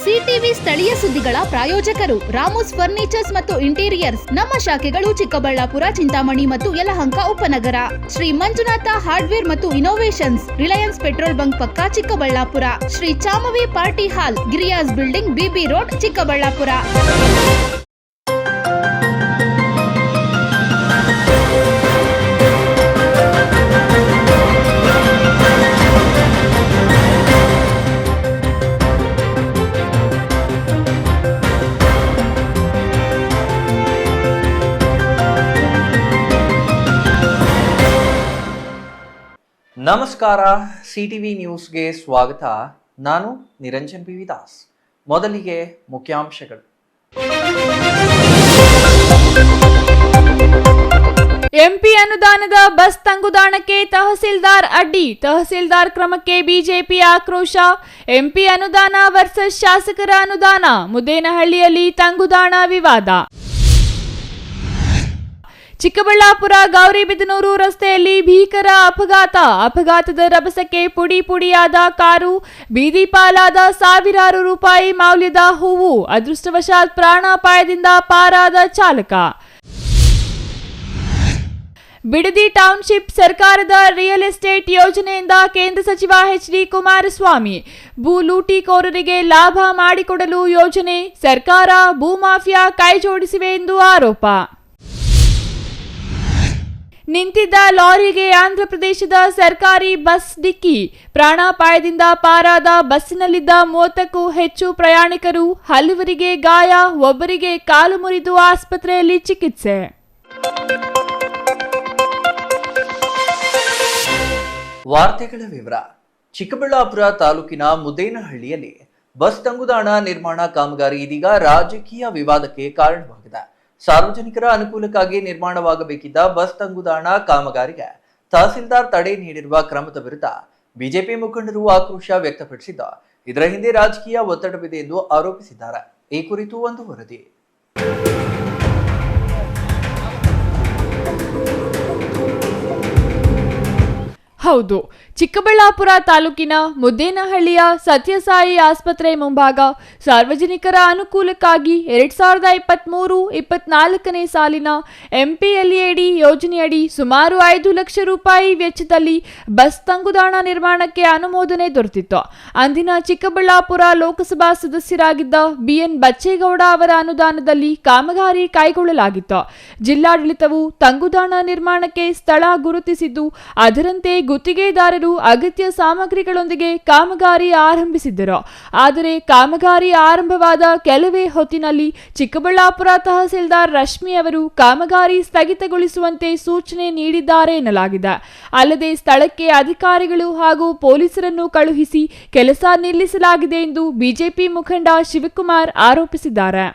CTV ಸ್ಥಳೀಯ ಸುದ್ದಿಗಳ ಪ್ರಾಯೋಜಕರು ರಾಮೋಸ್ ಫರ್ನಿಚರ್ಸ್ ಮತ್ತು ಇಂಟೀರಿಯರ್ಸ್. ನಮ್ಮ ಶಾಖೆಗಳು ಚಿಕ್ಕಬಳ್ಳಾಪುರ, ಚಿಂತಾಮಣಿ ಮತ್ತು ಯಲಹಂಕ ಉಪನಗರ. ಶ್ರೀ ಮಂಜುನಾಥ ಹಾರ್ಡ್ವೇರ್ ಮತ್ತು ಇನೋವೇಷನ್ಸ್, ರಿಲಯನ್ಸ್ ಪೆಟ್ರೋಲ್ ಬಂಕ್ ಪಕ್ಕ Chikkaballapur. Shri Chamavi party hall, Girias building, BB road, Chikkaballapur. ನಮಸ್ಕಾರ, ಸಿಟಿವಿ ನ್ಯೂಸ್ಗೆ ಸ್ವಾಗತ. ನಾನು ನಿರಂಜನ್ ಬಿ ದಾಸ್. ಮೊದಲಿಗೆ ಮುಖ್ಯಾಂಶಗಳು. ಎಂಪಿ ಅನುದಾನದ ಬಸ್ ತಂಗುದಾಣಕ್ಕೆ ತಹಸೀಲ್ದಾರ್ ಅಡ್ಡಿ, ತಹಸೀಲ್ದಾರ್ ಕ್ರಮಕ್ಕೆ ಬಿಜೆಪಿ ಆಕ್ರೋಶ. ಎಂಪಿ ಅನುದಾನ ವರ್ಸಸ್ ಶಾಸಕರ ಅನುದಾನ, ಮುದ್ದೇನಹಳ್ಳಿಯಲ್ಲಿ ತಂಗುದಾಣ ವಿವಾದ. ಚಿಕ್ಕಬಳ್ಳಾಪುರ ಗೌರಿಬಿದನೂರು ರಸ್ತೆಯಲ್ಲಿ ಭೀಕರ ಅಪಘಾತದ ರಭಸಕ್ಕೆ ಪುಡಿ ಪುಡಿಯಾದ ಕಾರು, ಬೀದಿ ಪಾಲಾದ ಸಾವಿರಾರು ರೂಪಾಯಿ ಮೌಲ್ಯದ ಹೂವು, ಅದೃಷ್ಟವಶಾತ್ ಪ್ರಾಣಾಪಾಯದಿಂದ ಪಾರಾದ ಚಾಲಕ. ಬಿಡದಿ ಟೌನ್ಶಿಪ್ ಸರ್ಕಾರದ ರಿಯಲ್ ಎಸ್ಟೇಟ್ ಯೋಜನೆಯಿಂದ ಕೇಂದ್ರ ಸಚಿವ ಎಚ್.ಡಿ. ಕುಮಾರಸ್ವಾಮಿ, ಭೂ ಲೂಟಿಕೋರರಿಗೆ ಲಾಭ ಮಾಡಿಕೊಡಲು ಯೋಜನೆ, ಸರ್ಕಾರ ಭೂಮಾಫಿಯಾ ಕೈಜೋಡಿಸಿವೆ ಎಂದು ಆರೋಪ. ನಿಂತಿದ್ದ ಲಾರಿಗೆ ಆಂಧ್ರಪ್ರದೇಶದ ಸರ್ಕಾರಿ ಬಸ್ ಡಿಕ್ಕಿ, ಪ್ರಾಣಾಪಾಯದಿಂದ ಪಾರಾದ ಬಸ್ಸಿನಲ್ಲಿದ್ದ 30ಕ್ಕೂ ಹೆಚ್ಚು ಪ್ರಯಾಣಿಕರು, ಹಲವರಿಗೆ ಗಾಯ, ಒಬ್ಬರಿಗೆ ಕಾಲು ಮುರಿದು ಆಸ್ಪತ್ರೆಯಲ್ಲಿ ಚಿಕಿತ್ಸೆ. ವಾರ್ತೆಗಳ ವಿವರ. ಚಿಕ್ಕಬಳ್ಳಾಪುರ ತಾಲೂಕಿನ ಮುದ್ದೇನಹಳ್ಳಿಯಲ್ಲಿ ಬಸ್ ತಂಗುದಾಣ ನಿರ್ಮಾಣ ಕಾಮಗಾರಿ ಇದೀಗ ರಾಜಕೀಯ ವಿವಾದಕ್ಕೆ ಕಾರಣವಾಗಿದೆ. ಸಾರ್ವಜನಿಕರ ಅನುಕೂಲಕ್ಕಾಗಿ ನಿರ್ಮಾಣವಾಗಬೇಕಿದ್ದ ಬಸ್ ತಂಗುದಾಣ ಕಾಮಗಾರಿಗೆ ತಹಸೀಲ್ದಾರ್ ತಡೆ ನೀಡಿರುವ ಕ್ರಮದ ವಿರುದ್ಧ ಬಿಜೆಪಿ ಮುಖಂಡರು ಆಕ್ರೋಶ ವ್ಯಕ್ತಪಡಿಸಿದ್ದು, ಇದರ ಹಿಂದೆ ರಾಜಕೀಯ ಒತ್ತಡವಿದೆ ಎಂದು ಆರೋಪಿಸಿದ್ದಾರೆ. ಈ ಕುರಿತು ಒಂದು ವರದಿ. ಹೌದು, ಚಿಕ್ಕಬಳ್ಳಾಪುರ ತಾಲೂಕಿನ ಮುದ್ದೇನಹಳ್ಳಿಯ ಸತ್ಯಸಾಯಿ ಆಸ್ಪತ್ರೆ ಮುಂಭಾಗ ಸಾರ್ವಜನಿಕರ ಅನುಕೂಲಕ್ಕಾಗಿ 2023-24ನೇ ಸಾಲಿನ ಎಂಪಿಎಲ್ಎಡಿ ಯೋಜನೆಯಡಿ ಸುಮಾರು 5 ಲಕ್ಷ ರೂಪಾಯಿ ವೆಚ್ಚದಲ್ಲಿ ಬಸ್ ತಂಗುದಾಣ ನಿರ್ಮಾಣಕ್ಕೆ ಅನುಮೋದನೆ ದೊರೆತಿತ್ತು. ಅಂದಿನ ಚಿಕ್ಕಬಳ್ಳಾಪುರ ಲೋಕಸಭಾ ಸದಸ್ಯರಾಗಿದ್ದ ಬಿಎನ್ ಬಚ್ಚೇಗೌಡ ಅವರ ಅನುದಾನದಲ್ಲಿ ಕಾಮಗಾರಿ ಕೈಗೊಳ್ಳಲಾಗಿತ್ತು. ಜಿಲ್ಲಾಡಳಿತವು ತಂಗುದಾಣ ನಿರ್ಮಾಣಕ್ಕೆ ಸ್ಥಳ ಗುರುತಿಸಿದ್ದು, ಅದರಂತೆ ಗುತ್ತಿಗೆದಾರರು ಅಗತ್ಯ ಸಾಮಗ್ರಿಗಳೊಂದಿಗೆ ಕಾಮಗಾರಿ ಆರಂಭಿಸಿದ್ದರು. ಆದರೆ ಕಾಮಗಾರಿ ಆರಂಭವಾದ ಕೆಲವೇ ಹೊತ್ತಿನಲ್ಲಿ ಚಿಕ್ಕಬಳ್ಳಾಪುರ ತಹಸೀಲ್ದಾರ್ ರಶ್ಮಿ ಅವರು ಕಾಮಗಾರಿ ಸ್ಥಗಿತಗೊಳಿಸುವಂತೆ ಸೂಚನೆ ನೀಡಿದ್ದಾರೆ ಎನ್ನಲಾಗಿದೆ. ಅಲ್ಲದೆ ಸ್ಥಳಕ್ಕೆ ಅಧಿಕಾರಿಗಳು ಹಾಗೂ ಪೊಲೀಸರನ್ನು ಕಳುಹಿಸಿ ಕೆಲಸ ನಿಲ್ಲಿಸಲಾಗಿದೆ ಎಂದು ಬಿಜೆಪಿ ಮುಖಂಡ ಶಿವಕುಮಾರ್ ಆರೋಪಿಸಿದ್ದಾರೆ.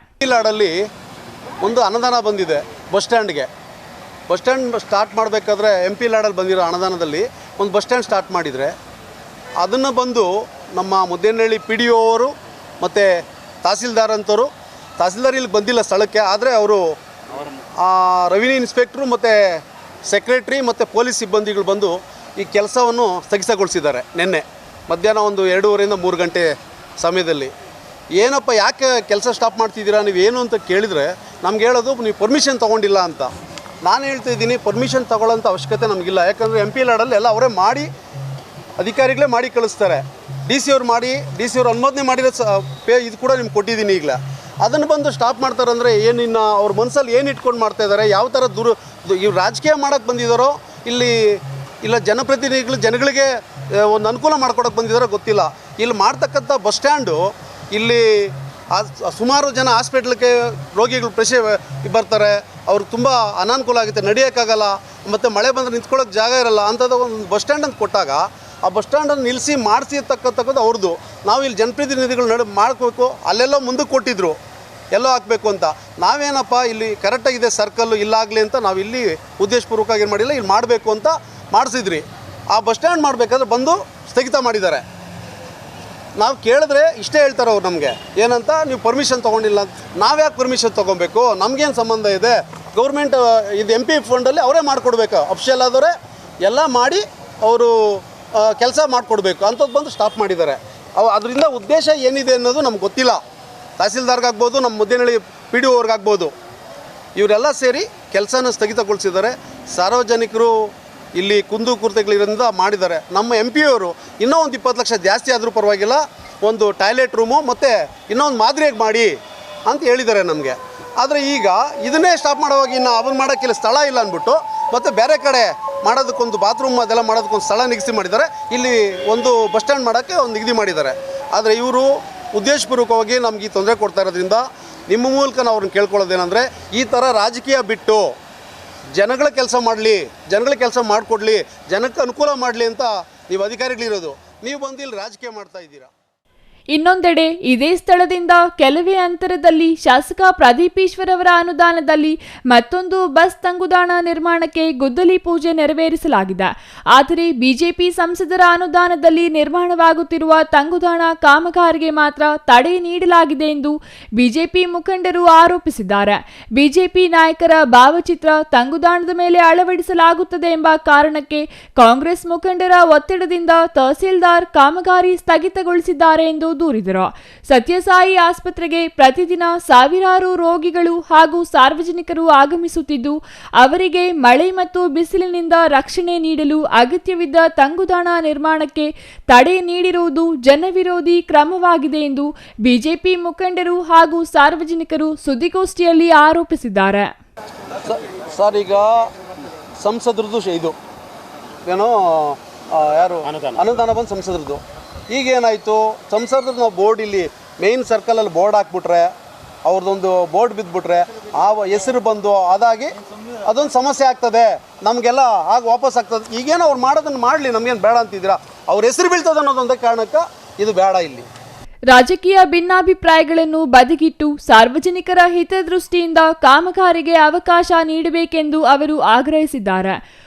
ಒಂದು ಅನುದಾನ ಬಂದಿದೆ ಬಸ್ ಸ್ಟ್ಯಾಂಡ್ ಸ್ಟಾರ್ಟ್ ಮಾಡಬೇಕಾದ್ರೆ MP ಲಾಡಲ್ಲಿ ಬಂದಿರೋ ಅನುದಾನದಲ್ಲಿ ಒಂದು ಬಸ್ ಸ್ಟ್ಯಾಂಡ್ ಸ್ಟಾರ್ಟ್ ಮಾಡಿದರೆ, ಅದನ್ನು ಬಂದು ನಮ್ಮ ಮುದ್ದೇನಹಳ್ಳಿ PDO ಅವರು ಮತ್ತು ತಹಸೀಲ್ದಾರ್ ಇಲ್ಲಿ ಬಂದಿಲ್ಲ ಸ್ಥಳಕ್ಕೆ. ಆದರೆ ಅವರು ರೆವಿನ್ಯೂ ಇನ್ಸ್ಪೆಕ್ಟ್ರು ಮತ್ತು ಸೆಕ್ರೆಟ್ರಿ ಮತ್ತು ಪೊಲೀಸ್ ಸಿಬ್ಬಂದಿಗಳು ಬಂದು ಈ ಕೆಲಸವನ್ನು ಸ್ಥಗಿತಗೊಳಿಸಿದ್ದಾರೆ. ನಿನ್ನೆ ಮಧ್ಯಾಹ್ನ ಒಂದು 2:30ರಿಂದ 3 ಗಂಟೆ ಸಮಯದಲ್ಲಿ. ಏನಪ್ಪ, ಯಾಕೆ ಕೆಲಸ ಸ್ಟಾಪ್ ಮಾಡ್ತಿದ್ದೀರಾ ನೀವೇನು ಅಂತ ಕೇಳಿದರೆ ನಮ್ಗೆ ಹೇಳೋದು ನೀವು ಪರ್ಮಿಷನ್ ತೊಗೊಂಡಿಲ್ಲ ಅಂತ. ನಾನು ಹೇಳ್ತಾ ಇದ್ದೀನಿ, ಪರ್ಮಿಷನ್ ತೊಗೊಳ್ಳೋಂಥ ಅವಶ್ಯಕತೆ ನಮಗಿಲ್ಲ. ಯಾಕಂದರೆ MP ಲಾಡಲ್ಲಿ ಎಲ್ಲ ಅವರೇ ಮಾಡಿ, ಅಧಿಕಾರಿಗಳೇ ಮಾಡಿ ಕಳಿಸ್ತಾರೆ. DC ಅವ್ರು ಅನುಮೋದನೆ ಮಾಡಿರೋ ಇದು ಕೂಡ ನಿಮ್ಗೆ ಕೊಟ್ಟಿದ್ದೀನಿ. ಈಗಲೇ ಅದನ್ನು ಬಂದು ಸ್ಟಾಪ್ ಮಾಡ್ತಾರಂದರೆ ಏನು, ಇನ್ನು ಅವ್ರ ಮನಸ್ಸಲ್ಲಿ ಏನು ಇಟ್ಕೊಂಡು ಮಾಡ್ತಾಯಿದ್ದಾರೆ, ಯಾವ ಥರ ಇವ್ರು ರಾಜಕೀಯ ಮಾಡೋಕ್ಕೆ ಬಂದಿದ್ದಾರೋ, ಇಲ್ಲ ಜನಪ್ರತಿನಿಧಿಗಳು ಜನಗಳಿಗೆ ಒಂದು ಅನುಕೂಲ ಮಾಡ್ಕೊಡೋಕ್ಕೆ ಬಂದಿದ್ದಾರೋ ಗೊತ್ತಿಲ್ಲ. ಇಲ್ಲಿ ಮಾಡ್ತಕ್ಕಂಥ ಬಸ್ ಸ್ಟ್ಯಾಂಡು, ಇಲ್ಲಿ ಸುಮಾರು ಜನ ಹಾಸ್ಪಿಟ್ಲಿಗೆ ರೋಗಿಗಳು ಬರ್ತಾರೆ, ಅವ್ರಿಗೆ ತುಂಬ ಅನಾನುಕೂಲ ಆಗುತ್ತೆ, ನಡೆಯೋಕ್ಕಾಗಲ್ಲ, ಮತ್ತು ಮಳೆ ಬಂದರೆ ನಿಂತ್ಕೊಳ್ಳೋಕೆ ಜಾಗ ಇರಲ್ಲ. ಅಂಥದ್ದು ಒಂದು ಬಸ್ ಸ್ಟ್ಯಾಂಡ್ ಅಂತ ಕೊಟ್ಟಾಗ ಆ ಬಸ್ ಸ್ಟ್ಯಾಂಡನ್ನು ನಿಲ್ಲಿಸಿ ಮಾಡಿಸಿರ್ತಕ್ಕಂಥದ್ದು ಅವ್ರದ್ದು. ನಾವು ಇಲ್ಲಿ ಜನಪ್ರತಿನಿಧಿಗಳು ಮಾಡಬೇಕು, ಅಲ್ಲೆಲ್ಲೋ ಮುಂದಕ್ಕೆ ಕೊಟ್ಟಿದ್ರು ಎಲ್ಲೋ ಹಾಕಬೇಕು ಅಂತ. ನಾವೇನಪ್ಪ ಇಲ್ಲಿ ಕರೆಕ್ಟಾಗಿದೆ ಸರ್ಕಲ್ಲು, ಇಲ್ಲಾಗಲಿ ಅಂತ ನಾವು ಇಲ್ಲಿ ಉದ್ದೇಶಪೂರ್ವಕವಾಗಿ ಏನು ಮಾಡಿಲ್ಲ, ಇಲ್ಲಿ ಮಾಡಬೇಕು ಅಂತ ಮಾಡಿಸಿದ್ರಿ. ಆ ಬಸ್ ಸ್ಟ್ಯಾಂಡ್ ಮಾಡಬೇಕಾದ್ರೆ ಬಂದು ಸ್ಥಗಿತ ಮಾಡಿದ್ದಾರೆ. ನಾವು ಕೇಳಿದ್ರೆ ಇಷ್ಟೇ ಹೇಳ್ತಾರೆ ಅವ್ರು ನಮಗೆ, ಏನಂತ, ನೀವು ಪರ್ಮಿಷನ್ ತೊಗೊಂಡಿಲ್ಲ ಅಂತ. ನಾವ್ಯಾಕೆ ಪರ್ಮಿಷನ್ ತೊಗೊಬೇಕು, ನಮಗೇನು ಸಂಬಂಧ ಇದೆ? ಗೌರ್ಮೆಂಟ್ ಇದು MP ಫಂಡಲ್ಲಿ ಅವರೇ ಮಾಡಿಕೊಡ್ಬೇಕು, ಅಫಿಷಿಯಲ್ ಆದವರೇ ಎಲ್ಲ ಮಾಡಿ ಅವರು ಕೆಲಸ ಮಾಡಿಕೊಡ್ಬೇಕು ಅಂಥದ್ದು ಬಂದು ಸ್ಟಾಪ್ ಮಾಡಿದ್ದಾರೆ. ಅದರಿಂದ ಉದ್ದೇಶ ಏನಿದೆ ಅನ್ನೋದು ನಮ್ಗೆ ಗೊತ್ತಿಲ್ಲ. ತಹಸೀಲ್ದಾರ್ಗಾಗ್ಬೋದು, ನಮ್ಮ ಮುದ್ದೇನಹಳ್ಳಿ PDO ಅವ್ರಿಗಾಗ್ಬೋದು, ಇವರೆಲ್ಲ ಸೇರಿ ಕೆಲಸನ ಸ್ಥಗಿತಗೊಳಿಸಿದ್ದಾರೆ. ಸಾರ್ವಜನಿಕರು ಇಲ್ಲಿ ಕುಂದುಕೊರತೆಗಳಿಂದ ಮಾಡಿದ್ದಾರೆ. ನಮ್ಮ MP ಅವರು ಇನ್ನೂ ಒಂದು 20 ಲಕ್ಷ ಜಾಸ್ತಿ ಆದರೂ ಪರವಾಗಿಲ್ಲ, ಒಂದು ಟಾಯ್ಲೆಟ್ ರೂಮು ಮತ್ತು ಇನ್ನೊಂದು ಮಾದರಿಯಾಗಿ ಮಾಡಿ ಅಂತ ಹೇಳಿದ್ದಾರೆ ನಮಗೆ. ಆದರೆ ಈಗ ಇದನ್ನೇ ಸ್ಟಾಪ್ ಮಾಡೋವಾಗ ಇನ್ನು ಅವನು ಮಾಡೋಕ್ಕಿಲ್ಲ ಸ್ಥಳ ಇಲ್ಲ ಅಂದ್ಬಿಟ್ಟು ಮತ್ತು ಬೇರೆ ಕಡೆ ಮಾಡೋದಕ್ಕೊಂದು ಬಾತ್ರೂಮ್ ಅದೆಲ್ಲ ಮಾಡೋದಕ್ಕೊಂದು ಸ್ಥಳ ನಿಗದಿ ಮಾಡಿದ್ದಾರೆ. ಇಲ್ಲಿ ಒಂದು ಬಸ್ ಸ್ಟ್ಯಾಂಡ್ ಮಾಡೋಕ್ಕೆ ಒಂದು ನಿಗದಿ ಮಾಡಿದ್ದಾರೆ. ಆದರೆ ಇವರು ಉದ್ದೇಶಪೂರ್ವಕವಾಗಿ ನಮ್ಗೆ ಈ ತೊಂದರೆ ಕೊಡ್ತಾ ಇರೋದ್ರಿಂದ ನಿಮ್ಮ ಮೂಲಕ ನಾವು ಅವ್ರನ್ನ ಕೇಳ್ಕೊಳ್ಳೋದೇನೆಂದರೆ, ಈ ಥರ ರಾಜಕೀಯ ಬಿಟ್ಟು ಜನಗಳ ಕೆಲಸ ಮಾಡಲಿ, ಜನಗಳ ಕೆಲಸ ಮಾಡಿಕೊಡ್ಲಿ, ಜನಕ್ಕೆ ಅನುಕೂಲ ಮಾಡಲಿ ಅಂತ ನೀವು ಅಧಿಕಾರಿಗಳಿರೋದು. ನೀವು ಬಂದು ಇಲ್ಲಿ ರಾಜಕೀಯ ಮಾಡ್ತಾ ಇದ್ದೀರಾ. ಇನ್ನೊಂದೆಡೆ ಇದೇ ಸ್ಥಳದಿಂದ ಕೆಲವೇ ಅಂತರದಲ್ಲಿ ಶಾಸಕ ಪ್ರದೀಪ್ ಈಶ್ವರ್ ಅವರ ಅನುದಾನದಲ್ಲಿ ಮತ್ತೊಂದು ಬಸ್ ತಂಗುದಾಣ ನಿರ್ಮಾಣಕ್ಕೆ ಗುದ್ದಲಿ ಪೂಜೆ ನೆರವೇರಿಸಲಾಗಿದೆ. ಆದರೆ ಬಿಜೆಪಿ ಸಂಸದರ ಅನುದಾನದಲ್ಲಿ ನಿರ್ಮಾಣವಾಗುತ್ತಿರುವ ತಂಗುದಾಣ ಕಾಮಗಾರಿಗೆ ಮಾತ್ರ ತಡೆ ನೀಡಲಾಗಿದೆ ಎಂದು ಬಿಜೆಪಿ ಮುಖಂಡರು ಆರೋಪಿಸಿದ್ದಾರೆ. ಬಿಜೆಪಿ ನಾಯಕರ ಭಾವಚಿತ್ರ ತಂಗುದಾಣದ ಮೇಲೆ ಅಳವಡಿಸಲಾಗುತ್ತದೆ ಎಂಬ ಕಾರಣಕ್ಕೆ ಕಾಂಗ್ರೆಸ್ ಮುಖಂಡರ ಒತ್ತಡದಿಂದ ತಹಸೀಲ್ದಾರ್ ಕಾಮಗಾರಿ ಸ್ಥಗಿತಗೊಳಿಸಿದ್ದಾರೆ ಎಂದು ದೂರಿದರು. ಸತ್ಯಸಾಯಿ ಆಸ್ಪತ್ರೆಗೆ ಪ್ರತಿದಿನ ಸಾವಿರಾರು ರೋಗಿಗಳು ಹಾಗೂ ಸಾರ್ವಜನಿಕರು ಆಗಮಿಸುತ್ತಿದ್ದು, ಅವರಿಗೆ ಮಳೆ ಮತ್ತು ಬಿಸಿಲಿನಿಂದ ರಕ್ಷಣೆ ನೀಡಲು ಅಗತ್ಯವಿದ್ದ ತಂಗುದಾಣ ನಿರ್ಮಾಣಕ್ಕೆ ತಡೆ ನೀಡಿರುವುದು ಜನವಿರೋಧಿ ಕ್ರಮವಾಗಿದೆ ಎಂದು ಬಿಜೆಪಿ ಮುಖಂಡರು ಹಾಗೂ ಸಾರ್ವಜನಿಕರು ಸುದ್ದಿಗೋಷ್ಠಿಯಲ್ಲಿ ಆರೋಪಿಸಿದ್ದಾರೆ. ಸರ್, ಈಗ ಸಂಸದರದ್ದು ಇದು ಏನೋ ಯಾರು ಅನುದಾನ ಬಂದು ಸಂಸದರದ್ದು. ಈಗೇನಾಯಿತು, ಸಂಸದರು ನಾವು ಬೋರ್ಡ್ ಇಲ್ಲಿ ಮೇಯ್ನ್ ಸರ್ಕಲಲ್ಲಿ ಬೋರ್ಡ್ ಹಾಕ್ಬಿಟ್ರೆ, ಅವ್ರದ್ದೊಂದು ಬೋರ್ಡ್ ಬಿದ್ದುಬಿಟ್ರೆ ಆ ಹೆಸರು ಬಂದು ಅದಾಗಿ ಅದೊಂದು ಸಮಸ್ಯೆ ಆಗ್ತದೆ, ನಮಗೆಲ್ಲ ಆಗ ವಾಪಸ್ ಆಗ್ತದೆ. ಈಗೇನು ಅವ್ರು ಮಾಡೋದನ್ನು ಮಾಡಲಿ, ನಮಗೇನು ಬೇಡ ಅಂತಿದ್ದೀರಾ, ಅವ್ರ ಹೆಸರು ಬೀಳ್ತದೆ ಅನ್ನೋದೊಂದೇ ಕಾರಣಕ್ಕೆ ಇದು ಬೇಡ. ಇಲ್ಲಿ ರಾಜಕೀಯ ಭಿನ್ನಾಭಿಪ್ರಾಯಗಳನ್ನು ಬದಿಗಿಟ್ಟು ಸಾರ್ವಜನಿಕರ ಹಿತದೃಷ್ಟಿಯಿಂದ ಕಾಮಗಾರಿಗೆ ಅವಕಾಶ ನೀಡಬೇಕೆಂದು ಅವರು ಆಗ್ರಹಿಸಿದ್ದಾರೆ.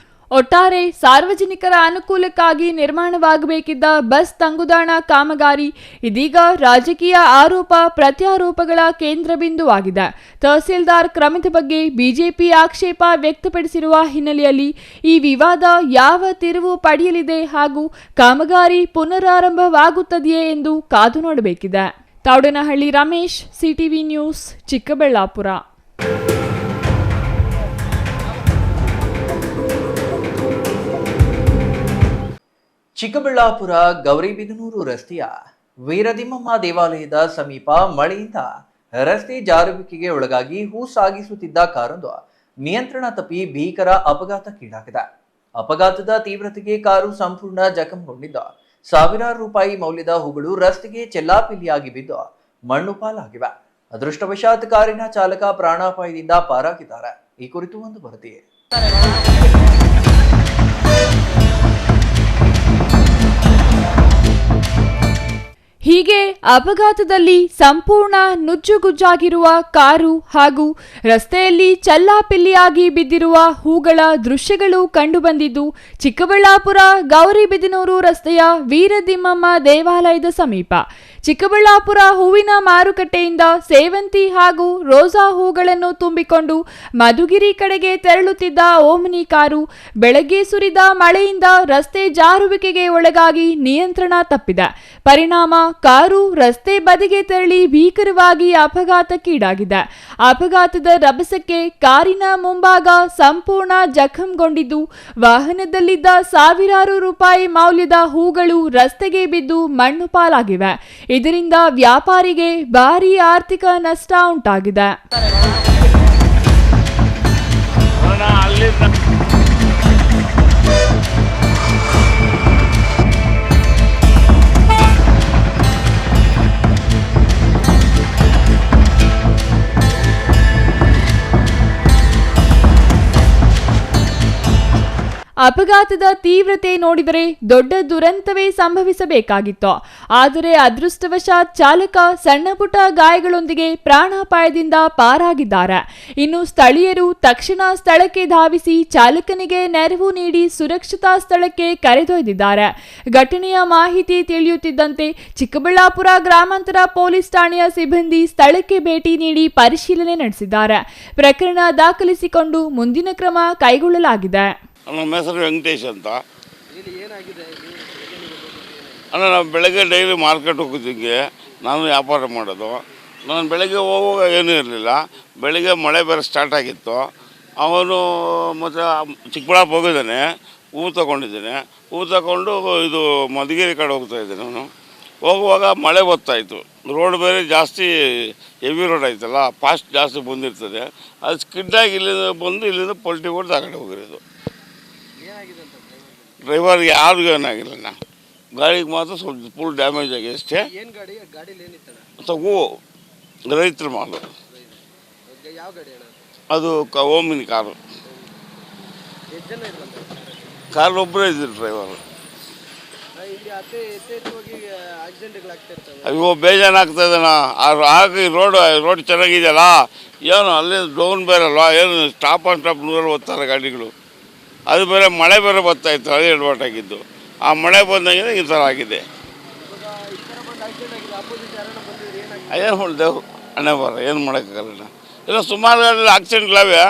ಒಟ್ಟಾರೆ ಸಾರ್ವಜನಿಕರ ಅನುಕೂಲಕ್ಕಾಗಿ ನಿರ್ಮಾಣವಾಗಬೇಕಿದ್ದ ಬಸ್ ತಂಗುದಾಣ ಕಾಮಗಾರಿ ಇದೀಗ ರಾಜಕೀಯ ಆರೋಪ ಪ್ರತ್ಯಾರೋಪಗಳ ಕೇಂದ್ರಬಿಂದುವಾಗಿದೆ. ತಹಸೀಲ್ದಾರ್ ಕ್ರಮದ ಬಗ್ಗೆ ಬಿಜೆಪಿ ಆಕ್ಷೇಪ ವ್ಯಕ್ತಪಡಿಸಿರುವ ಹಿನ್ನೆಲೆಯಲ್ಲಿ ಈ ವಿವಾದ ಯಾವ ತಿರುವು ಪಡೆಯಲಿದೆ ಹಾಗೂ ಕಾಮಗಾರಿ ಪುನರಾರಂಭವಾಗುತ್ತದೆಯೇ ಎಂದು ಕಾದು ನೋಡಬೇಕಿದೆ. Thoudanahalli Ramesh, CTV news, Chikkaballapur. ಚಿಕ್ಕಬಳ್ಳಾಪುರ ಗೌರಿಬಿದನೂರು ರಸ್ತೆಯ ವೀರದಿಮ್ಮಮ್ಮ ದೇವಾಲಯದ ಸಮೀಪ ಮಳೆಯಿಂದ ರಸ್ತೆ ಜಾರುವಿಕೆಗೆ ಒಳಗಾಗಿ ಹೂ ಸಾಗಿಸುತ್ತಿದ್ದ ಕಾರೊಂದು ನಿಯಂತ್ರಣ ತಪ್ಪಿ ಭೀಕರ ಅಪಘಾತಕ್ಕೀಡಾಗಿದೆ. ಅಪಘಾತದ ತೀವ್ರತೆಗೆ ಕಾರು ಸಂಪೂರ್ಣ ಜಖಂಗೊಂಡಿದ್ದು, ಸಾವಿರಾರು ರೂಪಾಯಿ ಮೌಲ್ಯದ ಹೂಗಳು ರಸ್ತೆಗೆ ಚೆಲ್ಲಾಪಿಲ್ಲಿಯಾಗಿ ಬಿದ್ದು ಮಣ್ಣು ಪಾಲಾಗಿವೆ. ಅದೃಷ್ಟವಶಾತ್ ಕಾರಿನ ಚಾಲಕ ಪ್ರಾಣಾಪಾಯದಿಂದ ಪಾರಾಗಿದ್ದಾರೆ. ಈ ಕುರಿತು ಒಂದು ವರದಿ. ಹೀಗೆ ಅಪಘಾತದಲ್ಲಿ ಸಂಪೂರ್ಣ ನುಜ್ಜುಗುಜ್ಜಾಗಿರುವ ಕಾರು ಹಾಗೂ ರಸ್ತೆಯಲ್ಲಿ ಚಲ್ಲಾಪಿಲ್ಲಿಯಾಗಿ ಬಿದ್ದಿರುವ ಹೂಗಳ ದೃಶ್ಯಗಳು ಕಂಡುಬಂದಿದ್ದು ಚಿಕ್ಕಬಳ್ಳಾಪುರ ಗೌರಿಬಿದನೂರು ರಸ್ತೆಯ ವೀರದಿಮ್ಮಮ್ಮ ದೇವಾಲಯದ ಸಮೀಪ. ಚಿಕ್ಕಬಳ್ಳಾಪುರ ಹೂವಿನ ಮಾರುಕಟ್ಟೆಯಿಂದ ಸೇವಂತಿ ಹಾಗೂ ರೋಸಾ ಹೂಗಳನ್ನು ತುಂಬಿಕೊಂಡು ಮಧುಗಿರಿ ಕಡೆಗೆ ತೆರಳುತ್ತಿದ್ದ ಓಮಿನಿ ಕಾರು ಬೆಳಗ್ಗೆ ಸುರಿದ ಮಳೆಯಿಂದ ರಸ್ತೆ ಜಾರುವಿಕೆಗೆ ಒಳಗಾಗಿ ನಿಯಂತ್ರಣ ತಪ್ಪಿದೆ. ಪರಿಣಾಮ ಕಾರು ರಸ್ತೆ ಬದಿಗೆ ತೆರಳಿ ಭೀಕರವಾಗಿ ಅಪಘಾತಕ್ಕೀಡಾಗಿದೆ. ಅಪಘಾತದ ರಭಸಕ್ಕೆ ಕಾರಿನ ಮುಂಭಾಗ ಸಂಪೂರ್ಣ ಜಖಂಗೊಂಡಿದ್ದು, ವಾಹನದಲ್ಲಿದ್ದ ಸಾವಿರಾರು ರೂಪಾಯಿ ಮೌಲ್ಯದ ಹೂಗಳು ರಸ್ತೆಗೆ ಬಿದ್ದು ಮಣ್ಣು ಪಾಲಾಗಿವೆ. ಇದರಿಂದ ವ್ಯಾಪಾರಿಗೆ ಭಾರೀ ಆರ್ಥಿಕ ನಷ್ಟ ಉಂಟಾಗಿದೆ. ಅಪಘಾತದ ತೀವ್ರತೆ ನೋಡಿದರೆ ದೊಡ್ಡ ದುರಂತವೇ ಸಂಭವಿಸಬೇಕಾಗಿತ್ತು. ಆದರೆ ಅದೃಷ್ಟವಶಾತ್ ಚಾಲಕ ಸಣ್ಣ ಪುಟ್ಟ ಗಾಯಗಳೊಂದಿಗೆ ಪ್ರಾಣಾಪಾಯದಿಂದ ಪಾರಾಗಿದ್ದಾರೆ. ಇನ್ನು ಸ್ಥಳೀಯರು ತಕ್ಷಣ ಸ್ಥಳಕ್ಕೆ ಧಾವಿಸಿ ಚಾಲಕನಿಗೆ ನೆರವು ನೀಡಿ ಸುರಕ್ಷಿತ ಸ್ಥಳಕ್ಕೆ ಕರೆದೊಯ್ದಿದ್ದಾರೆ. ಘಟನೆಯ ಮಾಹಿತಿ ತಿಳಿಯುತ್ತಿದ್ದಂತೆ ಚಿಕ್ಕಬಳ್ಳಾಪುರ ಗ್ರಾಮಾಂತರ ಪೊಲೀಸ್ ಠಾಣೆಯ ಸಿಬ್ಬಂದಿ ಸ್ಥಳಕ್ಕೆ ಭೇಟಿ ನೀಡಿ ಪರಿಶೀಲನೆ ನಡೆಸಿದ್ದಾರೆ. ಪ್ರಕರಣ ದಾಖಲಿಸಿಕೊಂಡು ಮುಂದಿನ ಕ್ರಮ ಕೈಗೊಳ್ಳಲಾಗಿದೆ. ನಮ್ಮ ಹೆಸರು ವೆಂಕಟೇಶ್ ಅಂತ. ಅಂದರೆ ನಾವು ಬೆಳಗ್ಗೆ ಡೈಲಿ ಮಾರ್ಕೆಟ್ ಹೋಗೋದಕ್ಕೆ ನಾನು ವ್ಯಾಪಾರ ಮಾಡೋದು. ನಾನು ಬೆಳಗ್ಗೆ ಹೋಗುವಾಗ ಏನೂ ಇರಲಿಲ್ಲ. ಬೆಳಗ್ಗೆ ಮಳೆ ಬೇರೆ ಸ್ಟಾರ್ಟ್ ಆಗಿತ್ತು. ಅವನು ಮತ್ತು ಚಿಕ್ಕಬಳ್ಳಾಪುರ ಹೋಗಿದ್ದಾನೆ, ಹೂವು ತೊಗೊಂಡಿದ್ದಾನೆ. ಹೂವು ತಗೊಂಡು ಇದು ಮಧುಗಿರಿ ಕಡೆ ಹೋಗ್ತಾಯಿದ್ದಾನೆ. ಅವನು ಹೋಗುವಾಗ ಮಳೆ ಬರ್ತಾಯಿತ್ತು. ರೋಡ್ ಬೇರೆ ಜಾಸ್ತಿ ಹೆವಿ ರೋಡ್ ಆಯ್ತಲ್ಲ, ಫಾಸ್ಟ್ ಜಾಸ್ತಿ ಬಂದಿರ್ತದೆ. ಅದು ಸ್ಕಿಡ್ಡಾಗಿ ಇಲ್ಲಿಂದ ಬಂದು ಇಲ್ಲಿಂದ ಪಲ್ಟಿ ಹೊಡೆದು ಆ ಕಡೆ ಹೋಗಿರೋದು. ಡ್ರೈವರ್ಗೆ ಯಾರಿಗೂ ಏನಾಗಿಲ್ಲ. ಗಾಡಿಗೆ ಮಾತ್ರ ಸ್ವಲ್ಪ ಫುಲ್ ಡ್ಯಾಮೇಜ್ ಆಗಿದೆ ಅಷ್ಟೇ. ಹೂವು ರೈತರ ಮಾಲು, ಅದು ಓಮಿನ ಕಾರು ಒಬ್ಬರೇ ಇದ್ದರು ಡ್ರೈವರು. ಅಯ್ಯೋ ಬೇಜಾರಾಗ್ತದಣ್ಣ. ಆಗಿ ರೋಡ್ ಚೆನ್ನಾಗಿದೆಯಲ್ಲ, ಏನು ಅಲ್ಲಿ ಡೌನ್ ಬೇರೆ ಅಲ್ವಾ, ಏನು ಸ್ಟಾಪ್ ಆನ್ ಸ್ಟಾಪ್ 160 ಗಾಡಿಗಳು. ಅದು ಬೇರೆ ಮಳೆ ಬೇರೆ ಬರ್ತಾಯಿತ್ತು, ಅದೇ ಎಡವಟ್ಟಾಗಿದ್ದು. ಆ ಮಳೆ ಬಂದಾಗಿದೆ ಈ ಥರ ಆಗಿದೆ. ಏನು ಮಾಡಿದೆವು ಹಣೆ ಬರ, ಏನು ಮಾಡೋಕ್ಕಾಗಲ್ಲ. ಇಲ್ಲ ಸುಮಾರು ಗಾಡಿ ಆಕ್ಸಿಡೆಂಟ್ಗಳವೆ,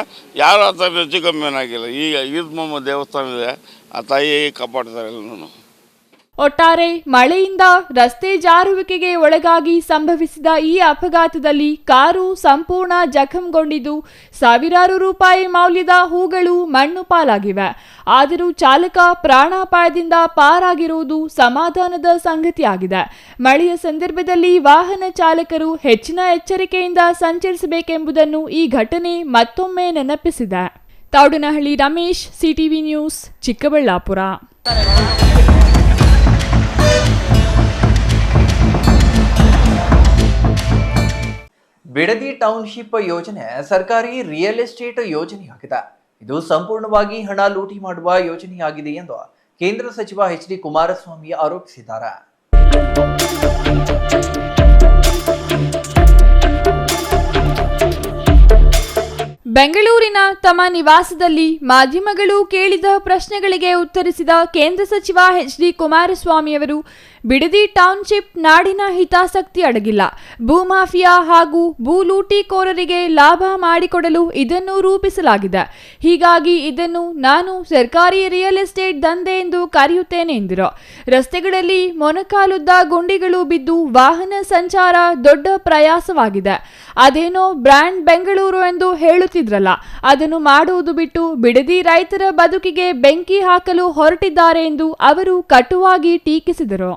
ಯಾರು ಆ ಥರ ಹೆಚ್ಚು ಕಮ್ಮಿ ಏನಾಗಿಲ್ಲ. ಈಗ ಈದ್ಮಮ್ಮ ದೇವಸ್ಥಾನ ಇದೆ, ಆ ತಾಯಿ ಕಾಪಾಡ್ತಾರೆ ಎಲ್ಲನೂ. ಒಟ್ಟಾರೆ ಮಳೆಯಿಂದ ರಸ್ತೆ ಜಾರುವಿಕೆಗೆ ಒಳಗಾಗಿ ಸಂಭವಿಸಿದ ಈ ಅಪಘಾತದಲ್ಲಿ ಕಾರು ಸಂಪೂರ್ಣ ಜಖಂಗೊಂಡಿದ್ದು ಸಾವಿರಾರು ರೂಪಾಯಿ ಮೌಲ್ಯದ ಹೂಗಳು ಮಣ್ಣು ಪಾಲಾಗಿವೆ. ಆದರೂ ಚಾಲಕ ಪ್ರಾಣಾಪಾಯದಿಂದ ಪಾರಾಗಿರುವುದು ಸಮಾಧಾನದ ಸಂಗತಿಯಾಗಿದೆ. ಮಳೆಯ ಸಂದರ್ಭದಲ್ಲಿ ವಾಹನ ಚಾಲಕರು ಹೆಚ್ಚಿನ ಎಚ್ಚರಿಕೆಯಿಂದ ಸಂಚರಿಸಬೇಕೆಂಬುದನ್ನು ಈ ಘಟನೆ ಮತ್ತೊಮ್ಮೆ ನೆನಪಿಸಿದೆ. Taudanahalli Ramesh, CTV news, Chikkaballapur. Bidadi township ಯೋಜನೆ ಸರ್ಕಾರಿ ರಿಯಲ್ ಎಸ್ಟೇಟ್ ಯೋಜನೆಯಾಗಿದೆ. ಇದು ಸಂಪೂರ್ಣವಾಗಿ ಹಣ ಲೂಟಿ ಮಾಡುವ ಯೋಜನೆಯಾಗಿದೆ ಎಂದು ಕೇಂದ್ರ ಸಚಿವ ಎಚ್.ಡಿ. ಕುಮಾರಸ್ವಾಮಿ ಆರೋಪಿಸಿದ್ದಾರೆ. ಬೆಂಗಳೂರಿನ ತಮ್ಮ ನಿವಾಸದಲ್ಲಿ ಮಾಧ್ಯಮಗಳು ಕೇಳಿದ ಪ್ರಶ್ನೆಗಳಿಗೆ ಉತ್ತರಿಸಿದ ಕೇಂದ್ರ ಸಚಿವ ಎಚ್.ಡಿ. ಕುಮಾರಸ್ವಾಮಿಯವರು ಬಿಡದಿ ಟೌನ್ಶಿಪ್ ನಾಡಿನ ಹಿತಾಸಕ್ತಿ ಅಡಗಿಲ್ಲ, ಭೂಮಾಫಿಯಾ ಹಾಗೂ ಭೂಲೂಟಿಕೋರರಿಗೆ ಲಾಭ ಮಾಡಿಕೊಡಲು ಇದನ್ನು ರೂಪಿಸಲಾಗಿದೆ. ಹೀಗಾಗಿ ಇದನ್ನು ನಾನು ಸರ್ಕಾರಿ ರಿಯಲ್ ಎಸ್ಟೇಟ್ ದಂಧೆ ಎಂದು ಕರೆಯುತ್ತೇನೆ ಎಂದರು. ರಸ್ತೆಗಳಲ್ಲಿ ಮೊಣಕಾಲುದ್ದ ಗುಂಡಿಗಳು ಬಿದ್ದು ವಾಹನ ಸಂಚಾರ ದೊಡ್ಡ ಪ್ರಯಾಸವಾಗಿದೆ. ಅದೇನೋ ಬ್ರ್ಯಾಂಡ್ ಬೆಂಗಳೂರು ಎಂದು ಹೇಳುತ್ತಿದ್ರಲ್ಲ, ಅದನ್ನು ಮಾಡುವುದು ಬಿಟ್ಟು ಬಿಡದಿ ರೈತರ ಬದುಕಿಗೆ ಬೆಂಕಿ ಹಾಕಲು ಹೊರಟಿದ್ದಾರೆ ಎಂದು ಅವರು ಕಟುವಾಗಿ ಟೀಕಿಸಿದರು.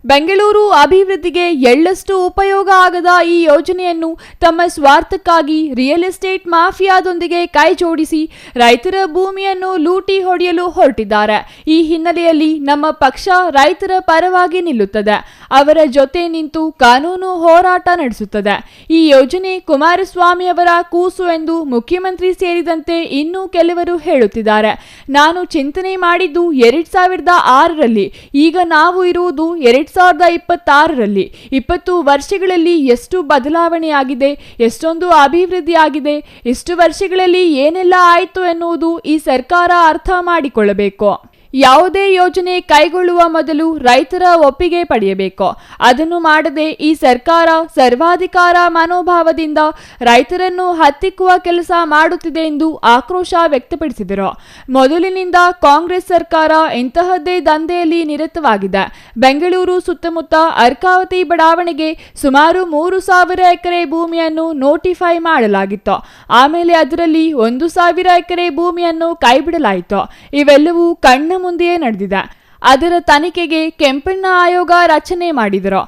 ಬೆಂಗಳೂರು ಅಭಿವೃದ್ಧಿಗೆ ಎಳ್ಳಷ್ಟು ಉಪಯೋಗ ಆಗದ ಈ ಯೋಜನೆಯನ್ನು ತಮ್ಮ ಸ್ವಾರ್ಥಕ್ಕಾಗಿ ರಿಯಲ್ ಎಸ್ಟೇಟ್ ಮಾಫಿಯಾದೊಂದಿಗೆ ಕೈ ಜೋಡಿಸಿ ರೈತರ ಭೂಮಿಯನ್ನು ಲೂಟಿ ಹೊಡೆಯಲು ಹೊರಟಿದ್ದಾರೆ. ಈ ಹಿನ್ನೆಲೆಯಲ್ಲಿ ನಮ್ಮ ಪಕ್ಷ ರೈತರ ಪರವಾಗಿ ನಿಲ್ಲುತ್ತದೆ, ಅವರ ಜೊತೆ ನಿಂತು ಕಾನೂನು ಹೋರಾಟ ನಡೆಸುತ್ತದೆ. ಈ ಯೋಜನೆ ಕುಮಾರಸ್ವಾಮಿ ಅವರ ಕೂಸು ಎಂದು ಮುಖ್ಯಮಂತ್ರಿ ಸೇರಿದಂತೆ ಇನ್ನೂ ಕೆಲವರು ಹೇಳುತ್ತಿದ್ದಾರೆ. ನಾನು ಚಿಂತನೆ ಮಾಡಿದ್ದು 2006ರಲ್ಲಿ, ಈಗ ನಾವು ಇರುವುದು 2026ರಲ್ಲಿ. 20 ವರ್ಷಗಳಲ್ಲಿ ಎಷ್ಟು ಬದಲಾವಣೆಯಾಗಿದೆ, ಎಷ್ಟೊಂದು ಅಭಿವೃದ್ಧಿ ಆಗಿದೆ, ಇಷ್ಟು ವರ್ಷಗಳಲ್ಲಿ ಏನೆಲ್ಲ ಆಯಿತು ಎನ್ನುವುದು ಈ ಸರ್ಕಾರ ಅರ್ಥ ಮಾಡಿಕೊಳ್ಳಬೇಕು. ಯಾವುದೇ ಯೋಜನೆ ಕೈಗೊಳ್ಳುವ ಮೊದಲು ರೈತರ ಒಪ್ಪಿಗೆ ಪಡೆಯಬೇಕು. ಅದನ್ನು ಮಾಡದೆ ಈ ಸರ್ಕಾರ ಸರ್ವಾಧಿಕಾರ ಮನೋಭಾವದಿಂದ ರೈತರನ್ನು ಹತ್ತಿಕ್ಕುವ ಕೆಲಸ ಮಾಡುತ್ತಿದೆ ಎಂದು ಆಕ್ರೋಶ ವ್ಯಕ್ತಪಡಿಸಿದರು. ಮೊದಲಿನಿಂದ ಕಾಂಗ್ರೆಸ್ ಸರ್ಕಾರ ಇಂತಹದ್ದೇ ದಂಧೆಯಲ್ಲಿ ನಿರತವಾಗಿದೆ. ಬೆಂಗಳೂರು ಸುತ್ತಮುತ್ತ ಅರ್ಕಾವತಿ ಬಡಾವಣೆಗೆ ಸುಮಾರು 3,000 ಎಕರೆ ಭೂಮಿಯನ್ನು ನೋಟಿಫೈ ಮಾಡಲಾಗಿತ್ತು. ಆಮೇಲೆ ಅದರಲ್ಲಿ 1,000 ಎಕರೆ ಭೂಮಿಯನ್ನು ಕೈಬಿಡಲಾಯಿತು. ಇವೆಲ್ಲವೂ ಕಣ್ಣ ಮುಂದೆಯೇ ನಡೆದಿದೆ. ಅದರ ತನಿಖೆಗೆ ಕೆಂಪಣ್ಣ ಆಯೋಗ ರಚನೆ ಮಾಡಿದರು.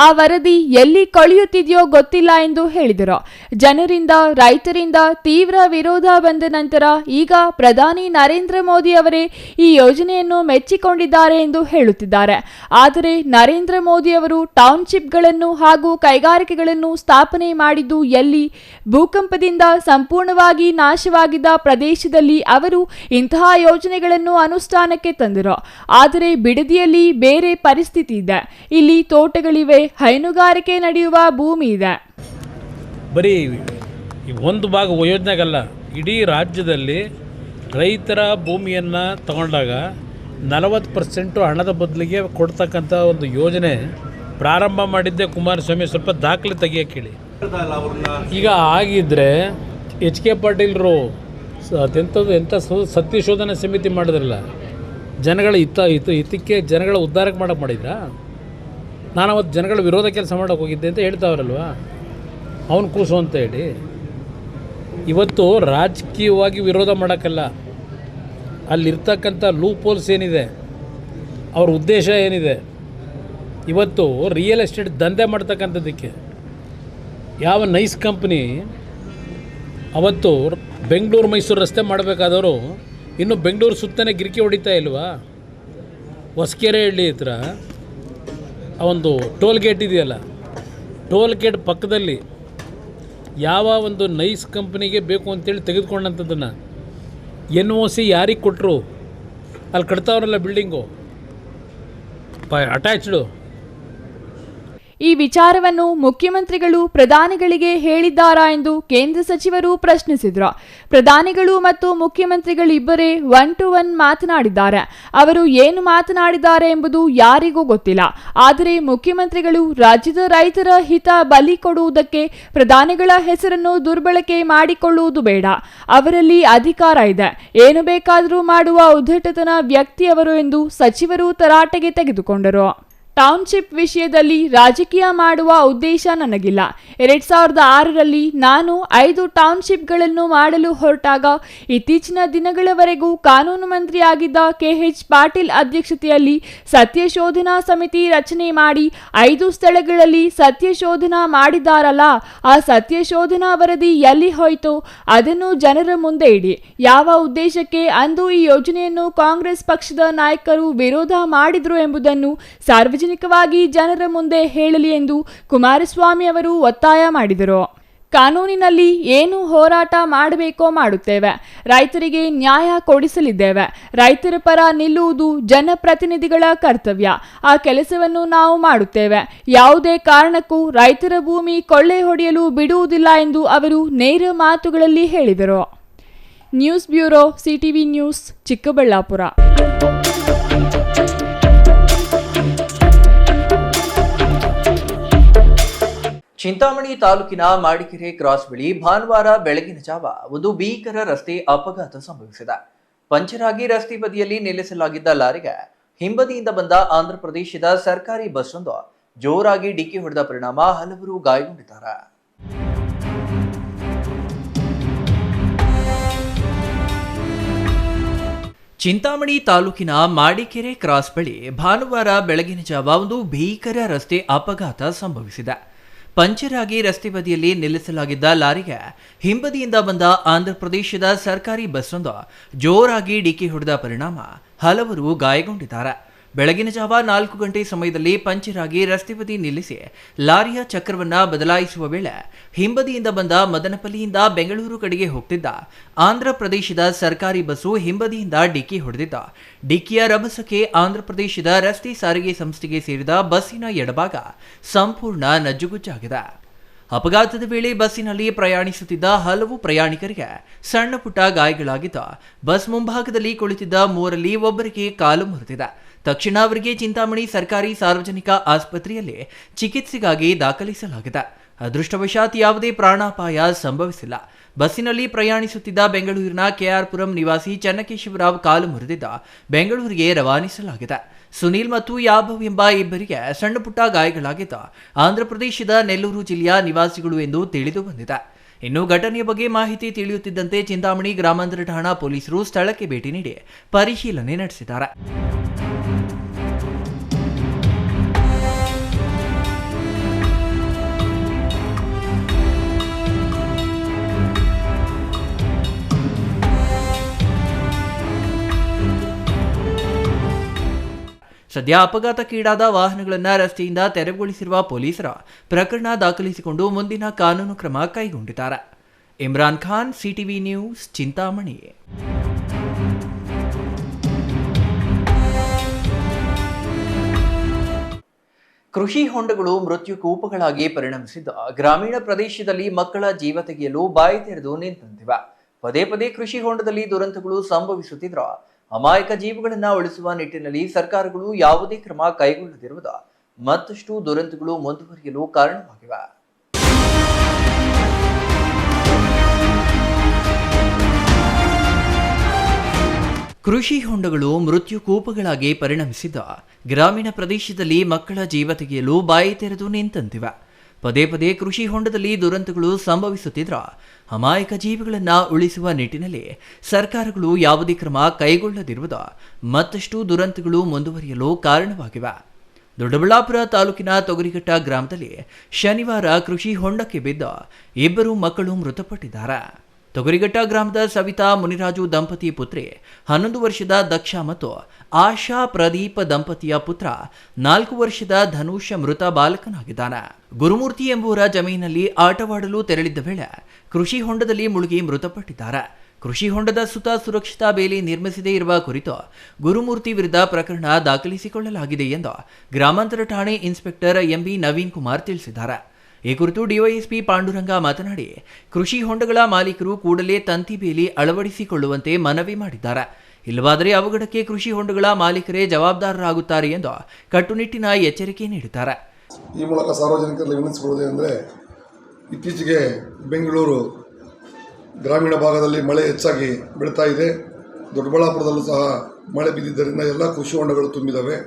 ಆ ವರದಿ ಎಲ್ಲಿ ಕಳೆಯುತ್ತಿದೆಯೋ ಗೊತ್ತಿಲ್ಲ ಎಂದು ಹೇಳಿದರು. ಜನರಿಂದ ರೈತರಿಂದ ತೀವ್ರ ವಿರೋಧ ಬಂದ ನಂತರ ಈಗ ಪ್ರಧಾನಿ ನರೇಂದ್ರ ಮೋದಿ ಅವರೇ ಈ ಯೋಜನೆಯನ್ನು ಮೆಚ್ಚಿಕೊಂಡಿದ್ದಾರೆ ಎಂದು ಹೇಳುತ್ತಿದ್ದಾರೆ. ಆದರೆ ನರೇಂದ್ರ ಮೋದಿ ಅವರು ಟೌನ್ಶಿಪ್ಗಳನ್ನು ಹಾಗೂ ಕೈಗಾರಿಕೆಗಳನ್ನು ಸ್ಥಾಪನೆ ಮಾಡಿದ್ದು ಎಲ್ಲಿ? ಭೂಕಂಪದಿಂದ ಸಂಪೂರ್ಣವಾಗಿ ನಾಶವಾಗಿದ್ದ ಪ್ರದೇಶದಲ್ಲಿ ಅವರು ಇಂತಹ ಯೋಜನೆಗಳನ್ನು ಅನುಷ್ಠಾನಕ್ಕೆ ತಂದರು. ಆದರೆ ಬಿಡದಿಯಲ್ಲಿ ಬೇರೆ ಪರಿಸ್ಥಿತಿ ಇದೆ. ಇಲ್ಲಿ ತೋಟಗಳಿವೆ, ಹೈನುಗಾರಿಕೆ ನಡೆಯುವ ಭೂಮಿ ಇದೆ. ಬರೀ ಒಂದು ಭಾಗ ಯೋಜನೆಗಲ್ಲ, ಇಡೀ ರಾಜ್ಯದಲ್ಲಿ ರೈತರ ಭೂಮಿಯನ್ನು ತಗೊಂಡಾಗ 40% ಹಣದ ಬದಲಿಗೆ ಕೊಡ್ತಕ್ಕಂಥ ಒಂದು ಯೋಜನೆ ಪ್ರಾರಂಭ ಮಾಡಿದ್ದೆ ಕುಮಾರಸ್ವಾಮಿ. ಸ್ವಲ್ಪ ದಾಖಲೆ ತೆಗಿಯೋಕೆ ಹೇಳಿ. ಈಗ ಆಗಿದ್ದರೆ ಎಚ್ ಕೆ ಪಾಟೀಲರು ಎಂಥ ಸತ್ಯಶೋಧನಾ ಸಮಿತಿ ಮಾಡಿದ್ರಲ್ಲ, ಜನಗಳ ಹಿತಕ್ಕೆ ಜನಗಳ ಉದ್ಧಾರಕ್ಕೆ ಮಾಡೋಕ್ಕೆ ಮಾಡಿದ್ರಾ? ನಾನು ಅವತ್ತು ಜನಗಳ ವಿರೋಧ ಕೆಲಸ ಮಾಡೋಕ್ಕೆ ಹೋಗಿದ್ದೆ ಅಂತ ಹೇಳ್ತಾವ್ರಲ್ವ, ಅವನು ಕೂಸು ಅಂತ ಹೇಳಿ. ಇವತ್ತು ರಾಜಕೀಯವಾಗಿ ವಿರೋಧ ಮಾಡೋಕ್ಕಲ್ಲ, ಅಲ್ಲಿರ್ತಕ್ಕಂಥ ಲೂಪ್ ಹೋಲ್ಸ್ ಏನಿದೆ, ಅವ್ರ ಉದ್ದೇಶ ಏನಿದೆ, ಇವತ್ತು ರಿಯಲ್ ಎಸ್ಟೇಟ್ ದಂಧೆ ಮಾಡ್ತಕ್ಕಂಥದ್ದಕ್ಕೆ ಯಾವ ನೈಸ್ ಕಂಪ್ನಿ ಅವತ್ತು ಬೆಂಗಳೂರು ಮೈಸೂರು ರಸ್ತೆ ಮಾಡಬೇಕಾದವರು ಇನ್ನು ಬೆಂಗಳೂರು ಸುತ್ತನೇ ಗಿರಿಕಿ ಹೊಡಿತಾ ಇಲ್ವಾ? ಹೊಸಕೆರೆ ಹಳ್ಳಿ ಹತ್ರ ಆ ಒಂದು ಟೋಲ್ ಗೇಟ್ ಇದೆಯಲ್ಲ, ಟೋಲ್ ಗೇಟ್ ಪಕ್ಕದಲ್ಲಿ ಯಾವ ಒಂದು ನೈಸ್ ಕಂಪ್ನಿಗೆ ಬೇಕು ಅಂತೇಳಿ ತೆಗೆದುಕೊಂಡಂಥದ್ದನ್ನು NOC ಯಾರಿಗೆ ಕೊಟ್ಟರು? ಅಲ್ಲಿ ಕಟ್ತಾವ್ರಲ್ಲ ಬಿಲ್ಡಿಂಗು ಅಟ್ಯಾಚ್ಡು. ಈ ವಿಚಾರವನ್ನು ಮುಖ್ಯಮಂತ್ರಿಗಳು ಪ್ರಧಾನಿಗಳಿಗೆ ಹೇಳಿದ್ದಾರಾ ಎಂದು ಕೇಂದ್ರ ಸಚಿವರು ಪ್ರಶ್ನಿಸಿದರು. ಪ್ರಧಾನಿಗಳು ಮತ್ತು ಮುಖ್ಯಮಂತ್ರಿಗಳಿಬ್ಬರೇ 1-to-1 ಮಾತನಾಡಿದ್ದಾರೆ. ಅವರು ಏನು ಮಾತನಾಡಿದ್ದಾರೆ ಎಂಬುದು ಯಾರಿಗೂ ಗೊತ್ತಿಲ್ಲ. ಆದರೆ ಮುಖ್ಯಮಂತ್ರಿಗಳು ರಾಜ್ಯದ ರೈತರ ಹಿತ ಬಲಿ ಕೊಡುವುದಕ್ಕೆ ಪ್ರಧಾನಿಗಳ ಹೆಸರನ್ನು ದುರ್ಬಳಕೆ ಮಾಡಿಕೊಳ್ಳುವುದು ಬೇಡ. ಅವರಲ್ಲಿ ಅಧಿಕಾರ ಇದೆ, ಏನು ಬೇಕಾದರೂ ಮಾಡುವ ಉದ್ದಟತನ ವ್ಯಕ್ತಿಯವರು ಎಂದು ಸಚಿವರು ತರಾಟೆಗೆ ತೆಗೆದುಕೊಂಡರು. ಟೌನ್ಶಿಪ್ ವಿಷಯದಲ್ಲಿ ರಾಜಕೀಯ ಮಾಡುವ ಉದ್ದೇಶ ನನಗಿಲ್ಲ. 2006ರಲ್ಲಿ ನಾನು 5 ಟೌನ್ಶಿಪ್ಗಳನ್ನು ಮಾಡಲು ಹೊರಟಾಗ ಇತ್ತೀಚಿನ ದಿನಗಳವರೆಗೂ ಕಾನೂನು ಮಂತ್ರಿಯಾಗಿದ್ದ KH ಪಾಟೀಲ್ ಅಧ್ಯಕ್ಷತೆಯಲ್ಲಿ ಸತ್ಯಶೋಧನಾ ಸಮಿತಿ ರಚನೆ ಮಾಡಿ 5 ಸ್ಥಳಗಳಲ್ಲಿ ಸತ್ಯಶೋಧನಾ ಮಾಡಿದ್ದಾರಲ್ಲ, ಆ ಸತ್ಯಶೋಧನಾ ವರದಿ ಎಲ್ಲಿ ಹೋಯಿತು ಅದನ್ನು ಜನರ ಮುಂದೆ ಇಡಿ. ಯಾವ ಉದ್ದೇಶಕ್ಕೆ ಅಂದು ಈ ಯೋಜನೆಯನ್ನು ಕಾಂಗ್ರೆಸ್ ಪಕ್ಷದ ನಾಯಕರು ವಿರೋಧ ಮಾಡಿದ್ರು ಎಂಬುದನ್ನು ಸಾರ್ವಜನಿಕವಾಗಿ ಜನರ ಮುಂದೆ ಹೇಳಲಿ ಎಂದು ಕುಮಾರಸ್ವಾಮಿ ಅವರು ಒತ್ತಾಯ ಮಾಡಿದರು. ಕಾನೂನಿನಲ್ಲಿ ಏನು ಹೋರಾಟ ಮಾಡಬೇಕೋ ಮಾಡುತ್ತೇವೆ, ರೈತರಿಗೆ ನ್ಯಾಯ ಕೊಡಿಸಲಿದ್ದೇವೆ. ರೈತರ ಪರ ನಿಲ್ಲುವುದು ಜನಪ್ರತಿನಿಧಿಗಳ ಕರ್ತವ್ಯ. ಆ ಕೆಲಸವನ್ನು ನಾವು ಮಾಡುತ್ತೇವೆ. ಯಾವುದೇ ಕಾರಣಕ್ಕೂ ರೈತರ ಭೂಮಿ ಕೊಳ್ಳೆ ಹೊಡೆಯಲು ಬಿಡುವುದಿಲ್ಲ ಎಂದು ಅವರು ನೇರ ಮಾತುಗಳಲ್ಲಿ ಹೇಳಿದರು. News bureau, CTV news, Chikkaballapur. Chintamani ತಾಲೂಕಿನ ಮಾಡಿಕೆರೆ ಕ್ರಾಸ್ ಬಳಿ ಭಾನುವಾರ ಬೆಳಗಿನ ಜಾವ ಒಂದು ಭೀಕರ ರಸ್ತೆ ಅಪಘಾತ ಸಂಭವಿಸಿದೆ. ಪಂಚರ್ ಆಗಿ ರಸ್ತೆ ಬದಿಯಲ್ಲಿ ನಿಲ್ಲಿಸಲಾಗಿದ್ದ ಲಾರಿಗೆ ಹಿಂಬದಿಯಿಂದ ಬಂದ ಆಂಧ್ರ ಪ್ರದೇಶದ ಸರ್ಕಾರಿ ಬಸ್ ಒಂದು ಜೋರಾಗಿ ಡಿಕ್ಕಿ ಹೊಡೆದ ಪರಿಣಾಮ ಹಲವರು ಗಾಯಗೊಂಡಿದ್ದಾರೆ. ಚಿಂತಾಮಣಿ ತಾಲೂಕಿನ ಮಾಡಿಕೆರೆ ಕ್ರಾಸ್ ಬಳಿ ಭಾನುವಾರ ಬೆಳಗಿನ ಜಾವ ಒಂದು ಭೀಕರ ರಸ್ತೆ ಅಪಘಾತ ಸಂಭವಿಸಿದೆ. ಪಂಚರ್ ಆಗಿ ರಸ್ತೆ ಬದಿಯಲ್ಲಿ ನಿಲ್ಲಿಸಲಾಗಿದ್ದ ಲಾರಿಗೆ ಹಿಂಬದಿಯಿಂದ ಬಂದ ಆಂಧ್ರ ಪ್ರದೇಶದ ಸರ್ಕಾರಿ ಬಸ್ ಒಂದು ಜೋರಾಗಿ ಡಿಕ್ಕಿ ಹೊಡೆದ ಪರಿಣಾಮ ಹಲವರು ಗಾಯಗೊಂಡಿದ್ದಾರೆ. ಬೆಳಗಿನ ಜಾವ 4 ಗಂಟೆ ಸಮಯದಲ್ಲಿ ಪಂಚರ್ ಆಗಿ ರಸ್ತೆ ಬದಿ ನಿಲ್ಲಿಸಿ ಲಾರಿಯ ಚಕ್ರವನ್ನ ಬದಲಾಯಿಸುವ ವೇಳೆ ಹಿಂಬದಿಯಿಂದ ಬಂದ ಮದನಪಲ್ಲಿಯಿಂದ ಬೆಂಗಳೂರು ಕಡೆಗೆ ಹೋಗ್ತಿದ್ದ ಆಂಧ್ರ ಪ್ರದೇಶದ ಸರ್ಕಾರಿ ಬಸ್ಸು ಹಿಂಬದಿಯಿಂದ ಡಿಕ್ಕಿ ಹೊಡೆದಿದ್ದ. ಡಿಕ್ಕಿಯ ರಭಸಕ್ಕೆ ಆಂಧ್ರ ಪ್ರದೇಶದ ರಸ್ತೆ ಸಾರಿಗೆ ಸಂಸ್ಥೆಗೆ ಸೇರಿದ ಬಸ್ಸಿನ ಎಡಭಾಗ ಸಂಪೂರ್ಣ ನಜ್ಜುಗುಜ್ಜಾಗಿದೆ. ಅಪಘಾತದ ವೇಳೆ ಬಸ್ಸಿನಲ್ಲಿ ಪ್ರಯಾಣಿಸುತ್ತಿದ್ದ ಹಲವು ಪ್ರಯಾಣಿಕರಿಗೆ ಸಣ್ಣ ಪುಟ್ಟ ಗಾಯಗಳಾಗಿದ್ದು, ಬಸ್ ಮುಂಭಾಗದಲ್ಲಿ ಕುಳಿತಿದ್ದ 3ರಲ್ಲಿ ಒಬ್ಬರಿಗೆ ಕಾಲು ಮುರಿದಿದೆ. ತಕ್ಷಣ ಅವರಿಗೆ ಚಿಂತಾಮಣಿ ಸರ್ಕಾರಿ ಸಾರ್ವಜನಿಕ ಆಸ್ಪತ್ರೆಯಲ್ಲಿ ಚಿಕಿತ್ಸೆಗಾಗಿ ದಾಖಲಿಸಲಾಗಿದೆ. ಅದೃಷ್ಟವಶಾತ್ ಯಾವುದೇ ಪ್ರಾಣಾಪಾಯ ಸಂಭವಿಸಿಲ್ಲ. ಬಸ್ಸಿನಲ್ಲಿ ಪ್ರಯಾಣಿಸುತ್ತಿದ್ದ ಬೆಂಗಳೂರಿನ KR ಪುರಂ ನಿವಾಸಿ ಚನ್ನಕೇಶವರಾವ್ ಕಾಲು ಮುರಿದಿದ್ದ ಬೆಂಗಳೂರಿಗೆ ರವಾನಿಸಲಾಗಿದೆ. ಸುನೀಲ್ ಮತ್ತು ಯಾಭವ್ ಎಂಬ ಇಬ್ಬರಿಗೆ ಸಣ್ಣ ಪುಟ್ಟ ಗಾಯಗಳಾಗಿದ್ದು, ಆಂಧ್ರ ಪ್ರದೇಶದ ನೆಲ್ಲೂರು ಜಿಲ್ಲೆಯ ನಿವಾಸಿಗಳು ಎಂದು ತಿಳಿದು ಬಂದಿದೆ. ಇನ್ನು ಘಟನೆಯ ಬಗ್ಗೆ ಮಾಹಿತಿ ತಿಳಿಯುತ್ತಿದ್ದಂತೆ ಚಿಂತಾಮಣಿ ಗ್ರಾಮಾಂತರ ಠಾಣಾ ಪೊಲೀಸರು ಸ್ಥಳಕ್ಕೆ ಭೇಟಿ ನೀಡಿ ಪರಿಶೀಲನೆ ನಡೆಸಿದ್ದಾರೆ. ಸದ್ಯ ಅಪಘಾತಕ್ಕೀಡಾದ ವಾಹನಗಳನ್ನು ರಸ್ತೆಯಿಂದ ತೆರವುಗೊಳಿಸಿರುವ ಪೊಲೀಸರ ಪ್ರಕರಣ ದಾಖಲಿಸಿಕೊಂಡು ಮುಂದಿನ ಕಾನೂನು ಕ್ರಮ ಕೈಗೊಂಡಿದ್ದಾರೆ. Imran Khan, CTV news, Chintamani. ಕೃಷಿ ಹೊಂಡಗಳು ಮೃತ್ಯು ಕೂಪಗಳಾಗಿ ಪರಿಣಮಿಸಿದ್ದು, ಗ್ರಾಮೀಣ ಪ್ರದೇಶದಲ್ಲಿ ಮಕ್ಕಳ ಜೀವ ತೆಗೆಯಲು ಬಾಯಿ ತೆರೆದು ನಿಂತಂತಿವೆ. ಪದೇ ಪದೇ ಕೃಷಿ ಹೊಂಡದಲ್ಲಿ ದುರಂತಗಳು ಸಂಭವಿಸುತ್ತಿದ್ದರೂ ಅಮಾಯಕ ಜೀವಗಳನ್ನ ಉಳಿಸುವ ನಿಟ್ಟಿನಲ್ಲಿ ಸರ್ಕಾರಗಳು ಯಾವುದೇ ಕ್ರಮ ಕೈಗೊಳ್ಳದಿರುವುದು ಮತ್ತಷ್ಟು ದುರಂತಗಳು ಮುಂದುವರಿಯಲು ಕಾರಣವಾಗಿವೆ. ಕೃಷಿ ಹೊಂಡಗಳು ಮೃತ್ಯುಕೂಪಗಳಾಗಿ ಪರಿಣಮಿಸಿದ ಗ್ರಾಮೀಣ ಪ್ರದೇಶದಲ್ಲಿ ಮಕ್ಕಳ ಜೀವ ತೆಗೆಯಲು ಬಾಯಿ ತೆರೆದು ನಿಂತಂತಿವೆ. ಪದೇ ಪದೇ ಕೃಷಿ ಹೊಂಡದಲ್ಲಿ ದುರಂತಗಳು ಸಂಭವಿಸುತ್ತಿದ್ರ ಅಮಾಯಕ ಜೀವಿಗಳನ್ನು ಉಳಿಸುವ ನಿಟ್ಟಿನಲ್ಲಿ ಸರ್ಕಾರಗಳು ಯಾವುದೇ ಕ್ರಮ ಕೈಗೊಳ್ಳದಿರುವುದು ಮತ್ತಷ್ಟು ದುರಂತಗಳು ಮುಂದುವರಿಯಲು ಕಾರಣವಾಗಿವೆ. ದೊಡ್ಡಬಳ್ಳಾಪುರ ತಾಲೂಕಿನ ತೊಗರಿಘಟ್ಟ ಗ್ರಾಮದಲ್ಲಿ ಶನಿವಾರ ಕೃಷಿ ಹೊಂಡಕ್ಕೆ ಬಿದ್ದ 2 ಮಕ್ಕಳು ಮೃತಪಟ್ಟಿದ್ದಾರೆ. ತೊಗರಿಘಟ್ಟ ಗ್ರಾಮದ ಸವಿತಾ ಮುನಿರಾಜು ದಂಪತಿ ಪುತ್ರಿ 11 ವರ್ಷದ ದಕ್ಷ ಮತ್ತು ಆಶಾ ಪ್ರದೀಪ್ ದಂಪತಿಯ ಪುತ್ರ 4 ವರ್ಷದ ಧನುಷ್ ಮೃತ ಬಾಲಕನಾಗಿದ್ದಾನೆ. ಗುರುಮೂರ್ತಿ ಎಂಬುವರ ಜಮೀನಿನಲ್ಲಿ ಆಟವಾಡಲು ತೆರಳಿದ್ದ ವೇಳೆ ಕೃಷಿ ಹೊಂಡದಲ್ಲಿ ಮುಳುಗಿ ಮೃತಪಟ್ಟಿದ್ದಾರೆ. ಕೃಷಿ ಹೊಂಡದ ಸುತ್ತ ಸುರಕ್ಷಿತಾ ಬೇಲಿ ನಿರ್ಮಿಸದೇ ಇರುವ ಕುರಿತು ಗುರುಮೂರ್ತಿ ವಿರುದ್ಧ ಪ್ರಕರಣ ದಾಖಲಿಸಿಕೊಳ್ಳಲಾಗಿದೆ ಎಂದು ಗ್ರಾಮಾಂತರ ಠಾಣೆ ಇನ್ಸ್ಪೆಕ್ಟರ್ ಎಂಬಿ ನವೀನ್ ಕುಮಾರ್ ತಿಳಿಸಿದ್ದಾರೆ. ಈ ಕುರಿತು ಡಿವೈಎಸ್ಪಿ ಪಾಂಡುರಂಗ ಮಾತನಾಡಿ, ಕೃಷಿ ಹೊಂಡಗಳ ಮಾಲೀಕರು ಕೂಡಲೇ ತಂತಿ ಬೇಲಿ ಅಳವಡಿಸಿಕೊಳ್ಳುವಂತೆ ಮನವಿ ಮಾಡಿದ್ದಾರೆ. ಇಲ್ಲವಾದರೆ ಅವಘಡಕ್ಕೆ ಕೃಷಿ ಹೊಂಡಗಳ ಮಾಲೀಕರೇ ಜವಾಬ್ದಾರರಾಗುತ್ತಾರೆ ಎಂದು ಕಟ್ಟುನಿಟ್ಟಿನ ಎಚ್ಚರಿಕೆ ನೀಡಿದ್ದಾರೆ. ಈ ಮೂಲಕ ಸಾರ್ವಜನಿಕರಲ್ಲಿ ವಿನಂತಿಸಿಕೊಳ್ಳುವುದೇನೆಂದರೆ, ಇತ್ತೀಚೆಗೆ ಬೆಂಗಳೂರು ಗ್ರಾಮೀಣ ಭಾಗದಲ್ಲಿ ಮಳೆ ಹೆಚ್ಚಾಗಿ ಬೀಳ್ತಾ ಇದೆ. ದೊಡ್ಡಬಳ್ಳಾಪುರದಲ್ಲೂ ಸಹ ಮಳೆ ಬಿದ್ದಿದ್ದರಿಂದ ಎಲ್ಲ ಕೃಷಿ ಹೊಂಡಗಳು ತುಂಬಿದ್ದಾವೆ.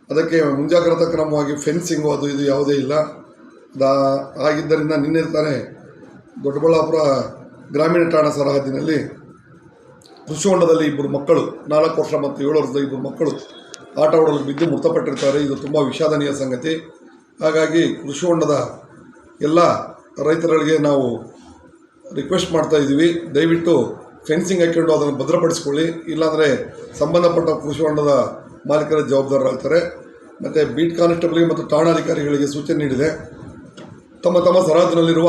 ಅದಕ್ಕೆ ಮುಂಜಾಗ್ರತಾ ಕ್ರಮವಾಗಿ ಫೆನ್ಸಿಂಗು ಅದು ಇದು ಯಾವುದೇ ಇಲ್ಲ. ಆಗಿದ್ದರಿಂದ ನಿನ್ನೆ ತಾನೇ ದೊಡ್ಡಬಳ್ಳಾಪುರ ಗ್ರಾಮೀಣ ಠಾಣಾ ಸರಹದ್ದಿನಲ್ಲಿ ಕೃಷಿ ಹೊಂಡದಲ್ಲಿ 2 ಮಕ್ಕಳು 4 ವರ್ಷ ಮತ್ತು 7 ವರ್ಷದ 2 ಮಕ್ಕಳು ಆಟವಾಡಲು ಬಿದ್ದು ಮೃತಪಟ್ಟಿರ್ತಾರೆ. ಇದು ತುಂಬ ವಿಷಾದನೀಯ ಸಂಗತಿ. ಹಾಗಾಗಿ ಕೃಷಿ ಹೊಂಡದ ಎಲ್ಲ ರೈತರಿಗೆ ನಾವು ರಿಕ್ವೆಸ್ಟ್ ಮಾಡ್ತಾ ಇದ್ದೀವಿ, ದಯವಿಟ್ಟು ಫೆನ್ಸಿಂಗ್ ಹಾಕ್ಕೊಂಡು ಅದನ್ನು ಭದ್ರಪಡಿಸ್ಕೊಳ್ಳಿ. ಇಲ್ಲಾಂದರೆ ಸಂಬಂಧಪಟ್ಟ ಕೃಷಿ ಹೊಂಡದ ಮಾಲೀಕರ ಜವಾಬ್ದಾರರಾಗ್ತಾರೆ. ಮತ್ತು ಬೀಟ್ ಕಾನ್ಸ್ಟೇಬಲ್ಗೆ ಮತ್ತು ಠಾಣಾಧಿಕಾರಿಗಳಿಗೆ ಸೂಚನೆ ನೀಡಿದೆ, ತಮ್ಮ ತಮ್ಮ ಸರಹದ್ದಿನಲ್ಲಿರುವ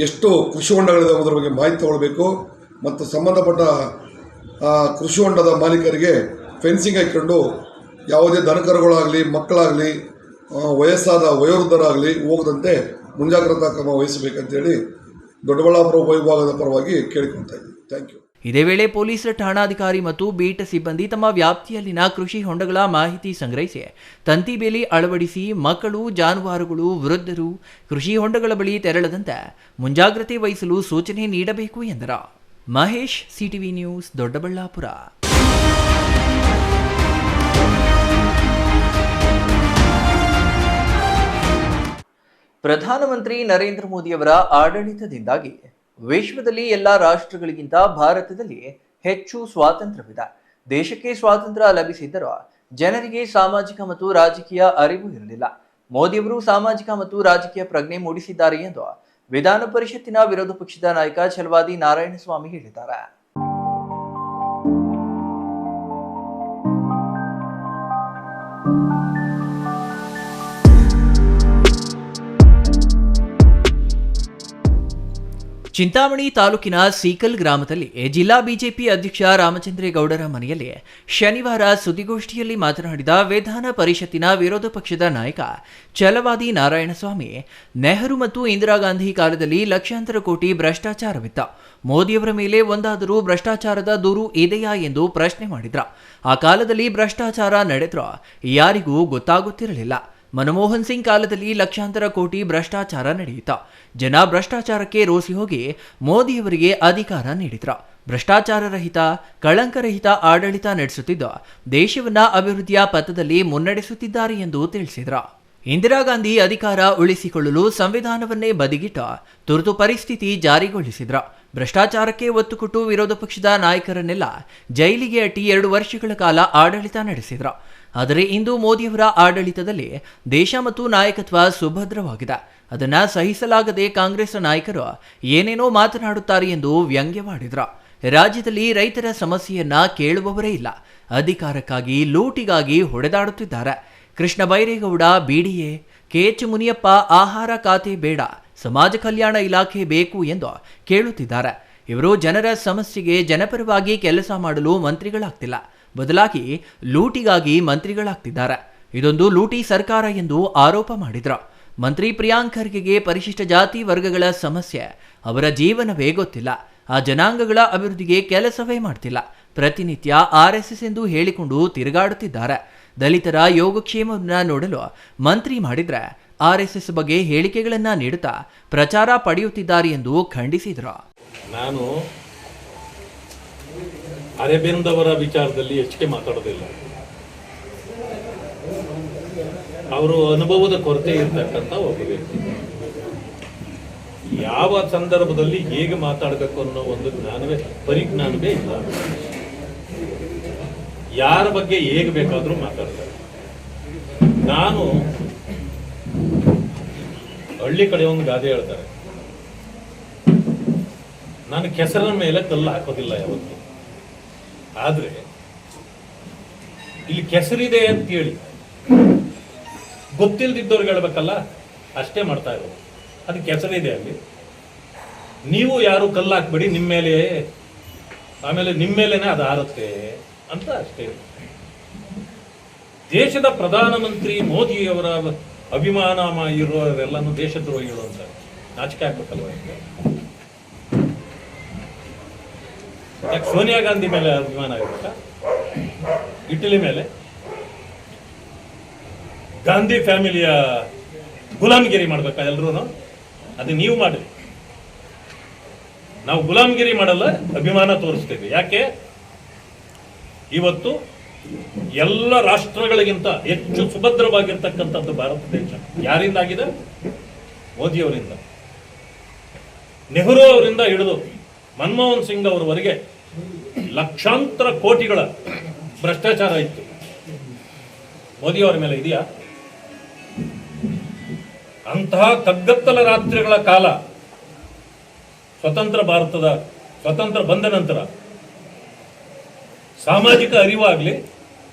ಎಷ್ಟು ಕೃಷಿ ಹೊಂಡಗಳಿದೆ ಅದರ ಬಗ್ಗೆ ಮಾಹಿತಿ ತಗೊಳ್ಬೇಕು ಮತ್ತು ಸಂಬಂಧಪಟ್ಟ ಕೃಷಿ ಹೊಂಡದ ಮಾಲೀಕರಿಗೆ ಫೆನ್ಸಿಂಗ್ ಹಾಕ್ಕೊಂಡು ಯಾವುದೇ ದನಕರುಗಳಾಗಲಿ ಮಕ್ಕಳಾಗಲಿ ವಯಸ್ಸಾದ ವಯೋವೃದ್ಧರಾಗಲಿ ಹೋಗದಂತೆ ಮುಂಜಾಗ್ರತಾ ಕ್ರಮ ವಹಿಸಬೇಕಂತೇಳಿ ದೊಡ್ಡಬಳ್ಳಾಪುರ ಉಪವಿಭಾಗದ ಪರವಾಗಿ ಕೇಳಿಕೊಳ್ತಾ ಇದ್ದೀನಿ. Thank you. ಇದೇ ವೇಳೆ ಪೊಲೀಸ್ ಠಾಣಾಧಿಕಾರಿ ಮತ್ತು ಬೀಟ್ ಸಿಬ್ಬಂದಿ ತಮ್ಮ ವ್ಯಾಪ್ತಿಯಲ್ಲಿನ ಕೃಷಿ ಹೊಂಡಗಳ ಮಾಹಿತಿ ಸಂಗ್ರಹಿಸಿ ತಂತಿ ಬೇಲಿ ಅಳವಡಿಸಿ ಮಕ್ಕಳು, ಜಾನುವಾರುಗಳು, ವೃದ್ಧರು ಕೃಷಿ ಹೊಂಡಗಳ ಬಳಿ ತೆರಳದಂತೆ ಮುಂಜಾಗ್ರತೆ ವಹಿಸಲು ಸೂಚನೆ ನೀಡಬೇಕು ಎಂದರು. Mahesh, CTV news, Doddaballapur. ಪ್ರಧಾನಮಂತ್ರಿ ನರೇಂದ್ರ ಮೋದಿಯವರ ಆಡಳಿತದಿಂದಾಗಿ ವಿಶ್ವದಲ್ಲಿ ಎಲ್ಲ ರಾಷ್ಟ್ರಗಳಿಗಿಂತ ಭಾರತದಲ್ಲಿ ಹೆಚ್ಚು ಸ್ವಾತಂತ್ರ್ಯವಿದೆ. ದೇಶಕ್ಕೆ ಸ್ವಾತಂತ್ರ್ಯ ಲಭಿಸಿದ್ದರೂ ಜನರಿಗೆ ಸಾಮಾಜಿಕ ಮತ್ತು ರಾಜಕೀಯ ಅರಿವು ಇರಲಿಲ್ಲ. ಮೋದಿಯವರು ಸಾಮಾಜಿಕ ಮತ್ತು ರಾಜಕೀಯ ಪ್ರಜ್ಞೆ ಮೂಡಿಸಿದ್ದಾರೆ ಎಂದು ವಿಧಾನ ಪರಿಷತ್ತಿನ ವಿರೋಧ ಪಕ್ಷದ ನಾಯಕ ಛಲವಾದಿ ನಾರಾಯಣಸ್ವಾಮಿ ಹೇಳಿದ್ದಾರೆ. ಚಿಂತಾಮಣಿ ತಾಲೂಕಿನ ಸೀಕಲ್ ಗ್ರಾಮದಲ್ಲಿ ಜಿಲ್ಲಾ ಬಿಜೆಪಿ ಅಧ್ಯಕ್ಷ ರಾಮಚಂದ್ರೇಗೌಡರ ಮನೆಯಲ್ಲಿ ಶನಿವಾರ ಸುದ್ದಿಗೋಷ್ಠಿಯಲ್ಲಿ ಮಾತನಾಡಿದ ವಿಧಾನ ಪರಿಷತ್ತಿನ ವಿರೋಧ ಪಕ್ಷದ ನಾಯಕ ಛಲವಾದಿ ನಾರಾಯಣಸ್ವಾಮಿ, ನೆಹರು ಮತ್ತು ಇಂದಿರಾ ಗಾಂಧಿ ಕಾಲದಲ್ಲಿ ಲಕ್ಷಾಂತರ ಕೋಟಿ ಭ್ರಷ್ಟಾಚಾರವಿತ್ತ. ಮೋದಿಯವರ ಮೇಲೆ ಒಂದಾದರೂ ಭ್ರಷ್ಟಾಚಾರದ ದೂರು ಇದೆಯಾ ಎಂದು ಪ್ರಶ್ನೆ ಮಾಡಿದ್ರ. ಆ ಕಾಲದಲ್ಲಿ ಭ್ರಷ್ಟಾಚಾರ ನಡೆದ್ರೂ ಯಾರಿಗೂ ಗೊತ್ತಾಗುತ್ತಿರಲಿಲ್ಲ. ಮನಮೋಹನ್ ಸಿಂಗ್ ಕಾಲದಲ್ಲಿ ಲಕ್ಷಾಂತರ ಕೋಟಿ ಭ್ರಷ್ಟಾಚಾರ ನಡೆಯಿತು. ಜನ ಭ್ರಷ್ಟಾಚಾರಕ್ಕೆ ರೋಸಿ ಹೋಗಿ ಮೋದಿಯವರಿಗೆ ಅಧಿಕಾರ ನೀಡಿದ್ರು. ಭ್ರಷ್ಟಾಚಾರ ರಹಿತ, ಕಳಂಕರಹಿತ ಆಡಳಿತ ನಡೆಸುತ್ತಿದ್ದು ದೇಶವನ್ನ ಅಭಿವೃದ್ಧಿಯ ಪಥದಲ್ಲಿ ಮುನ್ನಡೆಸುತ್ತಿದ್ದಾರೆ ಎಂದು ತಿಳಿಸಿದ್ರು. ಇಂದಿರಾ ಗಾಂಧಿ ಅಧಿಕಾರ ಉಳಿಸಿಕೊಳ್ಳಲು ಸಂವಿಧಾನವನ್ನೇ ಬದಿಗಿಟ್ಟು ತುರ್ತು ಪರಿಸ್ಥಿತಿ ಜಾರಿಗೊಳಿಸಿದ್ರು. ಭ್ರಷ್ಟಾಚಾರಕ್ಕೆ ಒತ್ತು ಕೊಟ್ಟು ವಿರೋಧ ಪಕ್ಷದ ನಾಯಕರನ್ನೆಲ್ಲ ಜೈಲಿಗೆ ಅಟ್ಟಿ 2 ವರ್ಷಗಳ ಕಾಲ ಆಡಳಿತ ನಡೆಸಿದ್ರು. ಆದರೆ ಇಂದು ಮೋದಿಯವರ ಆಡಳಿತದಲ್ಲಿ ದೇಶ ಮತ್ತು ನಾಯಕತ್ವ ಸುಭದ್ರವಾಗಿದೆ. ಅದನ್ನು ಸಹಿಸಲಾಗದೆ ಕಾಂಗ್ರೆಸ್ ನಾಯಕರು ಏನೇನೋ ಮಾತನಾಡುತ್ತಾರೆ ಎಂದು ವ್ಯಂಗ್ಯವಾಡಿದ್ರು. ರಾಜ್ಯದಲ್ಲಿ ರೈತರ ಸಮಸ್ಯೆಯನ್ನ ಕೇಳುವವರೇ ಇಲ್ಲ. ಅಧಿಕಾರಕ್ಕಾಗಿ, ಲೂಟಿಗಾಗಿ ಹೊಡೆದಾಡುತ್ತಿದ್ದಾರೆ. ಕೃಷ್ಣ ಬೈರೇಗೌಡ ಬಿಡಿಎ, ಕೆಎಚ್ ಮುನಿಯಪ್ಪ ಆಹಾರ ಖಾತೆ ಬೇಡ, ಸಮಾಜ ಕಲ್ಯಾಣ ಇಲಾಖೆ ಬೇಕು ಎಂದು ಕೇಳುತ್ತಿದ್ದಾರೆ. ಇವರು ಜನರ ಸಮಸ್ಯೆಗೆ ಜನಪರವಾಗಿ ಕೆಲಸ ಮಾಡಲು ಮಂತ್ರಿಗಳಾಗ್ತಿಲ್ಲ, ಬದಲಾಗಿ ಲೂಟಿಗಾಗಿ ಮಂತ್ರಿಗಳಾಗ್ತಿದ್ದಾರೆ. ಇದೊಂದು ಲೂಟಿ ಸರ್ಕಾರ ಎಂದು ಆರೋಪ ಮಾಡಿದ್ರು. ಮಂತ್ರಿ ಪ್ರಿಯಾಂಕ್ ಖರ್ಗೆಗೆ ಪರಿಶಿಷ್ಟ ಜಾತಿ ವರ್ಗಗಳ ಸಮಸ್ಯೆ, ಅವರ ಜೀವನವೇ ಗೊತ್ತಿಲ್ಲ. ಆ ಜನಾಂಗಗಳ ಅಭಿವೃದ್ಧಿಗೆ ಕೆಲಸವೇ ಮಾಡ್ತಿಲ್ಲ. ಪ್ರತಿನಿತ್ಯ RSS ಎಂದು ಹೇಳಿಕೊಂಡು ತಿರುಗಾಡುತ್ತಿದ್ದಾರೆ. ದಲಿತರ ಯೋಗಕ್ಷೇಮವನ್ನು ನೋಡಲು ಮಂತ್ರಿ ಮಾಡಿದ್ರೆ RSS ಬಗ್ಗೆ ಹೇಳಿಕೆಗಳನ್ನು ನೀಡುತ್ತಾ ಪ್ರಚಾರ ಪಡೆಯುತ್ತಿದ್ದಾರೆ ಎಂದು ಖಂಡಿಸಿದರು. ನಾನು ಅರೆಬೆಂದವರ ವಿಚಾರದಲ್ಲಿ ಹೆಚ್ಚಿಗೆ ಮಾತಾಡೋದಿಲ್ಲ. ಅವರು ಅನುಭವದ ಕೊರತೆ ಇರ್ತಕ್ಕಂಥ ಒಬ್ಬ ವ್ಯಕ್ತಿ. ಯಾವ ಸಂದರ್ಭದಲ್ಲಿ ಹೇಗೆ ಮಾತಾಡಬೇಕು ಅನ್ನೋ ಒಂದು ಪರಿಜ್ಞಾನವೇ ಇಲ್ಲ. ಯಾರ ಬಗ್ಗೆ ಹೇಗೆ ಬೇಕಾದರೂ ಮಾತಾಡ್ತಾರೆ. ನಾನು ಹಳ್ಳಿ ಕಡೆ ಒಂದು ಗಾದೆ ಹೇಳ್ತಾರೆ, ನಾನು ಕೆಸರಿನ ಮೇಲೆ ಕಲ್ಲು ಹಾಕೋದಿಲ್ಲ ಯಾವತ್ತು. ಆದ್ರೆ ಇಲ್ಲಿ ಕೆಸರಿದೆ ಅಂತ ಹೇಳಿ ಗೊತ್ತಿಲ್ದಿದ್ದವ್ರಿಗೆ ಹೇಳ್ಬೇಕಲ್ಲ, ಅಷ್ಟೇ ಮಾಡ್ತಾ ಇರೋದು. ಅದು ಕೆಸರಿದೆ ಅಲ್ಲಿ, ನೀವು ಯಾರು ಕಲ್ಲು ಹಾಕ್ಬೇಡಿ ನಿಮ್ಮ ಮೇಲೆ, ಆಮೇಲೆ ನಿಮ್ಮ ಮೇಲೇನೆ ಅದು ಆರುತ್ತೆ ಅಂತ ಅಷ್ಟೇ. ದೇಶದ ಪ್ರಧಾನಮಂತ್ರಿ ಮೋದಿಯವರ ಅಭಿಮಾನ ಇರೋರೆಲ್ಲನೂ ದೇಶದ್ರೋಹಿಗಳು ಅಂತ ನಾಚಿಕೆ ಆಗ್ಬೇಕಲ್ವ? ಯಾಕೆ ಸೋನಿಯಾ ಗಾಂಧಿ ಮೇಲೆ ಅಭಿಮಾನ ಇರ್ಬೇಕಾ? ಇಟಲಿ ಮೇಲೆ ಗಾಂಧಿ ಫ್ಯಾಮಿಲಿಯ ಗುಲಾಮಗಿರಿ ಮಾಡ್ಬೇಕಾ ಎಲ್ರೂ? ಅದು ನೀವು ಮಾಡಿ. ನಾವು ಗುಲಾಮಗಿರಿ ಮಾಡಲ್ಲ, ಅಭಿಮಾನ ತೋರಿಸ್ತೇವೆ. ಯಾಕೆ? ಇವತ್ತು ಎಲ್ಲ ರಾಷ್ಟ್ರಗಳಿಗಿಂತ ಹೆಚ್ಚು ಸುಭದ್ರವಾಗಿರ್ತಕ್ಕಂಥದ್ದು ಭಾರತ ದೇಶ. ಯಾರಿಂದ ಆಗಿದೆ? ಮೋದಿಯವರಿಂದ. ನೆಹರು ಅವರಿಂದ ಹಿಡಿದು ಮನಮೋಹನ್ ಸಿಂಗ್ ಅವರವರೆಗೆ ಲಕ್ಷಾಂತರ ಕೋಟಿಗಳ ಭ್ರಷ್ಟಾಚಾರ ಇತ್ತು. ಮೋದಿಯವರ ಮೇಲೆ ಇದೆಯಾ? ಅಂತಹ ಕಗ್ಗತ್ತಲ ರಾತ್ರಿಗಳ ಕಾಲ ಸ್ವತಂತ್ರ ಬಂದ ನಂತರ ಸಾಮಾಜಿಕ ಅರಿವಾಗಲಿ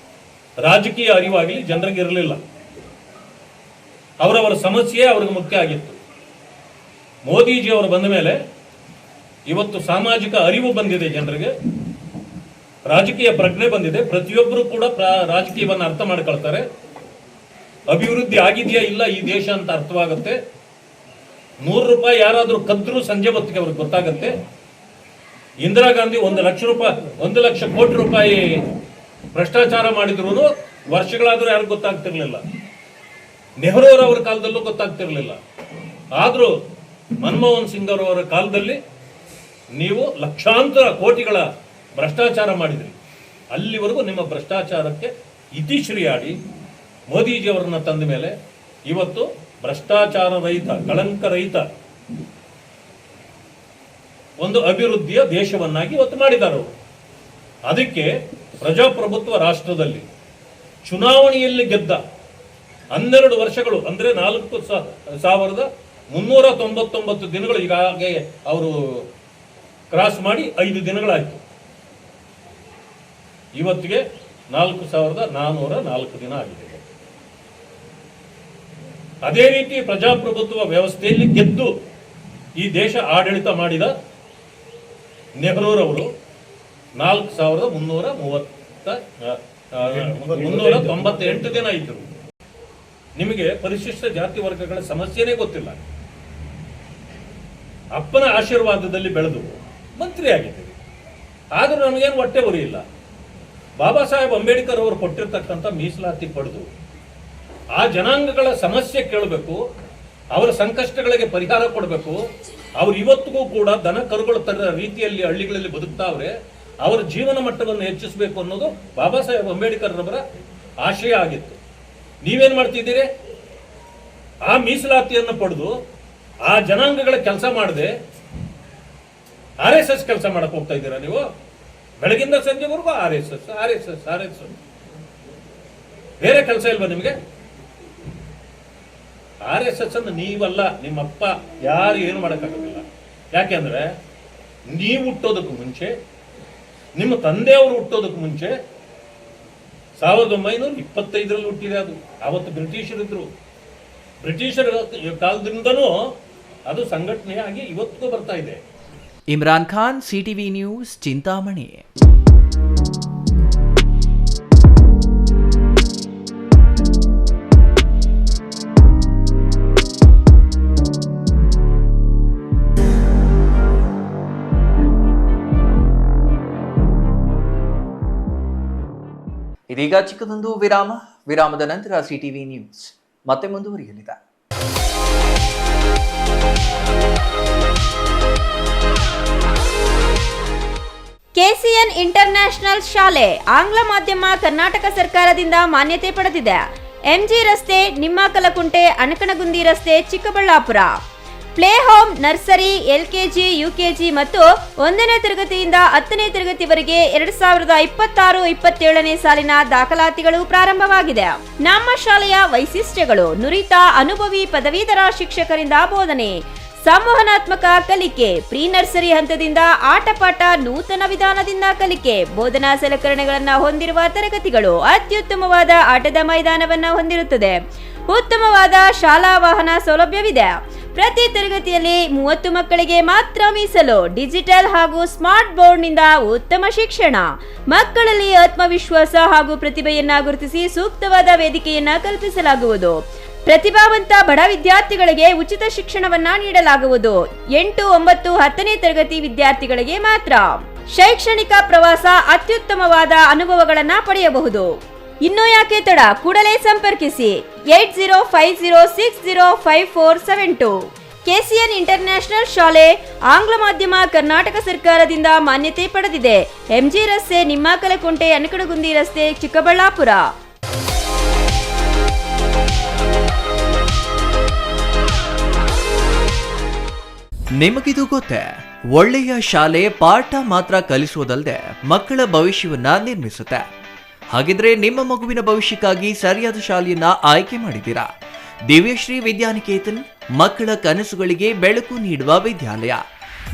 ರಾಜಕೀಯ ಅರಿವಾಗಲಿ ಜನರಿಗೆ ಇರಲಿಲ್ಲ. ಅವರವರ ಸಮಸ್ಯೆ ಅವ್ರಿಗೆ ಮುಖ್ಯ ಆಗಿತ್ತು. ಮೋದಿಜಿ ಅವರು ಬಂದ ಮೇಲೆ ಇವತ್ತು ಸಾಮಾಜಿಕ ಅರಿವು ಬಂದಿದೆ ಜನರಿಗೆ, ರಾಜಕೀಯ ಪ್ರಜ್ಞೆ ಬಂದಿದೆ. ಪ್ರತಿಯೊಬ್ಬರು ಕೂಡ ರಾಜಕೀಯವನ್ನು ಅರ್ಥ ಮಾಡ್ಕೊಳ್ತಾರೆ. ಅಭಿವೃದ್ಧಿ ಆಗಿದೆಯಾ ಇಲ್ಲ ಈ ದೇಶ ಅಂತ ಅರ್ಥವಾಗುತ್ತೆ. 100 ರೂಪಾಯಿ ಯಾರಾದರೂ ಕದ್ರೂ ಸಂಜೆ ಹೊತ್ತಿಗೆ ಅವ್ರಿಗೆ ಗೊತ್ತಾಗುತ್ತೆ. ಇಂದಿರಾ ಗಾಂಧಿ 1 ಲಕ್ಷ ಕೋಟಿ ರೂಪಾಯಿ ಭ್ರಷ್ಟಾಚಾರ ಮಾಡಿದ್ರು ವರ್ಷಗಳಾದ್ರೂ ಯಾರಿಗೂ ಗೊತ್ತಾಗ್ತಿರ್ಲಿಲ್ಲ. ನೆಹರು ಅವರ ಕಾಲದಲ್ಲೂ ಗೊತ್ತಾಗ್ತಿರ್ಲಿಲ್ಲ. ಆದ್ರೂ ಮನಮೋಹನ್ ಸಿಂಗ್ ಅವರ ಕಾಲದಲ್ಲಿ ನೀವು ಲಕ್ಷಾಂತರ ಕೋಟಿಗಳ ಭ್ರಷ್ಟಾಚಾರ ಮಾಡಿದ್ರಿ. ಅಲ್ಲಿವರೆಗೂ ನಿಮ್ಮ ಭ್ರಷ್ಟಾಚಾರಕ್ಕೆ ಇತಿಶ್ರೀ ಆಡಿ ಮೋದಿಜಿ ಅವರನ್ನ ತಂದ ಮೇಲೆ ಇವತ್ತು ಭ್ರಷ್ಟಾಚಾರ ರಹಿತ, ಕಳಂಕ ರಹಿತ ಒಂದು ಅಭಿವೃದ್ಧಿಯ ದೇಶವನ್ನಾಗಿ ಇವತ್ತು ಮಾಡಿದ್ದಾರೆ. ಅದಕ್ಕೆ ಪ್ರಜಾಪ್ರಭುತ್ವ ರಾಷ್ಟ್ರದಲ್ಲಿ ಚುನಾವಣೆಯಲ್ಲಿ ಗೆದ್ದ 12 ವರ್ಷಗಳು ಅಂದ್ರೆ 4,399 ದಿನಗಳು ಈಗಾಗಲೇ ಅವರು ಕ್ರಾಸ್ ಮಾಡಿ 5 ದಿನಗಳಾಯ್ತು. ಇವತ್ತಿಗೆ 4,404 ದಿನ ಆಗಿದೆ. ಅದೇ ರೀತಿ ಪ್ರಜಾಪ್ರಭುತ್ವ ವ್ಯವಸ್ಥೆಯಲ್ಲಿ ಗೆದ್ದು ಈ ದೇಶ ಆಡಳಿತ ಮಾಡಿದ ನೆಹರೂರವರು 4,398 ದಿನ ಇದ್ದರು. ನಿಮಗೆ ಪರಿಶಿಷ್ಟ ಜಾತಿ ವರ್ಗಗಳ ಸಮಸ್ಯೆನೇ ಗೊತ್ತಿಲ್ಲ. ಅಪ್ಪನ ಆಶೀರ್ವಾದದಲ್ಲಿ ಬೆಳೆದು ಮಂತ್ರಿ ಆಗಿದ್ದೀವಿ. ಆದರೂ ನಮಗೇನು ಹೊಟ್ಟೆ ಉರಿಯಿಲ್ಲ. ಬಾಬಾ ಸಾಹೇಬ್ ಅಂಬೇಡ್ಕರ್ ಅವರು ಕೊಟ್ಟಿರ್ತಕ್ಕಂಥ ಮೀಸಲಾತಿ ಪಡೆದು ಆ ಜನಾಂಗಗಳ ಸಮಸ್ಯೆ ಕೇಳಬೇಕು, ಅವರ ಸಂಕಷ್ಟಗಳಿಗೆ ಪರಿಹಾರ ಕೊಡಬೇಕು. ಅವ್ರು ಇವತ್ತಿಗೂ ಕೂಡ ದನ ಕರುಗಳ ತರ ರೀತಿಯಲ್ಲಿ ಹಳ್ಳಿಗಳಲ್ಲಿ ಬದುಕ್ತಾವ್ರೆ. ಅವರ ಜೀವನ ಮಟ್ಟವನ್ನು ಹೆಚ್ಚಿಸಬೇಕು ಅನ್ನೋದು ಬಾಬಾ ಸಾಹೇಬ್ ಅಂಬೇಡ್ಕರ್ ರವರ ಆಶಯ ಆಗಿತ್ತು. ನೀವೇನ್ ಮಾಡ್ತಿದ್ದೀರಿ? ಆ ಮೀಸಲಾತಿಯನ್ನು ಪಡೆದು ಆ ಜನಾಂಗಗಳ ಕೆಲಸ ಮಾಡದೆ RSS ಕೆಲಸ ಮಾಡಕ್ ಹೋಗ್ತಾ ಇದ್ದೀರಾ ನೀವು. ಬೆಳಗಿಂದ ಸಂಜೆವರೆಗೂ RSS. ಬೇರೆ ಕೆಲಸ ಇಲ್ವಾ ನಿಮಗೆ? RSS ಅನ್ನು ನೀವಲ್ಲ, ನಿಮ್ಮಪ್ಪ ಯಾರು ಏನು ಮಾಡೋಕ್ಕಾಗೋದಿಲ್ಲ. ಯಾಕೆಂದ್ರೆ ನೀವು ಹುಟ್ಟೋದಕ್ಕೂ ಮುಂಚೆ, ನಿಮ್ಮ ತಂದೆಯವರು ಹುಟ್ಟೋದಕ್ಕೂ ಮುಂಚೆ 1925ರಲ್ಲಿ ಹುಟ್ಟಿದೆ. ಅದು ಆವತ್ತು ಬ್ರಿಟಿಷರಿದ್ರು. ಬ್ರಿಟಿಷರ ಕಾಲದಿಂದನೂ ಅದು ಸಂಘಟನೆಯಾಗಿ ಇವತ್ತಿಗೂ ಬರ್ತಾ ಇದೆ. Imran Khan, CTV news, Chintamani. ಇದೀಗ ಚಿಕ್ಕದೊಂದು ವಿರಾಮದ ನಂತರ CTV ನ್ಯೂಸ್ ಮತ್ತೆ ಮುಂದುವರಿಯಲಿದೆ. KCN ಇಂಟರ್ನ್ಯಾಷನಲ್ ಇಂಟರ್ನ್ಯಾಷನಲ್ ಶಾಲೆ ಆಂಗ್ಲ ಮಾಧ್ಯಮ ಕರ್ನಾಟಕ ಸರ್ಕಾರದಿಂದ ಮಾನ್ಯತೆ ಪಡೆದಿದೆ. ಎಂಜಿ ರಸ್ತೆ, ನಿಮ್ಮಕಲಕುಂಟೆ, ಅಣಕಣಗುಂದಿ ರಸ್ತೆ, Chikkaballapur. Play home, nursery, LKG, UKG ಮತ್ತು 1ನೇ ತರಗತಿಯಿಂದ 10ನೇ ತರಗತಿವರೆಗೆ 2026-27ನೇ ಸಾಲಿನ ದಾಖಲಾತಿಗಳು ಪ್ರಾರಂಭವಾಗಿದೆ. ನಮ್ಮ ಶಾಲೆಯ ವೈಶಿಷ್ಟ್ಯಗಳು: ನುರಿತ ಅನುಭವಿ ಪದವೀಧರ ಶಿಕ್ಷಕರಿಂದ ಬೋಧನೆ, ಸಂವಹನಾತ್ಮಕ ಕಲಿಕೆ, ಪ್ರೀ ನರ್ಸರಿ ಹಂತದಿಂದ ಆಟಪಾಠ, ನೂತನ ವಿಧಾನದಿಂದ ಕಲಿಕೆ, ಬೋಧನಾ ಸಲಕರಣೆಗಳನ್ನು ಹೊಂದಿರುವ ತರಗತಿಗಳು, ಅತ್ಯುತ್ತಮವಾದ ಆಟದ ಮೈದಾನವನ್ನು ಹೊಂದಿರುತ್ತದೆ, ಉತ್ತಮವಾದ ಶಾಲಾ ವಾಹನ ಸೌಲಭ್ಯವಿದೆ. ಪ್ರತಿ ತರಗತಿಯಲ್ಲಿ 30 ಮಕ್ಕಳಿಗೆ ಮಾತ್ರ ಮೀಸಲು. ಡಿಜಿಟಲ್ ಹಾಗೂ ಸ್ಮಾರ್ಟ್ ಬೋರ್ಡ್ನಿಂದ ಉತ್ತಮ ಶಿಕ್ಷಣ. ಮಕ್ಕಳಲ್ಲಿ ಆತ್ಮವಿಶ್ವಾಸ ಹಾಗೂ ಪ್ರತಿಭೆಯನ್ನ ಗುರುತಿಸಿ ಸೂಕ್ತವಾದ ವೇದಿಕೆಯನ್ನ ಕಲ್ಪಿಸಲಾಗುವುದು. ಪ್ರತಿಭಾವಂತ ಬಡ ವಿದ್ಯಾರ್ಥಿಗಳಿಗೆ ಉಚಿತ ಶಿಕ್ಷಣವನ್ನ ನೀಡಲಾಗುವುದು. 8, 9, 10ನೇ ತರಗತಿ ವಿದ್ಯಾರ್ಥಿಗಳಿಗೆ ಮಾತ್ರ. ಶೈಕ್ಷಣಿಕ ಪ್ರವಾಸ, ಅತ್ಯುತ್ತಮವಾದ ಅನುಭವಗಳನ್ನ ಪಡೆಯಬಹುದು. ಇನ್ನು ಯಾಕೆ ತಡ, ಕೂಡಲೇ ಸಂಪರ್ಕಿಸಿ 8050605472. ಕೆಸಿಎನ್ ಇಂಟರ್ನ್ಯಾಷನಲ್ ಶಾಲೆ ಆಂಗ್ಲ ಮಾಧ್ಯಮ ಕರ್ನಾಟಕ ಸರ್ಕಾರದಿಂದ ಮಾನ್ಯತೆ ಪಡೆದಿದೆ. ಎಂಜಿ ರಸ್ತೆ, ನಿಮ್ಮಕಲಕುಂಟೆ, ಅಣಕಣಗುಂದಿ ರಸ್ತೆ, ಚಿಕ್ಕಬಳ್ಳಾಪುರ. ನಿಮಗಿದು ಗೊತ್ತೇ? ಒಳ್ಳೆಯ ಶಾಲೆ ಪಾಠ ಮಾತ್ರ ಕಲಿಸುವುದಲ್ಲದೆ ಮಕ್ಕಳ ಭವಿಷ್ಯವನ್ನ ನಿರ್ಮಿಸುತ್ತೆ. ಹಾಗಿದ್ರೆ ನಿಮ್ಮ ಮಗುವಿನ ಭವಿಷ್ಯಕ್ಕಾಗಿ ಸರಿಯಾದ ಶಾಲೆಯನ್ನ ಆಯ್ಕೆ ಮಾಡಿದ್ದೀರಾ? ದಿವ್ಯಶ್ರೀ ವಿದ್ಯಾನಿಕೇತನ್ ಮಕ್ಕಳ ಕನಸುಗಳಿಗೆ ಬೆಳಕು ನೀಡುವ ವಿದ್ಯಾಲಯ.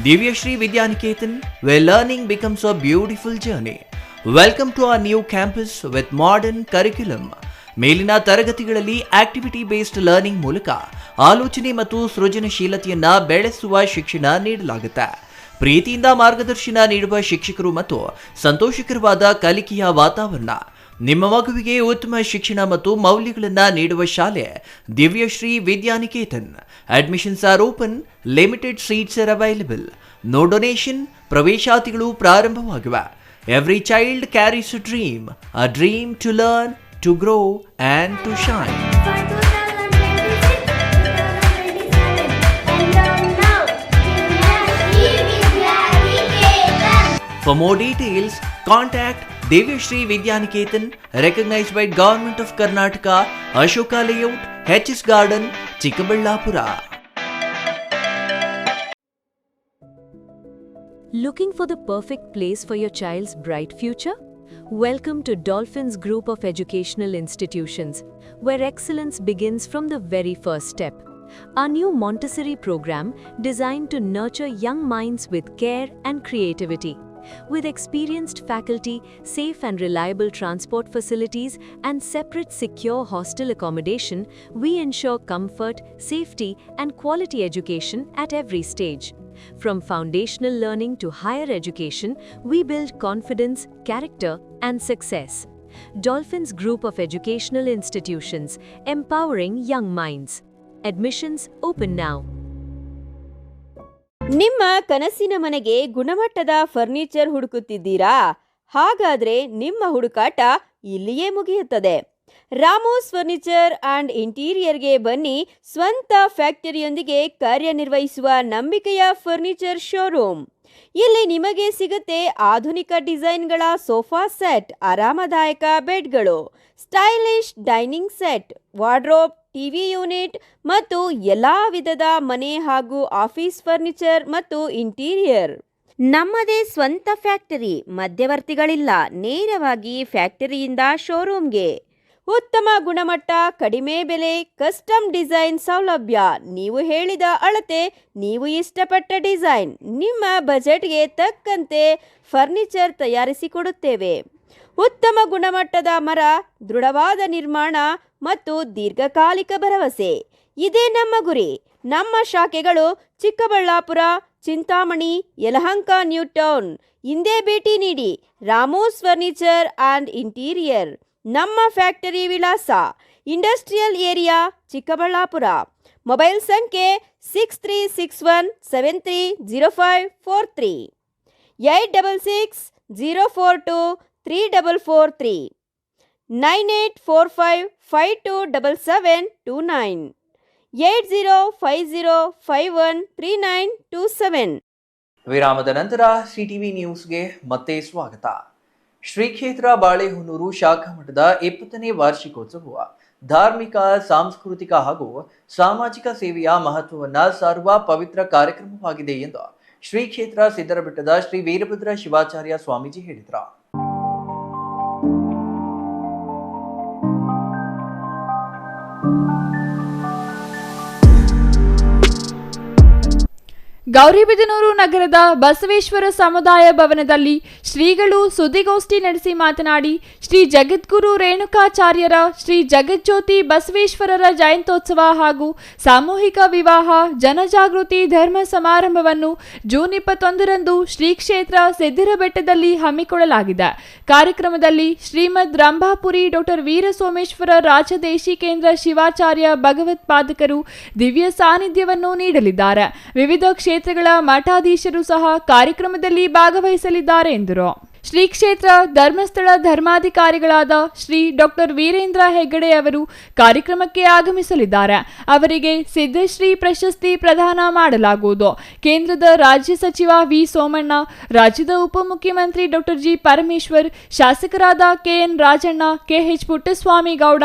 Divyashree Vidyaniketan, where learning becomes a beautiful journey. Welcome to our new campus with modern curriculum. ಮೇಲಿನ ತರಗತಿಗಳಲ್ಲಿ ಆಕ್ಟಿವಿಟಿ ಬೇಸ್ಡ್ ಲರ್ನಿಂಗ್ ಮೂಲಕ ಆಲೋಚನೆ ಮತ್ತು ಸೃಜನಶೀಲತೆಯನ್ನ ಬೆಳೆಸುವ ಶಿಕ್ಷಣ ನೀಡಲಾಗುತ್ತೆ. ಪ್ರೀತಿಯಿಂದ ಮಾರ್ಗದರ್ಶನ ನೀಡುವ ಶಿಕ್ಷಕರು ಮತ್ತು ಸಂತೋಷಕರವಾದ ಕಲಿಕೆಯ ವಾತಾವರಣ. ನಿಮ್ಮ ಮಗುವಿಗೆ ಉತ್ತಮ ಶಿಕ್ಷಣ ಮತ್ತು ಮೌಲ್ಯಗಳನ್ನು ನೀಡುವ ಶಾಲೆ Divyashree Vidyaniketan. Admissions are open, limited seats are available. No donation. ಪ್ರವೇಶಾತಿಗಳು ಪ್ರಾರಂಭವಾಗಿವೆ. Every child carries a dream to learn, to grow and to shine. For more details, contact Divyashri Vidyaniketan, recognized by Government of Karnataka, Ashoka Layout, HS Garden, Chikkaballapura. Looking for the perfect place for your child's bright future? Welcome to Dolphins Group of Educational Institutions, where excellence begins from the very first step. Our new Montessori program designed to nurture young minds with care and creativity. With experienced faculty, safe and reliable transport facilities, and separate secure hostel accommodation, we ensure comfort, safety, and quality education at every stage. From foundational learning to higher education, we build confidence, character, and success. Dolphins Group of Educational Institutions, empowering young minds. Admissions open now. ನಿಮ್ಮ ಕನಸಿನ ಮನೆಗೆ ಗುಣಮಟ್ಟದ furniture ಹುಡುಕುತ್ತಿದ್ದೀರಾ? ಹಾಗಾದ್ರೆ ನಿಮ್ಮ ಹುಡುಕಾಟ ಇಲ್ಲಿಯೇ ಮುಗಿಯುತ್ತದೆ. ರಾಮೋಸ್ furniture and ಇಂಟೀರಿಯರ್ಗೆ ಬನ್ನಿ. ಸ್ವಂತ ಫ್ಯಾಕ್ಟರಿಯೊಂದಿಗೆ ಕಾರ್ಯನಿರ್ವಹಿಸುವ ನಂಬಿಕೆಯ ಫರ್ನಿಚರ್ ಶೋರೂಮ್. ಇಲ್ಲಿ ನಿಮಗೆ ಸಿಗುತ್ತೆ ಆಧುನಿಕ ಡಿಸೈನ್ಗಳ ಸೋಫಾ ಸೆಟ್, ಆರಾಮದಾಯಕ ಬೆಡ್ಗಳು, stylish dining set, wardrobe, TV unit ಮತ್ತು ಎಲ್ಲಾ ವಿಧದ ಮನೆ ಹಾಗೂ ಆಫೀಸ್ ಫರ್ನಿಚರ್ ಮತ್ತು ಇಂಟೀರಿಯರ್. ನಮ್ಮದೇ ಸ್ವಂತ ಫ್ಯಾಕ್ಟರಿ, ಮಧ್ಯವರ್ತಿಗಳಿಲ್ಲ. ನೇರವಾಗಿ ಫ್ಯಾಕ್ಟರಿಯಿಂದ ಶೋರೂಮ್ಗೆ. ಉತ್ತಮ ಗುಣಮಟ್ಟ, ಕಡಿಮೆ ಬೆಲೆ, ಕಸ್ಟಮ್ ಡಿಸೈನ್ ಸೌಲಭ್ಯ. ನೀವು ಹೇಳಿದ ಅಳತೆ, ನೀವು ಇಷ್ಟಪಟ್ಟ ಡಿಸೈನ್, ನಿಮ್ಮ ಬಜೆಟ್ಗೆ ತಕ್ಕಂತೆ ಫರ್ನಿಚರ್ ತಯಾರಿಸಿಕೊಡುತ್ತೇವೆ. ಉತ್ತಮ ಗುಣಮಟ್ಟದ ಮರ, ದೃಢವಾದ ನಿರ್ಮಾಣ ಮತ್ತು ದೀರ್ಘಕಾಲಿಕ ಭರವಸೆ, ಇದೇ ನಮ್ಮ ಗುರಿ. ನಮ್ಮ ಶಾಖೆಗಳು ಚಿಕ್ಕಬಳ್ಳಾಪುರ, ಚಿಂತಾಮಣಿ, ಯಲಹಂಕ, ನ್ಯೂ ಟೌನ್. ಇಂದೇ ಭೇಟಿ ನೀಡಿ. ರಾಮೋಸ್ ಫರ್ನಿಚರ್ ಅಂಡ್ ಇಂಟೀರಿಯರ್. ನಮ್ಮ ಫ್ಯಾಕ್ಟರಿ ವಿಳಾಸ ಇಂಡಸ್ಟ್ರಿಯಲ್ ಏರಿಯಾ, ಚಿಕ್ಕಬಳ್ಳಾಪುರ. ಮೊಬೈಲ್ ಸಂಖ್ಯೆ 6361730543, 8660423443, 9845527729, 8050513927. ವಿರಾಮದ ನಂತರ ಸಿಟಿವಿ ನ್ಯೂಸ್ಗೆ ಮತ್ತೆ ಸ್ವಾಗತ. ಶ್ರೀ ಕ್ಷೇತ್ರ ಬಾಳೆಹೊನ್ನೂರು ಶಾಖಾ ಮಠದ 20ನೇ ವಾರ್ಷಿಕೋತ್ಸವವು ಧಾರ್ಮಿಕ, ಸಾಂಸ್ಕೃತಿಕ ಹಾಗೂ ಸಾಮಾಜಿಕ ಸೇವೆಯ ಮಹತ್ವವನ್ನು ಸಾರುವ ಪವಿತ್ರ ಕಾರ್ಯಕ್ರಮವಾಗಿದೆ ಎಂದು ಶ್ರೀ ಕ್ಷೇತ್ರ ಸಿದ್ದರಬೆಟ್ಟದ ಶ್ರೀ ವೀರಭದ್ರ ಶಿವಾಚಾರ್ಯ ಸ್ವಾಮೀಜಿ ಹೇಳಿದರು. ಗೌರಿಬಿದನೂರು ನಗರದ ಬಸವೇಶ್ವರ ಸಮುದಾಯ ಭವನದಲ್ಲಿ ಶ್ರೀಗಳು ಸುದ್ದಿಗೋಷ್ಠಿ ನಡೆಸಿ ಮಾತನಾಡಿ, ಶ್ರೀ ಜಗದ್ಗುರು ರೇಣುಕಾಚಾರ್ಯರ ಶ್ರೀ ಜಗಜ್ಯೋತಿ ಬಸವೇಶ್ವರರ ಜಯಂತ್ಯೋತ್ಸವ ಹಾಗೂ ಸಾಮೂಹಿಕ ವಿವಾಹ ಜನಜಾಗೃತಿ ಧರ್ಮ ಸಮಾರಂಭವನ್ನು ಜೂನ್ 21ರಂದು ಶ್ರೀ ಕ್ಷೇತ್ರ ಸಿದ್ದರಬೆಟ್ಟದಲ್ಲಿ ಹಮ್ಮಿಕೊಳ್ಳಲಾಗಿದೆ. ಕಾರ್ಯಕ್ರಮದಲ್ಲಿ ಶ್ರೀಮದ್ ರಂಭಾಪುರಿ ಡಾಕ್ಟರ್ ವೀರಸೋಮೇಶ್ವರ ರಾಜದೇಶಿಕೇಂದ್ರ ಶಿವಾಚಾರ್ಯ ಭಗವತ್ಪಾದಕರು ದಿವ್ಯ ಸಾನ್ನಿಧ್ಯವನ್ನು ನೀಡಲಿದ್ದಾರೆ. ವಿವಿಧ ಕ್ಷೇತ್ರಗಳ ಮಠಾಧೀಶರು ಸಹ ಕಾರ್ಯಕ್ರಮದಲ್ಲಿ ಭಾಗವಹಿಸಲಿದ್ದಾರೆ ಎಂದರು. ಶ್ರೀ ಕ್ಷೇತ್ರ ಧರ್ಮಸ್ಥಳ ಧರ್ಮಾಧಿಕಾರಿಗಳಾದ ಶ್ರೀ ಡಾಕ್ಟರ್ ವೀರೇಂದ್ರ ಹೆಗ್ಗಡೆ ಅವರು ಕಾರ್ಯಕ್ರಮಕ್ಕೆ ಆಗಮಿಸಲಿದ್ದಾರೆ. ಅವರಿಗೆ ಸಿದ್ದಶ್ರೀ ಪ್ರಶಸ್ತಿ ಪ್ರದಾನ ಮಾಡಲಾಗುವುದು. ಕೇಂದ್ರದ ರಾಜ್ಯ ಸಚಿವ ವಿ ಸೋಮಣ್ಣ, ರಾಜ್ಯದ ಉಪಮುಖ್ಯಮಂತ್ರಿ ಡಾಕ್ಟರ್ ಜಿ ಪರಮೇಶ್ವರ್, ಶಾಸಕರಾದ KN Rajanna, KH Puttaswamy Gowda,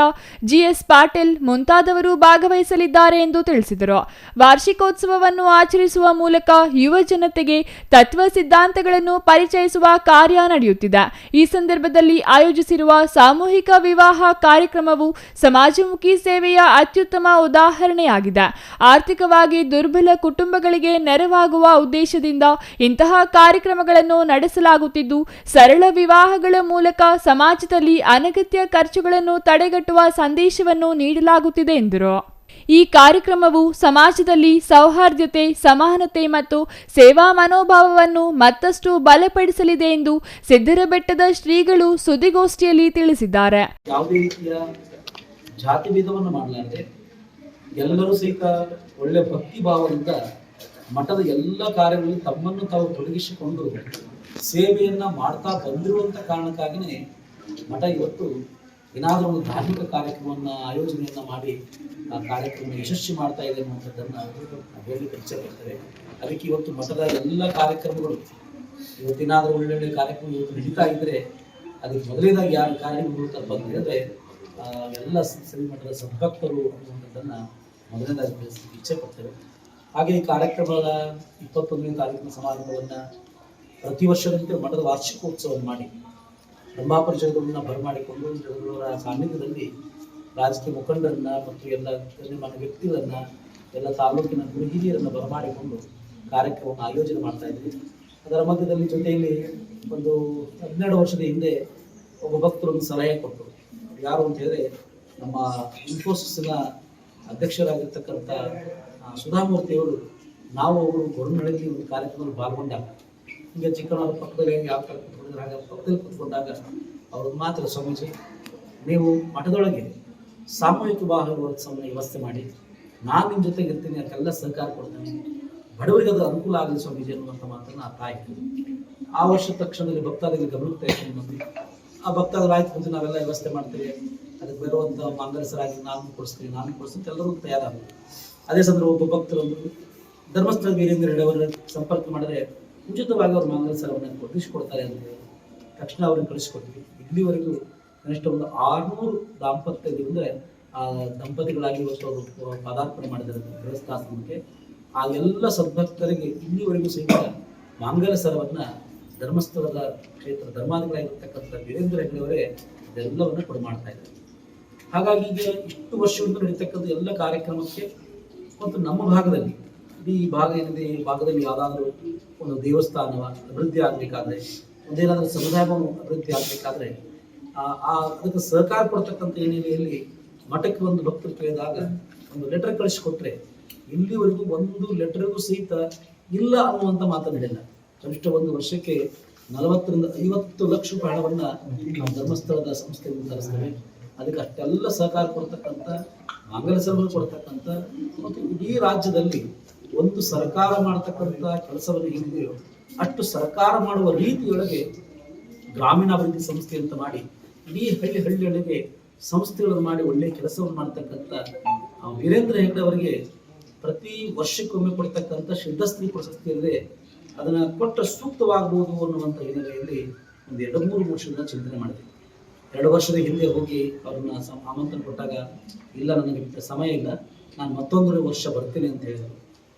GS Patil ಮುಂತಾದವರು ಭಾಗವಹಿಸಲಿದ್ದಾರೆ ಎಂದು ತಿಳಿಸಿದರು. ವಾರ್ಷಿಕೋತ್ಸವವನ್ನು ಆಚರಿಸುವ ಮೂಲಕ ಯುವ ಜನತೆಗೆ ತತ್ವ ಸಿದ್ಧಾಂತಗಳನ್ನು ಪರಿಚಯಿಸುವ ಕಾರ್ಯ ನಡೆಯುತ್ತಿದೆ. ಈ ಸಂದರ್ಭದಲ್ಲಿ ಆಯೋಜಿಸಿರುವ ಸಾಮೂಹಿಕ ವಿವಾಹ ಕಾರ್ಯಕ್ರಮವು ಸಮಾಜಮುಖಿ ಸೇವೆಯ ಅತ್ಯುತ್ತಮ ಉದಾಹರಣೆಯಾಗಿದೆ. ಆರ್ಥಿಕವಾಗಿ ದುರ್ಬಲ ಕುಟುಂಬಗಳಿಗೆ ನೆರವಾಗುವ ಉದ್ದೇಶದಿಂದ ಇಂತಹ ಕಾರ್ಯಕ್ರಮಗಳನ್ನು ನಡೆಸಲಾಗುತ್ತಿದ್ದು, ಸರಳ ವಿವಾಹಗಳ ಮೂಲಕ ಸಮಾಜದಲ್ಲಿ ಅನಗತ್ಯ ಖರ್ಚುಗಳನ್ನು ತಡೆಗಟ್ಟುವ ಸಂದೇಶವನ್ನು ನೀಡಲಾಗುತ್ತಿದೆ ಎಂದರು. ಈ ಕಾರ್ಯಕ್ರಮವು ಸಮಾಜದಲ್ಲಿ ಸೌಹಾರ್ದತೆ, ಸಮಾನತೆ ಮತ್ತು ಸೇವಾ ಮನೋಭಾವವನ್ನು ಮತ್ತಷ್ಟು ಬಲಪಡಿಸಲಿದೆ ಎಂದು ಸಿದ್ದರಬೆಟ್ಟದ ಶ್ರೀಗಳು ಸುದ್ದಿಗೋಷ್ಠಿಯಲ್ಲಿ ತಿಳಿಸಿದ್ದಾರೆ. ಯಾವುದೇ ರೀತಿಯ ಜಾತಿ ಭೇದವನ್ನು ಮಾಡಲಾರದೆ ಎಲ್ಲರೂ ಸಹಿತ ಒಳ್ಳೆ ಭಕ್ತಿ ಭಾವದಿಂದ ಮಠದ ಎಲ್ಲ ಕಾರ್ಯಗಳಲ್ಲಿ ತಮ್ಮನ್ನು ತಾವು ತೊಡಗಿಸಿಕೊಂಡು ಸೇವೆಯನ್ನ ಮಾಡ್ತಾ ಬಂದಿರುವಂತ ಕಾರಣಕ್ಕಾಗಿಯೇ ಮಠ ಇವತ್ತು ಏನಾದರೂ ಒಂದು ಧಾರ್ಮಿಕ ಕಾರ್ಯಕ್ರಮವನ್ನು ಆಯೋಜನೆಯನ್ನ ಮಾಡಿ ಆ ಕಾರ್ಯಕ್ರಮ ಯಶಸ್ವಿ ಮಾಡ್ತಾ ಇದೆ ಅನ್ನುವಂಥದ್ದನ್ನು ಹೇಳಲಿಕ್ಕೆ ಇಚ್ಛೆ ಪಡ್ತೇವೆ. ಅದಕ್ಕೆ ಇವತ್ತು ಮಠದ ಎಲ್ಲ ಕಾರ್ಯಕ್ರಮಗಳು ಇವತ್ತೇನಾದರೂ ಒಳ್ಳೊಳ್ಳೆ ಕಾರ್ಯಕ್ರಮ ಇವತ್ತು ನಡೀತಾ ಇದ್ರೆ ಅದಕ್ಕೆ ಮೊದಲೇದಾಗಿ ಯಾರು ಕಾರ್ಯಕ್ರಮಗಳು ಅಂತ ಹೇಳಿದ್ರೆ ಎಲ್ಲ ಶ್ರೀ ಮಠದ ಸದ್ಭಕ್ತರು ಅನ್ನುವಂಥದ್ದನ್ನು ಮೊದಲನೇದಾಗಿ ತಿಳಿಸಲಿಕ್ಕೆ ಇಚ್ಛೆ ಪಡ್ತೇವೆ. ಹಾಗೆ ಈ ಕಾರ್ಯಕ್ರಮದ 21ನೇ ತಾರೀಕಿನ ಸಮಾರಂಭವನ್ನು ಪ್ರತಿ ವರ್ಷದಂತೆ ಮಠದ ವಾರ್ಷಿಕೋತ್ಸವವನ್ನು ಮಾಡಿ ರಂಭಾಪುರಿ ಜಗದಗುರುಗಳನ್ನ ಬರಮಾಡಿಕೊಂಡು ಜಗದಗುರುಗಳ ಸಾನ್ನಿಧ್ಯದಲ್ಲಿ ರಾಜಕೀಯ ಮುಖಂಡರನ್ನ ಮತ್ತು ಎಲ್ಲ ಗಣ್ಯಮಾನ್ಯ ವ್ಯಕ್ತಿಗಳನ್ನ, ಎಲ್ಲ ತಾಲೂಕಿನ ಗುರು ಹಿರಿಯರನ್ನು ಬರಮಾಡಿಕೊಂಡು ಕಾರ್ಯಕ್ರಮವನ್ನು ಆಯೋಜನೆ ಮಾಡ್ತಾ ಇದ್ವಿ. ಅದರ ಮಧ್ಯದಲ್ಲಿ ಜೊತೆಯಲ್ಲಿ ಒಂದು 12 ವರ್ಷದ ಹಿಂದೆ ಒಬ್ಬ ಭಕ್ತರೊಂದು ಸಲಹೆ ಕೊಟ್ಟರು. ಯಾರು ಅಂತ ಹೇಳಿದ್ರೆ ನಮ್ಮ ಇನ್ಫೋಸಿಸ್ನ ಅಧ್ಯಕ್ಷರಾಗಿರ್ತಕ್ಕಂಥ ಸುಧಾಮೂರ್ತಿಯವರು, ನಾವು ಅವರು ಗೊರವನಹಳ್ಳಿಯಲ್ಲಿ ಒಂದು ಕಾರ್ಯಕ್ರಮದಲ್ಲಿ ಪಾಲ್ಗೊಂಡಾಗ ಹೀಗೆ ಚಿಕ್ಕನವರ ಪಕ್ಕದಲ್ಲಿ ಯಾವ ಥರ ಕುತ್ಕೊಂಡಿದ್ರೆ ಹಾಗೆ ಪಕ್ಕದಲ್ಲಿ ಕುತ್ಕೊಂಡಾಗ ಅವರು ಮಾತ್ರ, ಸ್ವಾಮೀಜಿ ನೀವು ಮಠದೊಳಗೆ ಸಾಮೂಹಿಕ ವಿವಾಹ ವ್ಯವಸ್ಥೆ ಮಾಡಿ, ನಾನು ನಿಮ್ಮ ಜೊತೆಗೆ ಇರ್ತೀನಿ, ಅದಕ್ಕೆಲ್ಲ ಸಹಕಾರ ಕೊಡ್ತೇನೆ, ಬಡವರಿಗೆ ಅದು ಅನುಕೂಲ ಆಗಲಿ ಸ್ವಾಮೀಜಿ ಅನ್ನುವಂಥ ಮಾತನ್ನು ಆ ತಾಯಿ. ಆ ವರ್ಷ ತಕ್ಷಣದಲ್ಲಿ ಭಕ್ತಾದಿಗಳು ಗಮನಕ್ಕೆ ತೆಗೆದುಕೊಂಡು ಬಂದು ಆ ಭಕ್ತಾದಿಗಳು ಆಯ್ತು ಮುಂದೆ ನಾವೆಲ್ಲ ವ್ಯವಸ್ಥೆ ಮಾಡ್ತೇವೆ, ಅದಕ್ಕೆ ಬರುವಂಥ ಮಾಂಗಲ್ಯಸರಾಗಿ ನಾನು ಕೊಡಿಸ್ತೀನಿ ಎಲ್ಲರೂ ತಯಾರಾಗಲಿ. ಅದೇ ಸಂದರ್ಭ ಒಬ್ಬ ಭಕ್ತರೊಂದು ಧರ್ಮಸ್ಥಳ ವೀರೇಂದ್ರ ಹೆಗ್ಗಡೆ ಅವರ ಸಂಪರ್ಕ ಮಾಡಿದ್ರೆ ಉಚಿತವಾಗಿ ಅವರು ಮಾಂಗಲ್ಯಸರವನ್ನು ಕೊಡಿಸಿಕೊಡ್ತಾರೆ ಅಂತ ಹೇಳಿ ತಕ್ಷಣ ಅವ್ರನ್ನ ಕಳಿಸಿಕೊಟ್ವಿ. ಇಲ್ಲಿವರೆಗೂ ಕನಿಷ್ಠ ಒಂದು 600 ದಾಂಪತ್ಯದಿಂದ ಆ ದಂಪತಿಗಳಾಗಿ ಇವತ್ತು ಅವರು ಪದಾರ್ಪಣೆ ಮಾಡಿದ್ದಾರೆ ದೇವಸ್ಥಾನಕ್ಕೆ. ಆ ಎಲ್ಲ ಸದ್ಭಕ್ತರಿಗೆ ಇಲ್ಲಿವರೆಗೂ ಸಹಿತ ಮಾಂಗಲ್ಯಸರವನ್ನು ಧರ್ಮಸ್ಥಳದ ಕ್ಷೇತ್ರ ಧರ್ಮಾಧಿಕಾರಿಯಾಗಿರ್ತಕ್ಕಂಥ ವೀರೇಂದ್ರ ಹೆಗ್ಗಡೆಯವರೇ ಇದೆಲ್ಲವನ್ನು ಕೊಡು ಮಾಡ್ತಾ ಇದ್ದಾರೆ. ಹಾಗಾಗಿ ಈಗ ಇಷ್ಟು ವರ್ಷದಿಂದ ನಡೀತಕ್ಕಂಥ ಎಲ್ಲ ಕಾರ್ಯಕ್ರಮಕ್ಕೆ ಮತ್ತು ನಮ್ಮ ಭಾಗದಲ್ಲಿ ಈ ಭಾಗ ಏನಿದೆ, ಈ ಭಾಗದಲ್ಲಿ ಯಾವುದಾದ್ರೂ ಒಂದು ದೇವಸ್ಥಾನ ಅಭಿವೃದ್ಧಿ ಆಗಬೇಕಾದ್ರೆ, ಒಂದೇನಾದ್ರೂ ಸಮುದಾಯ ಅಭಿವೃದ್ಧಿ ಆಗಬೇಕಾದ್ರೆ ಅದಕ್ಕೆ ಸಹಕಾರ ಕೊಡ್ತಕ್ಕಂಥ ಹಿನ್ನೆಲೆಯಲ್ಲಿ ಮಠಕ್ಕೆ ಒಂದು ಭಕ್ತರು ಕೇಳಿದಾಗ ಒಂದು ಲೆಟರ್ ಕಳಿಸಿಕೊಟ್ರೆ ಇಲ್ಲಿವರೆಗೂ ಒಂದು ಲೆಟರ್ಗೂ ಸಹಿತ ಇಲ್ಲ ಅನ್ನುವಂಥ ಮಾತು ನಡೆಯಲ್ಲ. ಕನಿಷ್ಠ ಒಂದು ವರ್ಷಕ್ಕೆ 40 ರಿಂದ 50 ಲಕ್ಷ ರೂಪಾಯಿ ಹಣವನ್ನು ನಾವು ಧರ್ಮಸ್ಥಳದ ಸಂಸ್ಥೆಯಿಂದ ತರಿಸ್ತೇವೆ. ಅದಕ್ಕೆ ಅಷ್ಟೆಲ್ಲ ಸಹಕಾರ ಕೊಡ್ತಕ್ಕಂಥ, ಮಾಂಗಲ್ಯಸರವನ್ನು ಕೊಡ್ತಕ್ಕಂಥ ಮತ್ತು ಇಡೀ ರಾಜ್ಯದಲ್ಲಿ ಒಂದು ಸರ್ಕಾರ ಮಾಡತಕ್ಕಂಥ ಕೆಲಸವನ್ನು ಏನಿದೆಯೋ ಅಷ್ಟು ಸರ್ಕಾರ ಮಾಡುವ ರೀತಿಯೊಳಗೆ ಗ್ರಾಮೀಣಾಭಿವೃದ್ಧಿ ಸಂಸ್ಥೆ ಅಂತ ಮಾಡಿ ಇಡೀ ಹಳ್ಳಿಗಳಿಗೆ ಸಂಸ್ಥೆಗಳನ್ನು ಮಾಡಿ ಒಳ್ಳೆಯ ಕೆಲಸವನ್ನು ಮಾಡ್ತಕ್ಕಂಥ ವೀರೇಂದ್ರ ಹೆಗ್ಗಡೆ ಅವರಿಗೆ ಪ್ರತಿ ವರ್ಷಕ್ಕೊಮ್ಮೆ ಕೊಡ್ತಕ್ಕಂಥ ಸಿದ್ಧಶ್ರೀ ಪ್ರಶಸ್ತಿ ಇಲ್ಲದೆ ಅದನ್ನು ಕೊಟ್ಟ ಸೂಕ್ತವಾಗಬಹುದು ಅನ್ನುವಂಥ ಹಿನ್ನೆಲೆಯಲ್ಲಿ ಒಂದು 2-3 ವರ್ಷದಿಂದ ಚಿಂತನೆ ಮಾಡಿದೆ. 2 ವರ್ಷದ ಹಿಂದೆ ಹೋಗಿ ಅವ್ರನ್ನ ಆಮಂತ್ರಣ ಕೊಟ್ಟಾಗ ಇಲ್ಲ ನನಗೆ ಸಮಯ ಇಲ್ಲ, ನಾನು ಮತ್ತೊಂದು ವರ್ಷ ಬರ್ತೀನಿ ಅಂತ ಹೇಳಿದರು.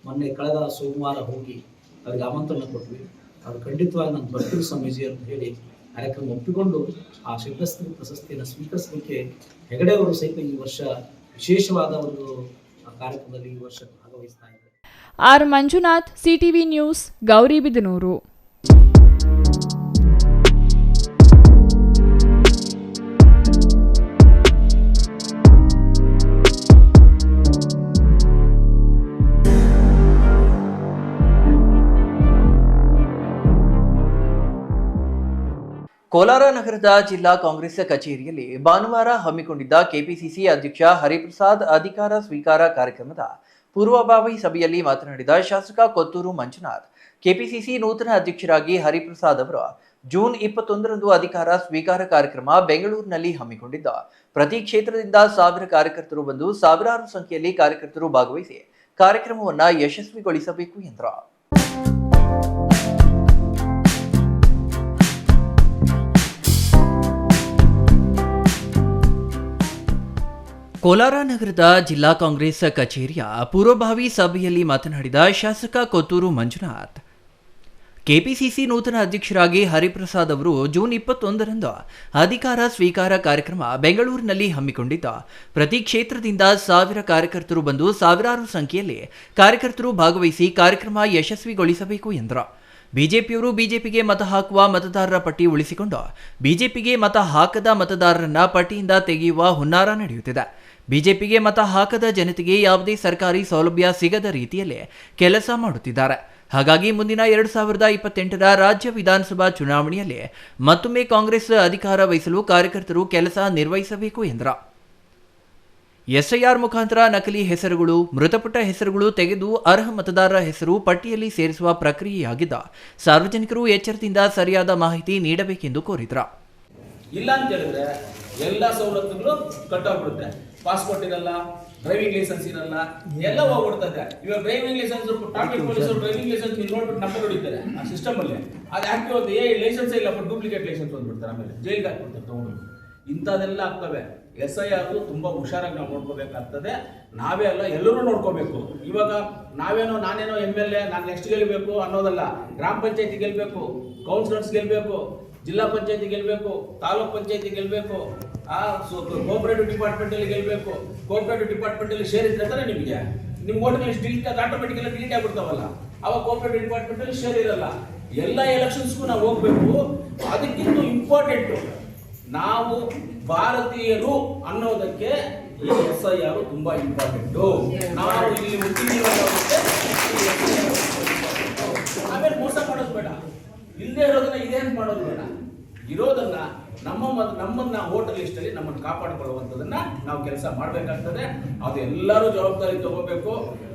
ಮೊನ್ನೆ ಕಳೆದ ಸೋಮವಾರ ಹೋಗಿ ಅವ್ರಿಗೆ ಆಮಂತ್ರಣ ಕೊಟ್ವಿ. ಅವ್ರು ಖಂಡಿತವಾಗಿ ನಾನು ಬರ್ತೀನಿ ಸ್ವಾಮೀಜಿ ಅಂತ ಹೇಳಿ ಕಾರ್ಯಕ್ರಮ ಒಪ್ಪಿಕೊಂಡು ಆ ಸಿದ್ಧಸ್ತ್ರೀ ಪ್ರಶಸ್ತಿಯನ್ನು ಸ್ವೀಕರಿಸಲಿಕ್ಕೆ ಹೆಗಡೆ ಅವರು ಸಹಿತ ಈ ವರ್ಷ ವಿಶೇಷವಾದ ಒಂದು ಕಾರ್ಯಕ್ರಮದಲ್ಲಿ ಈ ವರ್ಷ ಭಾಗವಹಿಸ್ತಾ ಇದ್ದಾರೆ. R Manjunath, CTV news, Gauribidanur. Kolar ನಗರದ ಜಿಲ್ಲಾ ಕಾಂಗ್ರೆಸ್ ಕಚೇರಿಯಲ್ಲಿ ಭಾನುವಾರ ಹಮ್ಮಿಕೊಂಡಿದ್ದ ಕೆಪಿಸಿಸಿ ಅಧ್ಯಕ್ಷ ಹರಿಪ್ರಸಾದ್ ಅಧಿಕಾರ ಸ್ವೀಕಾರ ಕಾರ್ಯಕ್ರಮದ ಪೂರ್ವಭಾವಿ ಸಭೆಯಲ್ಲಿ ಮಾತನಾಡಿದ ಶಾಸಕ ಕೊತ್ತೂರು ಮಂಜುನಾಥ್, ಕೆಪಿಸಿಸಿ ನೂತನ ಅಧ್ಯಕ್ಷರಾಗಿ ಹರಿಪ್ರಸಾದ್ ಅವರು ಜೂನ್ 21ರಂದು ಅಧಿಕಾರ ಸ್ವೀಕಾರ ಕಾರ್ಯಕ್ರಮ ಬೆಂಗಳೂರಿನಲ್ಲಿ ಹಮ್ಮಿಕೊಂಡಿದ್ದ ಪ್ರತಿ ಕ್ಷೇತ್ರದಿಂದ 1000 ಕಾರ್ಯಕರ್ತರು ಬಂದು ಸಾವಿರಾರು ಸಂಖ್ಯೆಯಲ್ಲಿ ಕಾರ್ಯಕರ್ತರು ಭಾಗವಹಿಸಿ ಕಾರ್ಯಕ್ರಮವನ್ನು ಯಶಸ್ವಿಗೊಳಿಸಬೇಕು ಎಂದರು. ಕೋಲಾರ ನಗರದ ಜಿಲ್ಲಾ ಕಾಂಗ್ರೆಸ್ ಕಚೇರಿಯ ಪೂರ್ವಭಾವಿ ಸಭೆಯಲ್ಲಿ ಮಾತನಾಡಿದ ಶಾಸಕ ಕೊತ್ತೂರು ಮಂಜುನಾಥ್, ಕೆಪಿಸಿಸಿ ನೂತನ ಅಧ್ಯಕ್ಷರಾಗಿ ಹರಿಪ್ರಸಾದ್ ಅವರು ಜೂನ್ 21ರಂದು ಅಧಿಕಾರ ಸ್ವೀಕಾರ ಕಾರ್ಯಕ್ರಮ ಬೆಂಗಳೂರಿನಲ್ಲಿ ಹಮ್ಮಿಕೊಂಡಿದ್ದ ಪ್ರತಿ ಕ್ಷೇತ್ರದಿಂದ 1000 ಕಾರ್ಯಕರ್ತರು ಬಂದು ಸಾವಿರಾರು ಸಂಖ್ಯೆಯಲ್ಲಿ ಕಾರ್ಯಕರ್ತರು ಭಾಗವಹಿಸಿ ಕಾರ್ಯಕ್ರಮ ಯಶಸ್ವಿಗೊಳಿಸಬೇಕು ಎಂದರು. ಬಿಜೆಪಿಯವರು ಬಿಜೆಪಿಗೆ ಮತ ಹಾಕುವ ಮತದಾರರ ಪಟ್ಟಿ ಉಳಿಸಿಕೊಂಡು ಬಿಜೆಪಿಗೆ ಮತ ಹಾಕದ ಮತದಾರರನ್ನ ಪಟ್ಟಿಯಿಂದ ತೆಗೆಯುವ ಹುನ್ನಾರ ನಡೆಯುತ್ತಿದೆ. ಬಿಜೆಪಿಗೆ ಮತ ಹಾಕದ ಜನತೆಗೆ ಯಾವುದೇ ಸರ್ಕಾರಿ ಸೌಲಭ್ಯ ಸಿಗದ ರೀತಿಯಲ್ಲಿ ಕೆಲಸ ಮಾಡುತ್ತಿದ್ದಾರೆ. ಹಾಗಾಗಿ ಮುಂದಿನ 2028ರ ರಾಜ್ಯ ವಿಧಾನಸಭಾ ಚುನಾವಣೆಯಲ್ಲಿ ಮತ್ತೊಮ್ಮೆ ಕಾಂಗ್ರೆಸ್ ಅಧಿಕಾರ ವಹಿಸಲು ಕಾರ್ಯಕರ್ತರು ಕೆಲಸ ನಿರ್ವಹಿಸಬೇಕು ಎಂದರು. ಎಸ್ಐಆರ್ ಮುಖಾಂತರ ನಕಲಿ ಹೆಸರುಗಳು, ಮೃತಪಟ್ಟ ಹೆಸರುಗಳು ತೆಗೆದು ಅರ್ಹ ಮತದಾರರ ಹೆಸರು ಪಟ್ಟಿಯಲ್ಲಿ ಸೇರಿಸುವ ಪ್ರಕ್ರಿಯೆಯಾಗಿದ್ದ ಸಾರ್ವಜನಿಕರು ಎಚ್ಚರದಿಂದ ಸರಿಯಾದ ಮಾಹಿತಿ ನೀಡಬೇಕೆಂದು ಕೋರಿದರು. ಇಲ್ಲ ಅಂತ ಹೇಳಿದ್ರೆ ಎಲ್ಲ ಸವಲತ್ತುಗಳು ಕಟ್ಟಾಗ್ಬಿಡುತ್ತೆ. ಪಾಸ್ಪೋರ್ಟ್ ಇರಲ್ಲ, ಡ್ರೈವಿಂಗ್ ಲೈಸೆನ್ಸ್ ಇರಲ್ಲ, ಎಲ್ಲ ಹೋಗ್ಬಿಡ್ತದೆ. ಇವಾಗ ಡ್ರೈವಿಂಗ್ ಲೈಸೆನ್ಸ್ ಟ್ರಾಫಿಕ್ ಪೊಲೀಸರು ಡ್ರೈವಿಂಗ್ ಲೈಸೆನ್ಸ್ ನೋಡ್ಬಿಟ್ಟು ನಂಬರ್ ಹೊಡಿತಾರೆ ಆ ಸಿಸ್ಟಮ್ ಅಲ್ಲಿ. ಅದು ಆಕ್ಟಿವ್ ಆಗುತ್ತೆ, ಲೈಸೆನ್ಸ್ ಇಲ್ಲ, ಡೂಪ್ಲಿಕೇಟ್ ಲೈಸೆನ್ಸ್ ಬಂದ್ಬಿಡ್ತಾರೆ, ಆಮೇಲೆ ಜೈಲ್ಗೆ ಹಾಕ್ಬಿಡ್ತಾರೆ ತಗೊಂಡು. ಇಂಥದ್ದೆಲ್ಲ ಆಗ್ತವೆ. SIR ತುಂಬಾ ಹುಷಾರಾಗಿ ನಾವು ನೋಡ್ಕೋಬೇಕಾಗ್ತದೆ. ನಾವೇ ಅಲ್ಲ, ಎಲ್ಲರೂ ನೋಡ್ಕೋಬೇಕು. ಇವಾಗ ನಾನೇನೋ MLA ನಾನು ನೆಕ್ಸ್ಟ್ ಗೆಲ್ಲಬೇಕು ಅನ್ನೋದಲ್ಲ. ಗ್ರಾಮ ಪಂಚಾಯತಿ ಗೆಲ್ಲಬೇಕು, ಕೌನ್ಸಿಲರ್ಸ್ ಗೆಲ್ಲಬೇಕು, ಜಿಲ್ಲಾ ಪಂಚಾಯತಿ ಗೆಲ್ಲಬೇಕು, ತಾಲೂಕ್ ಪಂಚಾಯತಿ ಗೆಲ್ಲಬೇಕು, ಕೋಆಪರೇಟಿವ್ ಡಿಪಾರ್ಟ್ಮೆಂಟ್ ಅಲ್ಲಿ ಗೆಲ್ಲಬೇಕು. ಕೋಆಪರೇಟಿವ್ ಡಿಪಾರ್ಟ್ಮೆಂಟ್ ಅಲ್ಲಿ ಶೇರ್ ಇದ್ರೆ ನಿಮಗೆ ನಿಮ್ಮ vote list delete automatically delete ಆಗ್ಬಿಡ್ತಾವಲ್ಲ, ಅವಾಗ ಕೋಆಪರೇಟಿವ್ ಡಿಪಾರ್ಟ್ಮೆಂಟ್ ಅಲ್ಲಿ ಶೇರ್ ಇರಲ್ಲ. ಎಲ್ಲ ಎಲೆಕ್ಷನ್ಸ್ಗೂ ನಾವು ಹೋಗ್ಬೇಕು. ಅದಕ್ಕಿಂತ ಇಂಪಾರ್ಟೆಂಟ್ ನಾವು ಭಾರತೀಯರು ಅನ್ನೋದಕ್ಕೆ ಈ SIR ತುಂಬಾ ಇಂಪಾರ್ಟೆಂಟು. ನಾವು ಇಲ್ಲಿ ಆಮೇಲೆ ಮೋಸ ಮಾಡೋದು ಬೇಡ, ಇಲ್ಲದೆ ಇರೋದನ್ನ ಇದೇನು ಮಾಡೋದು ಬೇಡ. ಇರೋದನ್ನ ನಮ್ಮನ್ನ ವೋಟರ್ ಲಿಸ್ಟ್ ಅಲ್ಲಿ ನಮ್ಮನ್ನು ಕಾಪಾಡಿಕೊಳ್ಳುವಂಥದ್ದನ್ನ ನಾವು ಕೆಲಸ ಮಾಡಬೇಕಾಗ್ತದೆ. ಅದು ಎಲ್ಲರೂ ಜವಾಬ್ದಾರಿ ತಗೋಬೇಕು.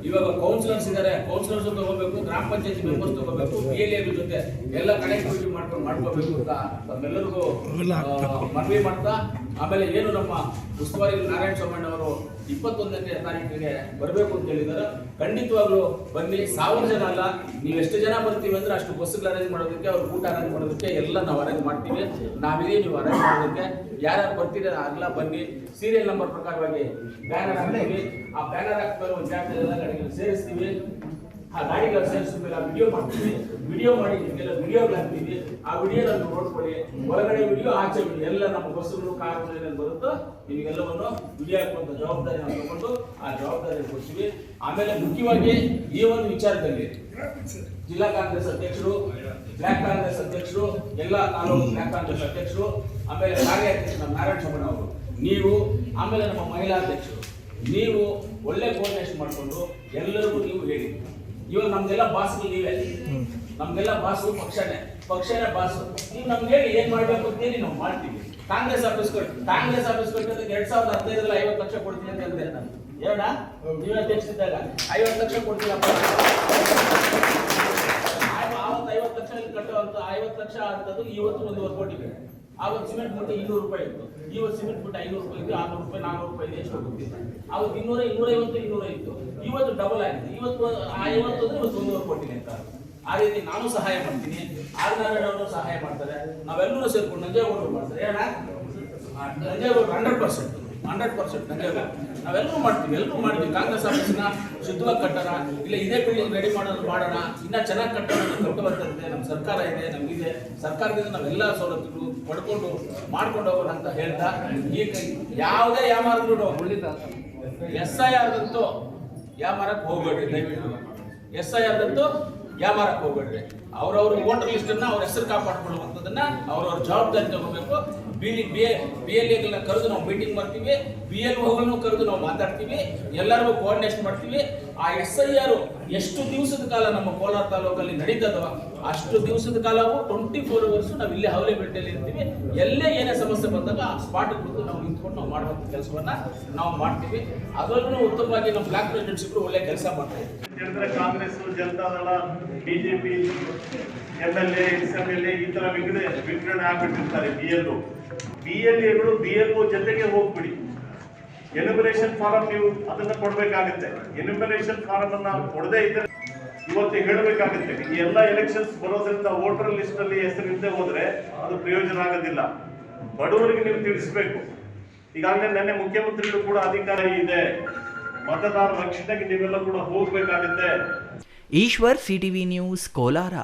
ಇವಾಗ ಕೌನ್ಸಿಲರ್ಸ್ ಇದ್ದಾರೆ, ಕೌನ್ಸಿಲರ್ಸ್ ತಗೋಬೇಕು, ಗ್ರಾಮ ಪಂಚಾಯತಿ ಮೆಂಬರ್ಸ್ ತಗೋಬೇಕು, PLA ಜೊತೆ ಎಲ್ಲ ಕನೆಕ್ಟಿವಿಟಿ ಮಾಡ್ಕೋಬೇಕು ಅಂತ ನಮ್ಮೆಲ್ಲರಿಗೂ ಮನವಿ ಮಾಡ್ತಾ, ಆಮೇಲೆ ಏನು ನಮ್ಮ ಉಸ್ತುವಾರಿ ನಾರಾಯಣ ಸ್ವಾಮಣ್ಣ ಅವರು 21ನೇ ತಾರೀಕಿಗೆ ಬರಬೇಕು ಅಂತ ಹೇಳಿದ್ದಾರೆ. ಖಂಡಿತವಾಗ್ಲೂ ಬನ್ನಿ. 1000 ಜನ ಅಲ್ಲ, ನೀವು ಎಷ್ಟು ಜನ ಬರ್ತೀವಿ ಅಂದ್ರೆ ಅಷ್ಟು ಬಸ್ಗಳು ಅರೇಂಜ್ ಮಾಡೋದಕ್ಕೆ, ಅವ್ರ ಊಟ ಅರೇಂಜ್ ಮಾಡೋದಕ್ಕೆ ಎಲ್ಲ ನಾವು ಅರೇಂಜ್ ಮಾಡ್ತೀವಿ. ನಾವಿದೀವಿ, ನೀವು ಅರೇಂಜ್ ಮಾಡೋದಕ್ಕೆ. ಯಾರ್ಯಾರು ಬರ್ತೀರ ಎಲ್ಲ ಬನ್ನಿ. ಸೀರಿಯಲ್ ನಂಬರ್ ಪ್ರಕಾರವಾಗಿ ಬ್ಯಾನರ್ ಹಾಕ್ತೀವಿ. ಆ ಬ್ಯಾನರ್ ಹಾಕ್ತಾರೆ ಒಂದು ಜಾಗದಲ್ಲಿ ಎಲ್ಲ ಗಾಡಿಗಳು ಸೇರಿಸ್ತೀವಿ. ಆ ಗಾಡಿಗಳು ಸೇರಿಸಿದ್ಮೇಲೆ ವಿಡಿಯೋ ಮಾಡ್ತೀವಿ. ವಿಡಿಯೋ ಮಾಡಿ ನಿಮಗೆಲ್ಲ ವಿಡಿಯೋಗಳು ಹಾಕ್ತೀವಿ. ಆ ವಿಡಿಯೋನ ನೋಡ್ಕೊಳ್ಳಿ. ಒಳಗಡೆ ವಿಡಿಯೋ, ಆಚೆ ವಿಡಿಯೋ ಎಲ್ಲ ನಮ್ಮ ಬಸ್ಸುಗಳು ಕಾರುಗಳು ಏನೇನು ಬರುತ್ತೋ ನಿಮಗೆಲ್ಲವನ್ನು ವಿಡಿಯೋ ಹಾಕುವಂಥ ಜವಾಬ್ದಾರಿ ನಾವು ತಗೊಂಡು ಆ ಜವಾಬ್ದಾರಿ ಕೊಡ್ತೀವಿ. ಆಮೇಲೆ ಮುಖ್ಯವಾಗಿ ಈ ಒಂದು ವಿಚಾರದಲ್ಲಿ ಜಿಲ್ಲಾ ಕಾಂಗ್ರೆಸ್ ಅಧ್ಯಕ್ಷರು, ಬ್ಲಾಕ್ ಕಾಂಗ್ರೆಸ್ ಅಧ್ಯಕ್ಷರು, ಎಲ್ಲ ತಾಲೂಕು ಬ್ಲಾಕ್ ಕಾಂಗ್ರೆಸ್ ಅಧ್ಯಕ್ಷರು, ಆಮೇಲೆ ಕಾರ್ಯಾಧ್ಯಕ್ಷರು ನಮ್ಮ ನಾರಾಯಣ ಸ್ವಾಮಣ್ಣ ಅವರು, ನೀವು, ಆಮೇಲೆ ನಮ್ಮ ಮಹಿಳಾ ಅಧ್ಯಕ್ಷರು, ನೀವು ಒಳ್ಳೆ ಕೋರ್ಡಿನೇಷನ್ ಮಾಡಿಕೊಂಡು ಎಲ್ಲರಿಗೂ ನೀವು ಹೇಳಿ. ಇವಾಗ ನಮ್ಗೆಲ್ಲ ಬಾಸ್ಗಳು ನೀವೇ, ನಮ್ಗೆಲ್ಲ ಬಾಸು ಪಕ್ಷನೇ ಬಾಸು. ನೀವು ನಮ್ಗೆ ಹೇಳಿ ಏನ್ ಮಾಡ್ಬೇಕು ಅಂತೇಳಿ ನಾವು ಮಾಡ್ತೀವಿ. ಕಾಂಗ್ರೆಸ್ ಆಫೀಸ್ ಕಟ್ಟೋದಕ್ಕೆ 2015 50 ಲಕ್ಷ ಕೊಡ್ತೀನಿ ಅಂತ ಹೇಳಿದೆ ನಾನು. ಹೇಳ ನೀವೇ ಅಧ್ಯಕ್ಷರಿದ್ದಾಗ 50 ಲಕ್ಷ ಕೊಡ್ತೀನಪ್ಪ. ಆವತ್ತು 50 ಲಕ್ಷ ಕಟ್ಟುವಂತ 50 ಲಕ್ಷ ಅಂತದ್ದು ಇವತ್ತು 1.5 ಕೋಟಿ ಇದೆ. ಆವತ್ತು ಸಿಮೆಂಟ್ ಮೂಟೆ 200 ರೂಪಾಯಿ ಇತ್ತು, ಇವತ್ತು ಸಿಮೆಂಟ್ ಮೂಟೆ 500 ರೂಪಾಯಿ ಇತ್ತು, 600 ರೂಪಾಯಿ 400 ರೂಪಾಯಿ ಇದೆ. ಎಷ್ಟು ಗೊತ್ತಿಲ್ಲ. ಅವತ್ತು 200, 250, 200 ಇತ್ತು. ಇವತ್ತು ಡಬಲ್ ಆಗಿದೆ. ಇವತ್ತು 50 ಅಂದ್ರೆ ಇವತ್ತು 1.5 ಕೋಟಿ ಅಂತ. ಆ ರೀತಿ ನಾನು ಸಹಾಯ ಮಾಡ್ತೀನಿ, ಆರ್ ನಾರಾಯಣ ಅವರು ಸಹಾಯ ಮಾಡ್ತಾರೆ, ನಾವೆಲ್ಲರೂ ಸೇರ್ಕೊಂಡು ನಂಜೇಗೌಡರು ಮಾಡ್ತಾರೆ. ನಂಜೇಗೌಡರು 100% ನಂಜೇಗೌಡ ನಾವೆಲ್ಲರೂ ಮಾಡ್ತೀವಿ, ಎಲ್ಲರೂ ಮಾಡ್ತೀವಿ. ಕಾಂಗ್ರೆಸ್ ಆಫೀಸ್ನ ಶುದ್ಧವಾಗಿ ಕಟ್ಟೋಣ, ಇಲ್ಲ ಇದೇ ಬಿಲ್ಡಿಂಗ್ ರೆಡಿ ಮಾಡೋಣ, ಇನ್ನೂ ಚೆನ್ನಾಗಿ ಕಟ್ಟೋಣ, ಕಟ್ಟುವಂಥದ್ದಿದೆ, ನಮ್ಮ ಸರ್ಕಾರ ಇದೆ, ನಮಗಿದೆ, ಸರ್ಕಾರದಿಂದ ನಾವೆಲ್ಲ ಸವಲತ್ತುಗಳು ಪಡ್ಕೊಂಡು ಮಾಡ್ಕೊಂಡು ಹೋಗೋಣ ಅಂತ ಹೇಳ್ತಾ, ಈಗ ಯಾವುದೇ ಯಾಮಾರಗಳು SIR ದಂತೂ ಯಾಮಾರಕ್ಕೆ ಹೋಗ್ಬೇಡ್ರಿ, ದಯವಿಟ್ಟು SIR ದಂತೂ ಯಾಮಾರಕ್ಕೆ ಹೋಗ್ಬೇಡ್ರಿ. ಅವ್ರವ್ರ ವೋಟರ್ ಲಿಸ್ಟನ್ನು ಅವ್ರ ಹೆಸರು ಕಾಪಾಡ್ಕೊಳ್ಳುವಂಥದ್ದನ್ನ ಅವ್ರವ್ರ ಜವಾಬ್ದಾರಿ ತಗೋಬೇಕು. BLAಗಳನ್ನ ಕರೆದು ನಾವು ಮೀಟಿಂಗ್ ಮಾಡ್ತೀವಿ, BLOಗಳನ್ನು ಕರೆದು ನಾವು ಮಾತಾಡ್ತೀವಿ, ಎಲ್ಲರಿಗೂ ಕೋಆರ್ಡಿನೇಷನ್ ಮಾಡ್ತೀವಿ. ಆ SIR ಎಷ್ಟು ದಿವಸದ ಕಾಲ ನಮ್ಮ ಕೋಲಾರ ತಾಲೂಕಲ್ಲಿ ನಡೀತದೋ ಅಷ್ಟು ದಿವಸದ ಕಾಲವು 24 hours ನಾವು ಇಲ್ಲೇ ಅವೈಲೇಬಿಲಿಟಿಯಲ್ಲಿ ಇರ್ತೀವಿ. ಎಲ್ಲೇ ಏನೇ ಸಮಸ್ಯೆ ಬಂದಾಗ ಆ ಸ್ಪಾಟ್ಗೆ ಬಂದು ನಾವು ನಿಂತ್ಕೊಂಡು ನಾವು ಮಾಡುವಂಥ ಕೆಲಸವನ್ನ ನಾವು ಮಾಡ್ತೀವಿ. ಅದರಲ್ಲೂ ಉತ್ತಮವಾಗಿ ನಮ್ಮ ಬ್ಲಾಕ್ ಪ್ರೆಸಿಡೆಂಟ್ಸ್ ಇಬ್ಬರು ಒಳ್ಳೆ ಕೆಲಸ ಮಾಡ್ತಾರೆ. Congress, Janata Dal, BJP MLA, XMLA ಈ ತರ ವಿಂಗಡಣೆ ಆಗ್ಬಿಟ್ಟಿರ್ತಾರೆ. BLAಗಳು BLO ಜೊತೆಗೆ ಹೋಗ್ಬಿಡಿ. ಎನ್ಯುಮರೇಷನ್ ಫಾರಂ ನೀವು ಅದನ್ನ ಕೊಡ್ಬೇಕಾಗುತ್ತೆ. ಎನ್ಯುಮರೇಷನ್ ಫಾರಂ ಅನ್ನ ಕೊಡದೇ ಇದ್ದರೆ ಇವತ್ತು ಹೇಳಬೇಕಾಗುತ್ತೆ. ಈ ಎಲ್ಲ ಎಲೆಕ್ಷನ್ಸ್ ಬರೋದ್ರಿಂದ ವೋಟರ್ ಲಿಸ್ಟ್ ಅಲ್ಲಿ ಹೆಸರಿಲ್ಲದೆ ಹೋದ್ರೆ ಅದು ಪ್ರಯೋಜನ ಆಗೋದಿಲ್ಲ. ಬಡವರಿಗೆ ನೀವು ತಿಳಿಸಬೇಕು. ಈಗಾಗಲೇ ನೆನ್ನೆ ಮುಖ್ಯಮಂತ್ರಿಗಳು ಕೂಡ ಅಧಿಕಾರ ಇದೆ, ಮತದಾರ ರಕ್ಷಣೆಗೆ ನೀವೆಲ್ಲ ಕೂಡ ಹೋಗ್ಬೇಕಾಗುತ್ತೆ. Ishwar, CTV news, Kolar.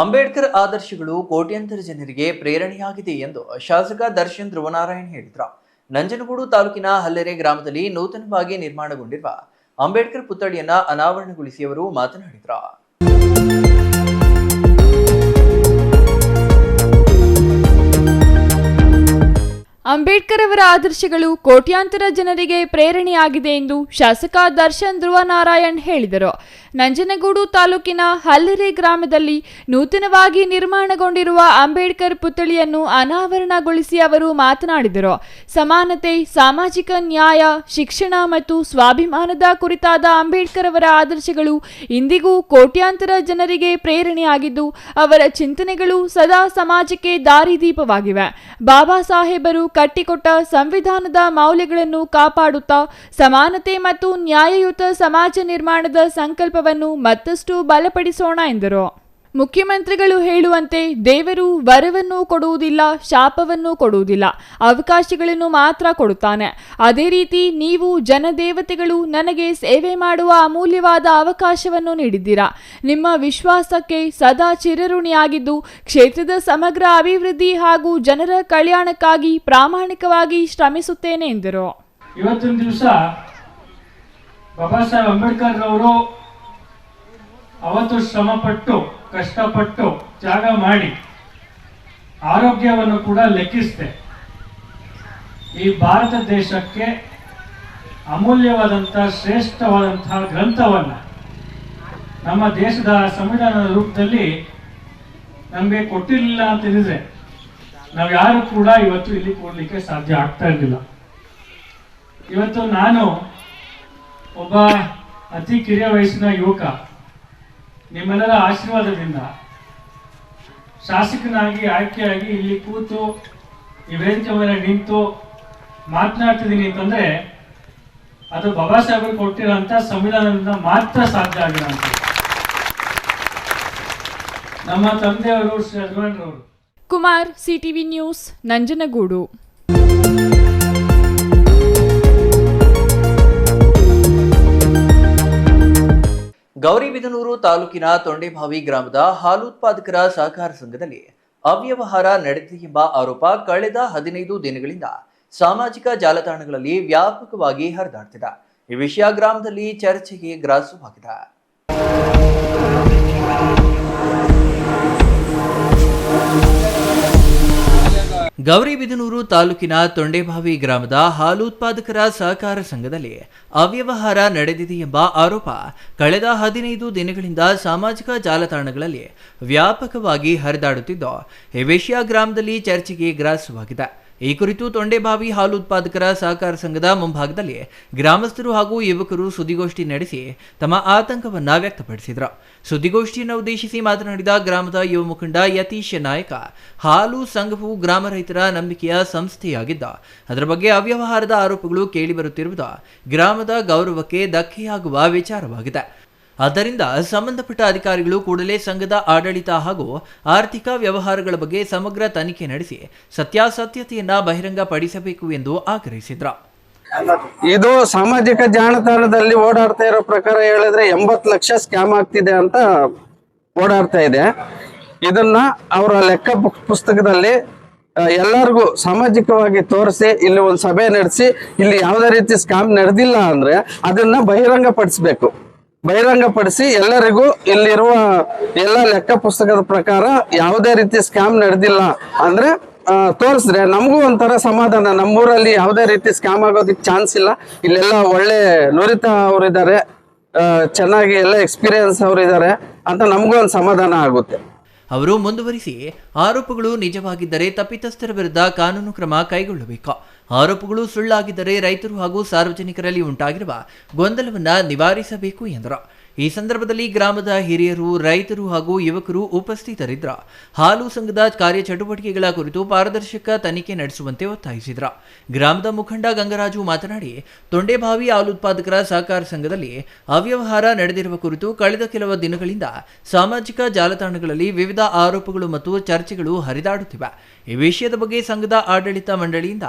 ಅಂಬೇಡ್ಕರ್ ಆದರ್ಶಗಳು ಕೋಟ್ಯಾಂತರ ಜನರಿಗೆ ಪ್ರೇರಣೆಯಾಗಿದೆ ಎಂದು ಶಾಸಕ ದರ್ಶನ್ ಧ್ರುವನಾರಾಯಣ್ ಹೇಳಿದರು. ನಂಜನಗೂಡು ತಾಲೂಕಿನ ಹಲ್ಲೆರೆ ಗ್ರಾಮದಲ್ಲಿ ನೂತನವಾಗಿ ನಿರ್ಮಾಣಗೊಂಡಿರುವ ಅಂಬೇಡ್ಕರ್ ಪುತ್ಥಳಿಯನ್ನ ಅನಾವರಣಗೊಳಿಸಿ ಅವರು ಮಾತನಾಡಿದರು. ಅಂಬೇಡ್ಕರ್ ಅವರ ಆದರ್ಶಗಳು ಕೋಟ್ಯಾಂತರ ಜನರಿಗೆ ಪ್ರೇರಣೆಯಾಗಿದೆ ಎಂದು ಶಾಸಕ ದರ್ಶನ್ ಧ್ರುವನಾರಾಯಣ್ ಹೇಳಿದರು. ನಂಜನಗೂಡು ತಾಲೂಕಿನ ಹಲ್ಲೆರೆ ಗ್ರಾಮದಲ್ಲಿ ನೂತನವಾಗಿ ನಿರ್ಮಾಣಗೊಂಡಿರುವ ಅಂಬೇಡ್ಕರ್ ಪುತ್ಥಳಿಯನ್ನು ಅನಾವರಣಗೊಳಿಸಿ ಅವರು ಮಾತನಾಡಿದರು. ಸಮಾನತೆ, ಸಾಮಾಜಿಕ ನ್ಯಾಯ, ಶಿಕ್ಷಣ ಮತ್ತು ಸ್ವಾಭಿಮಾನದ ಕುರಿತಾದ ಅಂಬೇಡ್ಕರ್ ಅವರ ಆದರ್ಶಗಳು ಇಂದಿಗೂ ಕೋಟ್ಯಾಂತರ ಜನರಿಗೆ ಪ್ರೇರಣೆಯಾಗಿದ್ದು, ಅವರ ಚಿಂತನೆಗಳು ಸದಾ ಸಮಾಜಕ್ಕೆ ದಾರಿದೀಪವಾಗಿವೆ. ಬಾಬಾ ಸಾಹೇಬರು ಕಟ್ಟಿಕೊಟ್ಟ ಸಂವಿಧಾನದ ಮೌಲ್ಯಗಳನ್ನು ಕಾಪಾಡುತ್ತಾ ಸಮಾನತೆ ಮತ್ತು ನ್ಯಾಯಯುತ ಸಮಾಜ ನಿರ್ಮಾಣದ ಸಂಕಲ್ಪವನ್ನು ಮತ್ತಷ್ಟು ಬಲಪಡಿಸೋಣ ಎಂದರು. ಮುಖ್ಯಮಂತ್ರಿಗಳು ಹೇಳುವಂತೆ ದೇವರು ವರವನ್ನು ಕೊಡುವುದಿಲ್ಲ, ಶಾಪವನ್ನು ಕೊಡುವುದಿಲ್ಲ, ಅವಕಾಶಗಳನ್ನು ಮಾತ್ರ ಕೊಡುತ್ತಾನೆ. ಅದೇ ರೀತಿ ನೀವು ಜನದೇವತೆಗಳು ನನಗೆ ಸೇವೆ ಮಾಡುವ ಅಮೂಲ್ಯವಾದ ಅವಕಾಶವನ್ನು ನೀಡಿದ್ದೀರಾ. ನಿಮ್ಮ ವಿಶ್ವಾಸಕ್ಕೆ ಸದಾ ಚಿರಋಣಿಯಾಗಿದ್ದು ಕ್ಷೇತ್ರದ ಸಮಗ್ರ ಅಭಿವೃದ್ಧಿ ಹಾಗೂ ಜನರ ಕಲ್ಯಾಣಕ್ಕಾಗಿ ಪ್ರಾಮಾಣಿಕವಾಗಿ ಶ್ರಮಿಸುತ್ತೇನೆ ಎಂದರು. ಇವತ್ತಿನ ದಿವಸ ಬಾಬಾ ಸಾಹೇಬ್ ಅಂಬೇಡ್ಕರ್ ಅವರು ಅವತ್ತು ಶ್ರಮಪಟ್ಟು ಕಷ್ಟಪಟ್ಟು ತ್ಯಾಗ ಮಾಡಿ ಆರೋಗ್ಯವನ್ನು ಕೂಡ ಲೆಕ್ಕಿಸದೆ ಈ ಭಾರತ ದೇಶಕ್ಕೆ ಅಮೂಲ್ಯವಾದಂಥ ಶ್ರೇಷ್ಠವಾದಂತಹ ಗ್ರಂಥವನ್ನು ನಮ್ಮ ದೇಶದ ಸಂವಿಧಾನದ ರೂಪದಲ್ಲಿ ನಮಗೆ ಕೊಟ್ಟಿರಲಿಲ್ಲ ಅಂತ ಹೇಳಿದ್ರೆ ನಾವು ಯಾರು ಕೂಡ ಇವತ್ತು ಇಲ್ಲಿ ಕೊಡಲಿಕ್ಕೆ ಸಾಧ್ಯ ಆಗ್ತಾ ಇರಲಿಲ್ಲ. ಇವತ್ತು ನಾನು ಒಬ್ಬ ಅತಿ ಕಿರಿಯ ವಯಸ್ಸಿನ ಯುವಕ, ನಿಮ್ಮೆಲ್ಲರ ಆಶೀರ್ವಾದದಿಂದ ಶಾಸಕನಾಗಿ ಆಯ್ಕೆಯಾಗಿ ಇಲ್ಲಿ ಕೂತು ಈ ವೇದಿಕೆ ಮೇಲೆ ನಿಂತು ಮಾತನಾಡ್ತಿದ್ದೀನಿ ಅಂತಂದ್ರೆ ಅದು ಬಾಬಾ ಸಾಹೇಬರು ಕೊಟ್ಟಿರೋಂಥ ಸಂವಿಧಾನದಿಂದ ಮಾತ್ರ ಸಾಧ್ಯ ಆಗಿರೋಂಥ. ನಮ್ಮ ತಂದೆಯವರು ಶ್ರೀ ಅಜ್ವಾನ್ರವರು. Kumar, CTV news, Nanjangud. ಗೌರಿಬಿದನೂರು ತಾಲೂಕಿನ ತೊಂಡೆಭಾವಿ ಗ್ರಾಮದ ಹಾಲು ಉತ್ಪಾದಕರ ಸಹಕಾರ ಸಂಘದಲ್ಲಿ ಅವ್ಯವಹಾರ ನಡೆದಿದೆ ಎಂಬ ಆರೋಪ ಕಳೆದ 15 ದಿನಗಳಿಂದ ಸಾಮಾಜಿಕ ಜಾಲತಾಣಗಳಲ್ಲಿ ವ್ಯಾಪಕವಾಗಿ ಹರಿದಾಡ್ತಿದೆ. ಈ ವಿಷಯ ಗ್ರಾಮದಲ್ಲಿ ಚರ್ಚೆಗೆ ಗ್ರಾಸವಾಗಿದೆ. ಗೌರಿಬಿದನೂರು ತಾಲೂಕಿನ ತೊಂಡೆಭಾವಿ ಗ್ರಾಮದ ಹಾಲು ಉತ್ಪಾದಕರ ಸಹಕಾರ ಸಂಘದಲ್ಲಿ ಅವ್ಯವಹಾರ ನಡೆದಿದೆ ಎಂಬ ಆರೋಪ ಕಳೆದ 15 ದಿನಗಳಿಂದ ಸಾಮಾಜಿಕ ಜಾಲತಾಣಗಳಲ್ಲಿ ವ್ಯಾಪಕವಾಗಿ ಹರಿದಾಡುತ್ತಿದ್ದು, ಈ ವಿಷಯ ಗ್ರಾಮದಲ್ಲಿ ಚರ್ಚೆಗೆ ಗ್ರಾಸವಾಗಿದೆ. ಈ ಕುರಿತು ತೊಂಡೆಬಾವಿ ಹಾಲು ಉತ್ಪಾದಕರ ಸಹಕಾರ ಸಂಘದ ಮುಂಭಾಗದಲ್ಲಿ ಗ್ರಾಮಸ್ಥರು ಹಾಗೂ ಯುವಕರು ಸುದ್ದಿಗೋಷ್ಠಿ ನಡೆಸಿ ತಮ್ಮ ಆತಂಕವನ್ನ ವ್ಯಕ್ತಪಡಿಸಿದರು. ಸುದ್ದಿಗೋಷ್ಠಿಯನ್ನು ಉದ್ದೇಶಿಸಿ ಮಾತನಾಡಿದ ಗ್ರಾಮದ ಯುವ ಮುಖಂಡ ಯತೀಶ್ ನಾಯಕ, ಹಾಲು ಸಂಘವು ಗ್ರಾಮ ರೈತರ ನಂಬಿಕೆಯ ಸಂಸ್ಥೆಯಾಗಿದ್ದ ಅದರ ಬಗ್ಗೆ ಅವ್ಯವಹಾರದ ಆರೋಪಗಳು ಕೇಳಿಬರುತ್ತಿರುವುದು ಗ್ರಾಮದ ಗೌರವಕ್ಕೆ ಧಕ್ಕೆಯಾಗುವ ವಿಚಾರವಾಗಿದೆ. ಆದ್ದರಿಂದ ಸಂಬಂಧಪಟ್ಟ ಅಧಿಕಾರಿಗಳು ಕೂಡಲೇ ಸಂಘದ ಆಡಳಿತ ಹಾಗೂ ಆರ್ಥಿಕ ವ್ಯವಹಾರಗಳ ಬಗ್ಗೆ ಸಮಗ್ರ ತನಿಖೆ ನಡೆಸಿ ಸತ್ಯಾಸತ್ಯತೆಯನ್ನ ಬಹಿರಂಗಪಡಿಸಬೇಕು ಎಂದು ಆಗ್ರಹಿಸಿದರು. ಇದು ಸಾಮಾಜಿಕ ಜಾಲತಾಣದಲ್ಲಿ ಓಡಾಡ್ತಾ ಇರೋ ಪ್ರಕಾರ ಹೇಳಿದ್ರೆ 80 ಲಕ್ಷ ಸ್ಕ್ಯಾಮ್ ಆಗ್ತಿದೆ ಅಂತ ಓಡಾಡ್ತಾ ಇದೆ. ಇದನ್ನ ಅವರ ಲೆಕ್ಕ ಪುಸ್ತಕದಲ್ಲಿ ಎಲ್ಲರಿಗೂ ಸಾಮಾಜಿಕವಾಗಿ ತೋರಿಸಿ ಇಲ್ಲಿ ಒಂದು ಸಭೆ ನಡೆಸಿ ಇಲ್ಲಿ ಯಾವುದೇ ರೀತಿ ಸ್ಕ್ಯಾಮ್ ನಡೆದಿಲ್ಲ ಅಂದ್ರೆ ಅದನ್ನ ಬಹಿರಂಗಪಡಿಸಿ ಎಲ್ಲರಿಗೂ ಇಲ್ಲಿರುವ ಎಲ್ಲ ಲೆಕ್ಕ ಪುಸ್ತಕದ ಪ್ರಕಾರ ಯಾವುದೇ ರೀತಿ ಸ್ಕ್ಯಾಮ್ ನಡೆದಿಲ್ಲ ಅಂದ್ರೆ ತೋರಿಸಿದ್ರೆ ನಮಗೂ ಒಂಥರ ಸಮಾಧಾನ. ನಮ್ಮೂರಲ್ಲಿ ಯಾವುದೇ ರೀತಿ ಸ್ಕ್ಯಾಮ್ ಆಗೋದಕ್ಕೆ ಚಾನ್ಸ್ ಇಲ್ಲ. ಇಲ್ಲೆಲ್ಲ ಒಳ್ಳೆ ನುರಿತ ಅವರಿದ್ದಾರೆ, ಚೆನ್ನಾಗಿ ಎಲ್ಲ ಎಕ್ಸ್ಪೀರಿಯನ್ಸ್ ಅವರಿದ್ದಾರೆ ಅಂತ ನಮಗೂ ಒಂದು ಸಮಾಧಾನ ಆಗುತ್ತೆ. ಅವರು ಮುಂದುವರಿಸಿ, ಆರೋಪಗಳು ನಿಜವಾಗಿದ್ದರೆ ತಪ್ಪಿತಸ್ಥರ ವಿರುದ್ಧ ಕಾನೂನು ಕ್ರಮ ಕೈಗೊಳ್ಳಬೇಕು. ಆರೋಪಗಳು ಸುಳ್ಳಾಗಿದ್ದರೆ ರೈತರು ಹಾಗೂ ಸಾರ್ವಜನಿಕರಲ್ಲಿ ಉಂಟಾಗಿರುವ ಗೊಂದಲವನ್ನು ನಿವಾರಿಸಬೇಕು ಎಂದರು. ಈ ಸಂದರ್ಭದಲ್ಲಿ ಗ್ರಾಮದ ಹಿರಿಯರು, ರೈತರು ಹಾಗೂ ಯುವಕರು ಉಪಸ್ಥಿತರಿದ್ದರು. ಹಾಲು ಸಂಘದ ಕಾರ್ಯಚಟುವಟಿಕೆಗಳ ಕುರಿತು ಪಾರದರ್ಶಕ ತನಿಖೆ ನಡೆಸುವಂತೆ ಒತ್ತಾಯಿಸಿದರು. ಗ್ರಾಮದ ಮುಖಂಡ ಗಂಗರಾಜು ಮಾತನಾಡಿ, ತೊಂಡೆಬಾವಿ ಹಾಲು ಉತ್ಪಾದಕರ ಸಹಕಾರ ಸಂಘದಲ್ಲಿ ಅವ್ಯವಹಾರ ನಡೆದಿರುವ ಕುರಿತು ಕಳೆದ ಕೆಲವು ದಿನಗಳಿಂದ ಸಾಮಾಜಿಕ ಜಾಲತಾಣಗಳಲ್ಲಿ ವಿವಿಧ ಆರೋಪಗಳು ಮತ್ತು ಚರ್ಚೆಗಳು ಹರಿದಾಡುತ್ತಿವೆ. ಈ ವಿಷಯದ ಬಗ್ಗೆ ಸಂಘದ ಆಡಳಿತ ಮಂಡಳಿಯಿಂದ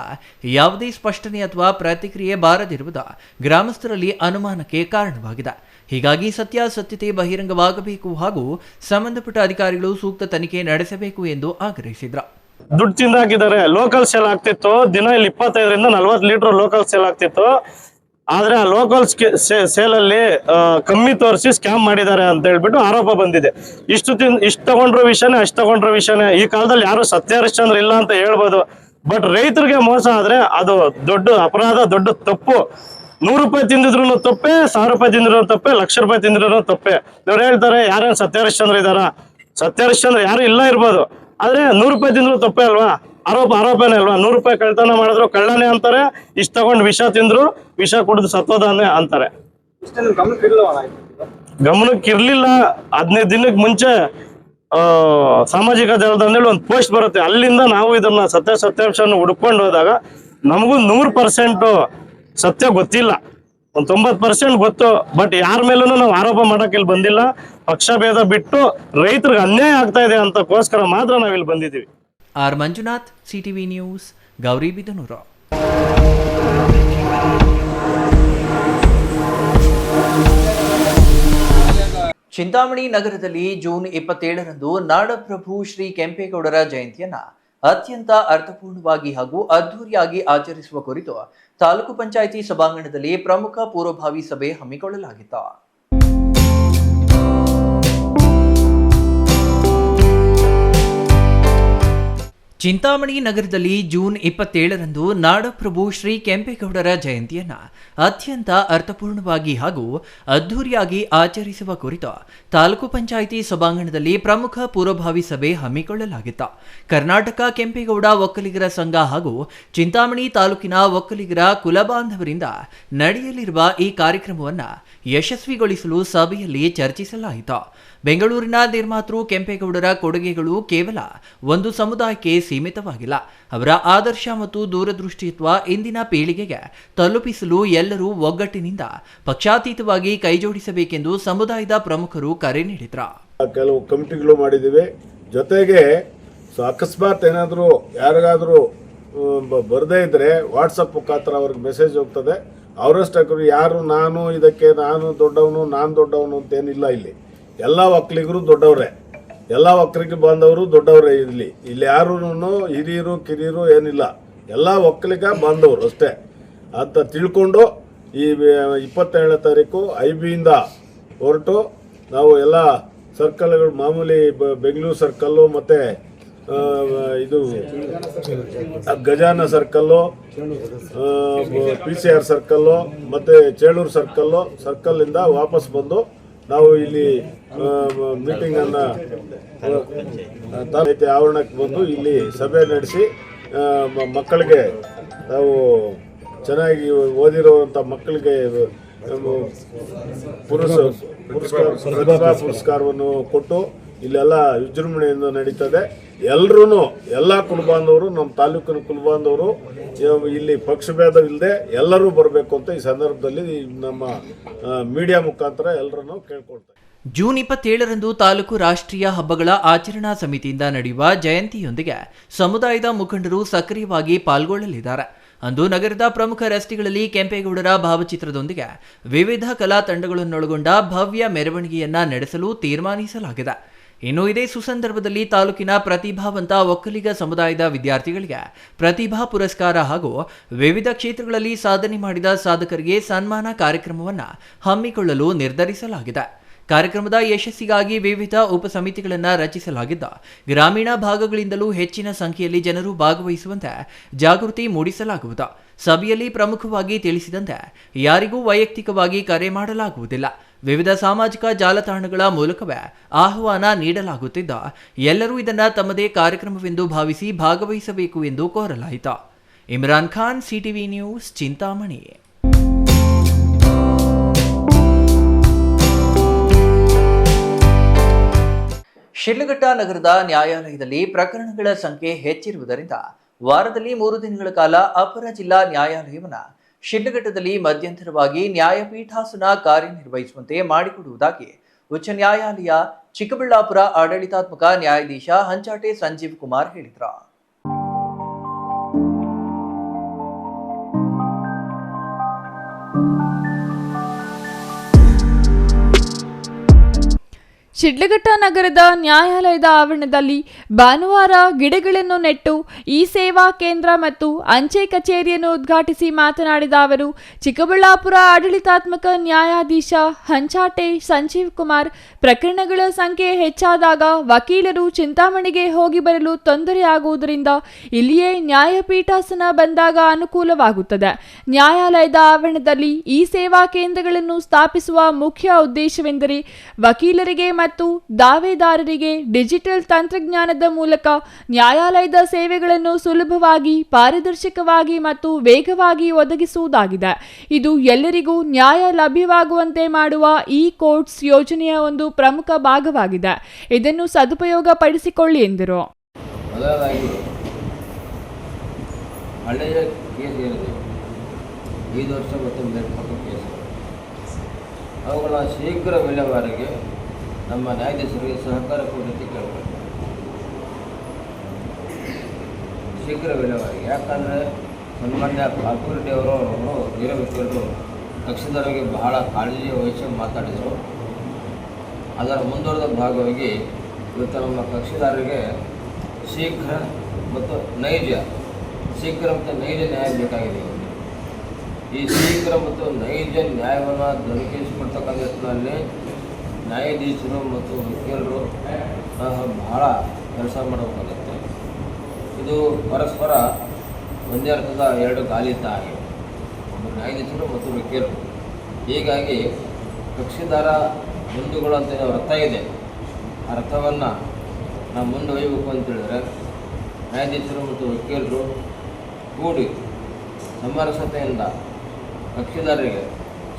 ಯಾವುದೇ ಸ್ಪಷ್ಟನೆ ಅಥವಾ ಪ್ರತಿಕ್ರಿಯೆ ಬಾರದಿರುವುದು ಗ್ರಾಮಸ್ಥರಲ್ಲಿ ಅನುಮಾನಕ್ಕೆ ಕಾರಣವಾಗಿದೆ. ಹೀಗಾಗಿ ಸತ್ಯಾಸತ್ಯತೆ ಬಹಿರಂಗವಾಗಬೇಕು ಹಾಗೂ ಸಂಬಂಧಪಟ್ಟ ಅಧಿಕಾರಿಗಳು ಸೂಕ್ತ ತನಿಖೆ ನಡೆಸಬೇಕು ಎಂದು ಆಗ್ರಹಿಸಿದ್ರು. ದುಡ್ಡು ತಿಂದಾಕಿದ್ದಾರೆ. ಲೋಕಲ್ ಸೇಲ್ ಆಗ್ತಿತ್ತು, ದಿನ ಇಲ್ಲಿ 25ರಿಂದ 40 ಲೀಟರ್ ಲೋಕಲ್ ಸೇಲ್ ಆಗ್ತಿತ್ತು. ಆದ್ರೆ ಆ ಲೋಕಲ್ ಸೇಲ್ ಅಲ್ಲಿ ಕಮ್ಮಿ ತೋರಿಸಿ ಸ್ಕ್ಯಾಮ್ ಮಾಡಿದ್ದಾರೆ ಅಂತ ಹೇಳ್ಬಿಟ್ಟು ಆರೋಪ ಬಂದಿದೆ. ಇಷ್ಟು ತಗೊಂಡ್ರ ವಿಷಯನೇ, ಅಷ್ಟು ತಗೊಂಡ್ರ ವಿಷಯನೇ. ಈ ಕಾಲದಲ್ಲಿ ಯಾರು ಸತ್ಯಹರಿಶ್ಚಂದ್ರ ಇಲ್ಲ ಅಂತ ಹೇಳ್ಬೋದು. ಬಟ್ ರೈತರಿಗೆ ಮೋಸ ಆದ್ರೆ ಅದು ದೊಡ್ಡ ಅಪರಾಧ, ದೊಡ್ಡ ತಪ್ಪು. 100 ರೂಪಾಯಿ ತಿಂದಿದ್ರು ತಪ್ಪೆ, 1000 ರೂಪಾಯಿ ತಿಂದ್ರು ತಪ್ಪೆ, 1,00,000 ರೂಪಾಯಿ ತಿಂದ್ರು ತಪ್ಪೆ. ಇವ್ರು ಹೇಳ್ತಾರೆ ಯಾರೇನು ಸತ್ಯಹರಿಶ್ಚಂದ್ರ ಇದಾರ? ಸತ್ಯಹರಿಶ್ಚಂದ್ರ ಯಾರು ಇಲ್ಲ ಇರ್ಬೋದು, ಆದ್ರೆ 100 ರೂಪಾಯಿ ತಿಂದ್ರು ತಪ್ಪೇ ಅಲ್ವಾ? ಆರೋಪನೇ ಅಲ್ವಾ? 100 ರೂಪಾಯಿ ಕಳ್ತನ ಮಾಡಿದ್ರು ಕಳ್ಳನೇ ಅಂತಾರೆ, ಇಷ್ಟ ತಗೊಂಡು ವಿಷ ತಿಂದ್ರು ವಿಷ ಕುಡಿದು ಸತ್ತೋದಾನೆ ಅಂತಾರೆ. ಗಮನಕ್ಕಿರ್ಲಿಲ್ಲ. 15 ದಿನಕ್ಕೆ ಮುಂಚೆ ಸಾಮಾಜಿಕ ಜಾಲತಾಣದಲ್ಲಿ ಒಂದು ಪೋಸ್ಟ್ ಬರುತ್ತೆ. ಅಲ್ಲಿಂದ ನಾವು ಇದನ್ನ ಸತ್ಯಾಂಶವನ್ನು ಹುಡ್ಕೊಂಡು ಹೋದಾಗ ನಮಗೂ 100% ಸತ್ಯ ಗೊತ್ತಿಲ್ಲ, ಒಂದು 90% ಗೊತ್ತು. ಬಟ್ ಯಾರ ಮೇಲೂ ನಾವು ಆರೋಪ ಮಾಡಕ್ಕೆ ಇಲ್ಲಿ ಬಂದಿಲ್ಲ. ಪಕ್ಷಭೇದ ಬಿಟ್ಟು ರೈತರಿಗೆ ಅನ್ಯಾಯ ಆಗ್ತಾ ಇದೆ ಅಂತಕ್ಕೋಸ್ಕರ ಮಾತ್ರ ನಾವಿಲ್ಲಿ ಬಂದಿದ್ದೀವಿ. R Manjunath, CTV news, Gauribidanur. Chintamani ನಗರದಲ್ಲಿ ಜೂನ್ 27ರಂದು ನಾಡಪ್ರಭು ಶ್ರೀ ಕೆಂಪೇಗೌಡರ ಜಯಂತಿಯನ್ನ ಅತ್ಯಂತ ಅರ್ಥಪೂರ್ಣವಾಗಿ ಹಾಗೂ ಅದ್ದೂರಿಯಾಗಿ ಆಚರಿಸುವ ಕುರಿತು ತಾಲೂಕು ಪಂಚಾಯಿತಿ ಸಭಾಂಗಣದಲ್ಲಿ ಪ್ರಮುಖ ಪೂರ್ವಭಾವಿ ಸಭೆ ಹಮ್ಮಿಕೊಳ್ಳಲಾಗಿತ್ತು. ಚಿಂತಾಮಣಿ ನಗರದಲ್ಲಿ ಜೂನ್ 27ರಂದು ನಾಡಪ್ರಭು ಶ್ರೀ ಕೆಂಪೇಗೌಡರ ಜಯಂತಿಯನ್ನ ಅತ್ಯಂತ ಅರ್ಥಪೂರ್ಣವಾಗಿ ಹಾಗೂ ಅದ್ದೂರಿಯಾಗಿ ಆಚರಿಸುವ ಕುರಿತು ತಾಲೂಕು ಪಂಚಾಯಿತಿ ಸಭಾಂಗಣದಲ್ಲಿ ಪ್ರಮುಖ ಪೂರ್ವಭಾವಿ ಸಭೆ ಹಮ್ಮಿಕೊಳ್ಳಲಾಗಿತ್ತು. ಕರ್ನಾಟಕ ಕೆಂಪೇಗೌಡ ಒಕ್ಕಲಿಗರ ಸಂಘ ಹಾಗೂ ಚಿಂತಾಮಣಿ ತಾಲೂಕಿನ ಒಕ್ಕಲಿಗರ ಕುಲಬಾಂಧವರಿಂದ ನಡೆಯಲಿರುವ ಈ ಕಾರ್ಯಕ್ರಮವನ್ನು ಯಶಸ್ವಿಗೊಳಿಸಲು ಸಭೆಯಲ್ಲಿ ಚರ್ಚಿಸಲಾಯಿತು. ಬೆಂಗಳೂರಿನ ನಿರ್ಮಾತೃ ಕೆಂಪೇಗೌಡರ ಕೊಡುಗೆಗಳು ಕೇವಲ ಒಂದು ಸಮುದಾಯಕ್ಕೆ ಸೀಮಿತವಾಗಿಲ್ಲ. ಅವರ ಆದರ್ಶ ಮತ್ತು ದೂರದೃಷ್ಟಿತ್ವ ಇಂದಿನ ಪೀಳಿಗೆಗೆ ತಲುಪಿಸಲು ಎಲ್ಲರೂ ಒಗ್ಗಟ್ಟಿನಿಂದ ಪಕ್ಷಾತೀತವಾಗಿ ಕೈಜೋಡಿಸಬೇಕೆಂದು ಸಮುದಾಯದ ಪ್ರಮುಖರು ಕರೆ ನೀಡಿದ್ರು. ಕೆಲವು ಕಮಿಟಿಗಳು ಮಾಡಿದ್ದೀವಿ. ಜೊತೆಗೆ ಅಕಸ್ಮಾತ್ ಏನಾದರೂ ಯಾರಿಗಾದರೂ ಬರದೇ ಇದ್ರೆ ವಾಟ್ಸಪ್ ಮುಖಾಂತರ ಅವ್ರಿಗೆ ಮೆಸೇಜ್ ಹೋಗ್ತದೆ. ಅವರಷ್ಟಕ್ಕೂ ಯಾರು ನಾನು ದೊಡ್ಡವನು ಅಂತೇನಿಲ್ಲ. ಇಲ್ಲಿ ಎಲ್ಲ ಒಕ್ಕಲಿಗರು ದೊಡ್ಡವ್ರೆ, ಎಲ್ಲ ಒಕ್ಕಲಿಗ ಬಾಂಧವರು ದೊಡ್ಡವ್ರೆ. ಇಲ್ಲಿ ಯಾರು ಹಿರಿಯರು ಕಿರಿಯರು ಏನಿಲ್ಲ, ಎಲ್ಲ ಒಕ್ಕಲಿಗ ಬಾಂಧವರು ಅಷ್ಟೇ ಅಂತ ತಿಳ್ಕೊಂಡು ಈ 27ನೇ ತಾರೀಕು IBಯಿಂದ ಹೊರಟು ನಾವು ಎಲ್ಲ ಸರ್ಕಲ್ಗಳು ಮಾಮೂಲಿ ಬೆಂಗಳೂರು ಸರ್ಕಲ್ಲು ಮತ್ತು ಇದು ಗಜಾನ ಸರ್ಕಲ್ಲು, PCR ಸರ್ಕಲ್ಲು ಮತ್ತು ಚೇಳೂರು ಸರ್ಕಲ್ಲಿಂದ ವಾಪಸ್ ಬಂದು ನಾವು ಇಲ್ಲಿ ಮೀಟಿಂಗನ್ನು ಆವರಣಕ್ಕೆ ಬಂದು ಇಲ್ಲಿ ಸಭೆ ನಡೆಸಿ ಮಕ್ಕಳಿಗೆ ನಾವು ಚೆನ್ನಾಗಿ ಓದಿರುವಂಥ ಮಕ್ಕಳಿಗೆ ಪುರಸ್ಕಾರವನ್ನು ಕೊಟ್ಟು ಇಲ್ಲೆಲ್ಲ ವಿಜೃಂಭಣೆಯಿಂದ ನಡೀತದೆ. ಎಲ್ಲ ಕುಲಬಾಂಧವರು, ನಮ್ಮ ತಾಲೂಕಿನ ಕುಲಬಾಂಧವರು ಇಲ್ಲಿ ಪಕ್ಷಭೇದ ಇಲ್ಲದೆ ಎಲ್ಲರೂ ಬರಬೇಕು ಅಂತ ಈ ಸಂದರ್ಭದಲ್ಲಿ ನಮ್ಮ ಮೀಡಿಯಾ ಮುಖಾಂತರ ಎಲ್ಲರನ್ನು ಕೇಳ್ಕೊಳ್ತಾರೆ. ಜೂನ್ 27ರಂದು ತಾಲೂಕು ರಾಷ್ಟ್ರೀಯ ಹಬ್ಬಗಳ ಆಚರಣಾ ಸಮಿತಿಯಿಂದ ನಡೆಯುವ ಜಯಂತಿಯೊಂದಿಗೆ ಸಮುದಾಯದ ಮುಖಂಡರು ಸಕ್ರಿಯವಾಗಿ ಪಾಲ್ಗೊಳ್ಳಲಿದ್ದಾರೆ. ಅಂದು ನಗರದ ಪ್ರಮುಖ ರಸ್ತೆಗಳಲ್ಲಿ ಕೆಂಪೇಗೌಡರ ಭಾವಚಿತ್ರದೊಂದಿಗೆ ವಿವಿಧ ಕಲಾ ತಂಡಗಳನ್ನೊಳಗೊಂಡ ಭವ್ಯ ಮೆರವಣಿಗೆಯನ್ನ ನಡೆಸಲು ತೀರ್ಮಾನಿಸಲಾಗಿದೆ. ಇನ್ನು ಇದೇ ಸುಸಂದರ್ಭದಲ್ಲಿ ತಾಲೂಕಿನ ಪ್ರತಿಭಾವಂತ ಒಕ್ಕಲಿಗ ಸಮುದಾಯದ ವಿದ್ಯಾರ್ಥಿಗಳಿಗೆ ಪ್ರತಿಭಾ ಪುರಸ್ಕಾರ ಹಾಗೂ ವಿವಿಧ ಕ್ಷೇತ್ರಗಳಲ್ಲಿ ಸಾಧನೆ ಮಾಡಿದ ಸಾಧಕರಿಗೆ ಸನ್ಮಾನ ಕಾರ್ಯಕ್ರಮವನ್ನು ಹಮ್ಮಿಕೊಳ್ಳಲು ನಿರ್ಧರಿಸಲಾಗಿದೆ. ಕಾರ್ಯಕ್ರಮದ ಯಶಸ್ಸಿಗಾಗಿ ವಿವಿಧ ಉಪಸಮಿತಿಗಳನ್ನು ರಚಿಸಲಾಗಿದ್ದು, ಗ್ರಾಮೀಣ ಭಾಗಗಳಿಂದಲೂ ಹೆಚ್ಚಿನ ಸಂಖ್ಯೆಯಲ್ಲಿ ಜನರು ಭಾಗವಹಿಸುವಂತೆ ಜಾಗೃತಿ ಮೂಡಿಸಲಾಗುವುದು. ಸಭೆಯಲ್ಲಿ ಪ್ರಮುಖವಾಗಿ ತಿಳಿಸಿದಂತೆ ಯಾರಿಗೂ ವೈಯಕ್ತಿಕವಾಗಿ ಕರೆ ಮಾಡಲಾಗುವುದಿಲ್ಲ. ವಿವಿಧ ಸಾಮಾಜಿಕ ಜಾಲತಾಣಗಳ ಮೂಲಕವೇ ಆಹ್ವಾನ ನೀಡಲಾಗುತ್ತಿದ್ದು, ಎಲ್ಲರೂ ಇದನ್ನು ತಮ್ಮದೇ ಕಾರ್ಯಕ್ರಮವೆಂದು ಭಾವಿಸಿ ಭಾಗವಹಿಸಬೇಕು ಎಂದು ಕೋರಲಾಯಿತು. Imran Khan, CTV news, Chintamani. ಶಿಡ್ಲಘಟ್ಟ ನಗರದ ನ್ಯಾಯಾಲಯದಲ್ಲಿ ಪ್ರಕರಣಗಳ ಸಂಖ್ಯೆ ಹೆಚ್ಚಿರುವುದರಿಂದ ವಾರದಲ್ಲಿ 3 ದಿನಗಳ ಕಾಲ ಅಪರ ಜಿಲ್ಲಾ ನ್ಯಾಯಾಲಯವನ್ನು ಶಿಡ್ಲಘಟ್ಟದಲ್ಲಿ ಮಧ್ಯಂತರವಾಗಿ ನ್ಯಾಯಪೀಠಾಸನ ಕಾರ್ಯನಿರ್ವಹಿಸುವಂತೆ ಮಾಡಿಕೊಡುವುದಾಗಿ ಉಚ್ಚ ನ್ಯಾಯಾಲಯ ಚಿಕ್ಕಬಳ್ಳಾಪುರ ಆಡಳಿತಾತ್ಮಕ ನ್ಯಾಯಾಧೀಶ ಹಂಚಾಟೆ ಸಂಜೀವ್ ಕುಮಾರ್ ಹೇಳಿದರು. ಶಿಡ್ಲಘಟ್ಟ ನಗರದ ನ್ಯಾಯಾಲಯದ ಆವರಣದಲ್ಲಿ ಭಾನುವಾರ ಗಿಡಗಳನ್ನು ನೆಟ್ಟು ಈ ಸೇವಾ ಕೇಂದ್ರ ಮತ್ತು ಅಂಚೆ ಕಚೇರಿಯನ್ನು ಉದ್ಘಾಟಿಸಿ ಮಾತನಾಡಿದ ಅವರು, ಚಿಕ್ಕಬಳ್ಳಾಪುರ ಆಡಳಿತಾತ್ಮಕ ನ್ಯಾಯಾಧೀಶ ಹಂಚಾಟೆ ಸಂಜೀವ್ ಕುಮಾರ್, ಪ್ರಕರಣಗಳ ಸಂಖ್ಯೆ ಹೆಚ್ಚಾದಾಗ ವಕೀಲರು ಚಿಂತಾಮಣಿಗೆ ಹೋಗಿ ಬರಲು ತೊಂದರೆಯಾಗುವುದರಿಂದ ಇಲ್ಲಿಯೇ ನ್ಯಾಯಪೀಠಾಸನ ಬಂದಾಗ ಅನುಕೂಲವಾಗುತ್ತದೆ. ನ್ಯಾಯಾಲಯದ ಆವರಣದಲ್ಲಿ ಈ ಸೇವಾ ಕೇಂದ್ರಗಳನ್ನು ಸ್ಥಾಪಿಸುವ ಮುಖ್ಯ ಉದ್ದೇಶವೆಂದರೆ ವಕೀಲರಿಗೆ ಮತ್ತು ದಾವೆದಾರರಿಗೆ ಡಿಜಿಟಲ್ ತಂತ್ರಜ್ಞಾನದ ಮೂಲಕ ನ್ಯಾಯಾಲಯದ ಸೇವೆಗಳನ್ನು ಸುಲಭವಾಗಿ, ಪಾರದರ್ಶಕವಾಗಿ ಮತ್ತು ವೇಗವಾಗಿ ಒದಗಿಸುವುದಾಗಿದೆ. ಇದು ಎಲ್ಲರಿಗೂ ನ್ಯಾಯ ಲಭ್ಯವಾಗುವಂತೆ ಮಾಡುವ ಇ ಕೋರ್ಟ್ಸ್ ಯೋಜನೆಯ ಒಂದು ಪ್ರಮುಖ ಭಾಗವಾಗಿದೆ. ಇದನ್ನು ಸದುಪಯೋಗ ಪಡಿಸಿಕೊಳ್ಳಿ ಎಂದರು. ಹಳೆಯ ಕೇಸ್ ಏನಿದೆ 5 ವರ್ಷ ಮತ್ತು ಮೇಲ್ಪಟ್ಟ ಕೇಸ್, ಅವುಗಳ ಶೀಘ್ರ ವಿಲೇವಾರಿಗೆ ನಮ್ಮ ನ್ಯಾಯಾಧೀಶರಿಗೆ ಸಹಕಾರ ಕೊಡಲಿಕ್ಕೆ ಕೇಳಬೇಕು. ಶೀಘ್ರ ವಿಲೇವಾರಿಗೆ, ಯಾಕಂದರೆ ಸನ್ಮಾನ್ಯ ಪಾಲ್ಪುರೆಡ್ಡಿ ಅವರು ವೀರ ವಕೀಲರು ಕಕ್ಷಿದಾರರಿಗೆ ಬಹಳ ಕಾಳಜಿ ವಹಿಸಿ ಮಾತಾಡಿದರು. ಅದರ ಮುಂದುವರೆದ ಭಾಗವಾಗಿ ಇವತ್ತು ನಮ್ಮ ಕಕ್ಷಿದಾರರಿಗೆ ಶೀಘ್ರ ಮತ್ತು ನೈಜ ನ್ಯಾಯ ಬೇಕಾಗಿದೆ. ಈ ಶೀಘ್ರ ಮತ್ತು ನೈಜ ನ್ಯಾಯವನ್ನು ದೊರಕಿಸಿಕೊಡ್ತಕ್ಕಂಥ ನಿಟ್ಟಿನಲ್ಲಿ ನ್ಯಾಯಾಧೀಶರು ಮತ್ತು ವಕೀಲರು ಬಹಳ ಕೆಲಸ ಮಾಡಬೇಕಾಗುತ್ತೆ. ಇದು ಪರಸ್ಪರ ಒಂದೇ ಅರ್ಥದ 2 ಗಾಲಿ ಇದ್ದ ಹಾಗೆ, ನ್ಯಾಯಾಧೀಶರು ಮತ್ತು ವಕೀಲರು. ಹೀಗಾಗಿ ಕಕ್ಷಿದಾರ ಬಂಧುಗಳು ಅಂತ ಅರ್ಥ ಇದೆ, ಆ ಅರ್ಥವನ್ನು ನಾವು ಮುಂದೆ ಒಯ್ಯಬೇಕು ಅಂತೇಳಿದರೆ ನ್ಯಾಯಾಧೀಶರು ಮತ್ತು ವಕೀಲರು ಕೂಡಿ ಸಮರಸತೆಯಿಂದ ಕಕ್ಷಿದಾರರಿಗೆ